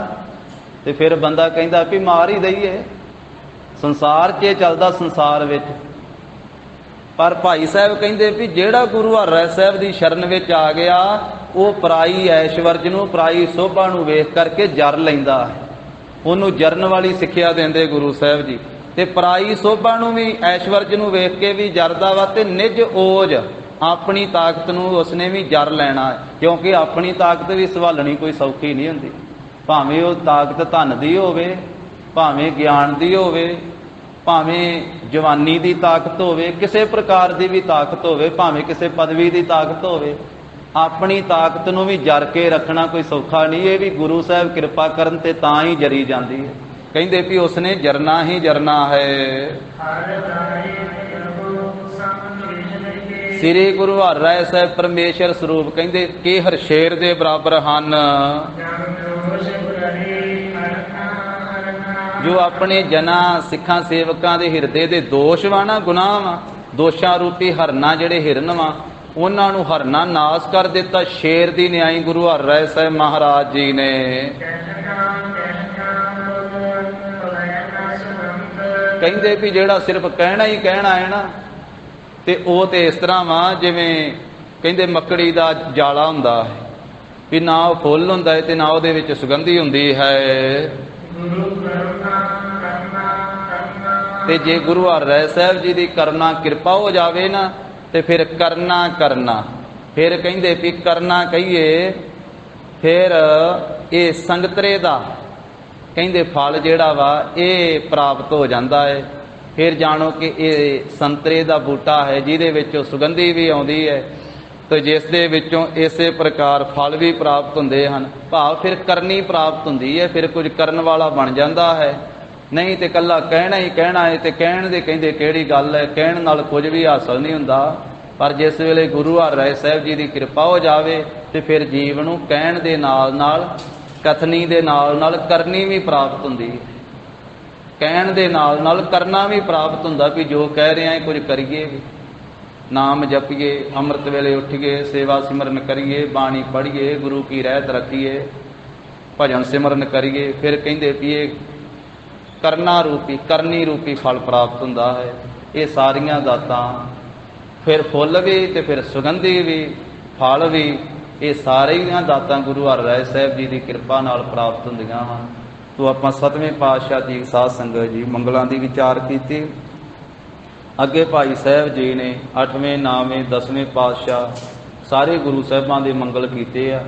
ते फिर बंदा कहिंदा भी मार ही दईए। संसार 'च चलदा संसार विच। पर भाई साहब कहिंदे भी जेड़ा गुरु हरिराय साहब दी शरण विच आ गया, वो पराई ऐश्वर्य नूं, पराई शोभा नूं वेख करके जर लैंदा है। उहनूं जरन वाली सिक्ख्या देंदे गुरु साहब जी। ते पराई शोभा नूं भी, ऐश्वर्य नूं वेख के भी जरदा वा, ते निज ओज अपनी ताकत नूं उसने भी जर लैना है। क्योंकि अपनी ताकत भी संभालनी कोई सौखी नहीं हुंदी। भावें वो ताकत धन दी होवे, भावें ज्ञान दी होवे, भावें जवानी दी ताकत होवे, किसी प्रकार की भी ताकत होवे, भावें किसी पदवी की ताकत होवे, अपनी ताकत नूं भी जर के रखना कोई सौखा नहीं। ये भी गुरु साहब कृपा करन ते तां ही जरी जाती है। कहिंदे भी उसने जरना ही जरना है। श्री गुरु हरिराय साहब परमेश्वर स्वरूप कहिंदे कि हर शेर दे बराबर हन। जो अपने जना सिखां सेवकां दे हिरदे दे दोष वा ना, गुनाह वा, दोषां रूपी हरना जेड़े हिरन वा, उन्हां नूं हरना नाश कर दिता। शेर दी न्याई गुरु हरिराय साहब महाराज जी ने। कहिंदे भी जेड़ा सिर्फ कहना ही कहना है ना, ते ओह ते इस तरह वा जिवें कहिंदे मकड़ी दा जाला हुंदा है भी ना वो फुੱਲ हुंदा है ते ना उहदे विच सुगंधी हुंदी है। ते जे गुरु हरिराय साहब जी दी करुणा कृपा हो जावे ना, ते फिर करना करना, फिर कहिंदे भी करना कहिए, फिर ये संगतरे दा कहिंदे फल जेड़ा वा ये प्राप्त हो जाता है। फिर जानो कि ये संतरे दा बूटा है जिहदे विचों सुगंधी भी आउंदी है, तो जिस दे विचों इसे प्रकार फल भी प्राप्त हुंदे हन। भाव फिर करनी प्राप्त हुंदी है, फिर कुछ करन वाला बन जाता है। नहीं तो कल्ला कहना ही कहना है, तो कहण दे कहिंदे किहड़ी गल है, कहण नाल कुछ भी हासिल नहीं हुंदा। पर जिस वेले गुरु हरिराय साहब जी की कृपा हो जाए, तो फिर जीव नूं कहण दे नाल नाल, कथनी दे नाल नाल करनी भी प्राप्त हुंदी है। कहण दे नाल नाल करना भी प्राप्त हुंदा भी जो कह रहे हैं कुछ करिए भी। नाम जपिए, अमृत वेले उठिए, सेवा सिमरन करिए, बाणी पढ़िए, गुरु की रहत रखिए, भजन सिमरन करिए। फिर कहिंदे भी ये करना रूपी, करनी रूपी फल प्राप्त हुंदा है। ये सारियां दातां, फिर फुੱਲ भी ते फिर सुगंधी भी, फल भी, ये सारियां दातां गुरु हरिराय साहब जी की कृपा नाल प्राप्त हुंदियां हन। तो आपां सतवें पातशाह जी साध संगत जी मंगलों की विचार की। अगे भाई साहब जी ने 8वें 9वें 10वें पातशाह सारे गुरु साहिबां दे मंगल कीते आ।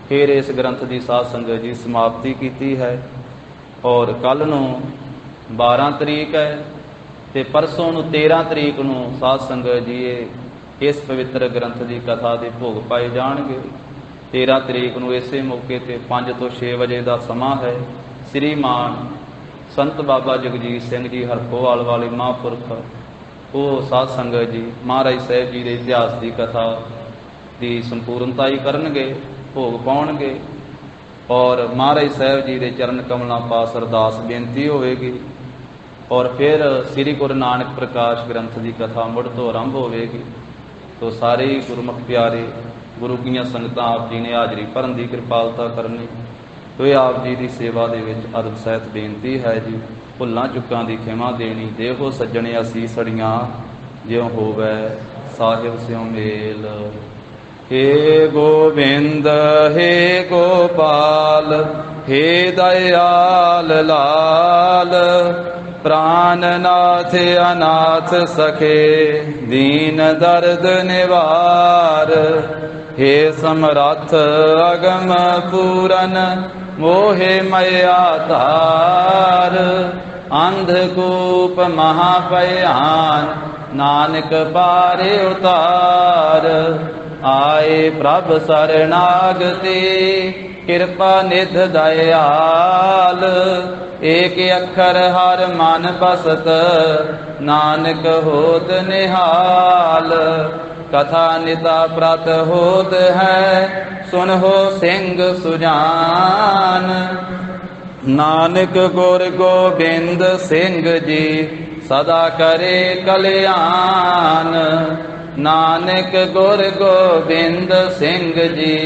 फिर इस ग्रंथ की साध संगत जी समाप्ति की है। और कल नूं 12 तरीक है, तो परसों नूं 13 तरीक नूं साध संगत जी इस पवित्र ग्रंथ की कथा के भोग पाए जाणगे। 13 तरीक नूं इसे मौके ते 5 ਤੋਂ 6 वजे का समा है। श्रीमान संत बाबा जगजीत सिंह जी हरखोवाल वाले महापुरख वो साध संगत जी महाराज साहब जी के इतिहास की कथा ਦੀ ਸੰਪੂਰਨਤਾ ਹੀ ਕਰਨਗੇ, ਭੋਗ ਪਾਉਣਗੇ। ਔਰ ਮਹਾਰਾਜ ਸਾਹਿਬ ਜੀ ਦੇ ਚਰਨ ਕਮਲਾਂ ਪਾਸ ਅਰਦਾਸ ਬੇਨਤੀ ਹੋਵੇਗੀ। ਔਰ ਫਿਰ ਸ੍ਰੀ ਗੁਰੂ ਨਾਨਕ ਪ੍ਰਕਾਸ਼ ਗ੍ਰੰਥ ਦੀ ਕਥਾ ਮੁੜ ਤੋਂ ਆਰੰਭ ਹੋਵੇਗੀ। ਤੋ ਸਾਰੇ ਹੀ ਗੁਰਮੁਖ ਪਿਆਰੇ ਗੁਰੂ ਕੀਆਂ ਸੰਗਤਾਂ ਆਪ ਜੀ ਨੇ ਹਾਜ਼ਰੀ ਭਰਨ ਦੀ ਕਿਰਪਾਲਤਾ ਕਰਨੀ। ਤੋ ਇਹ ਆਪ ਜੀ ਦੀ ਸੇਵਾ ਦੇ ਵਿੱਚ ਅਦਬ ਸਹਿਤ ਬੇਨਤੀ ਹੈ ਜੀ, ਭੁੱਲਾਂ ਚੁੱਕਾਂ ਦੀ ਖਿਮਾ ਦੇਣੀ। ਦੇਹੋ ਸੱਜਣੇ ਅਸੀਸੜੀਆਂ ਜਿਉ ਹੋਵੇ ਸਾਹਿਬ ਸਿਉ ਮੇਲ। हे गोविंद हे गोपाल हे दयाल लाल, प्राणनाथ अनाथ सखे दीन दर्द निवार। हे समरथ अगम पूरन मोहे मया धार। अंधकूप महाभयान नानक पारे उतार। आए प्रभ शरणागति कृपा निध दयाल। एक अखर हर मन बसत नानक होत निहाल। कथा निता प्रत होत है सुनहो सिंह सुजान। नानक गुर गोबिंद सिंह जी सदा करे कल्याण। नानक गुर गोबिंद सिंह जी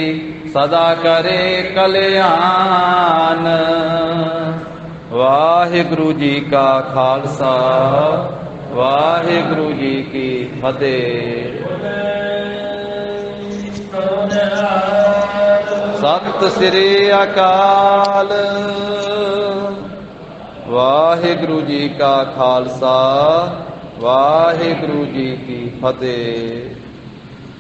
सदा करे कल्याण। वाहिगुरु जी का खालसा वाहिगुरु जी की फतेह। सत श्री अकाल। वाहिगुरु जी का खालसा वाहिगुरु जी की फतेह।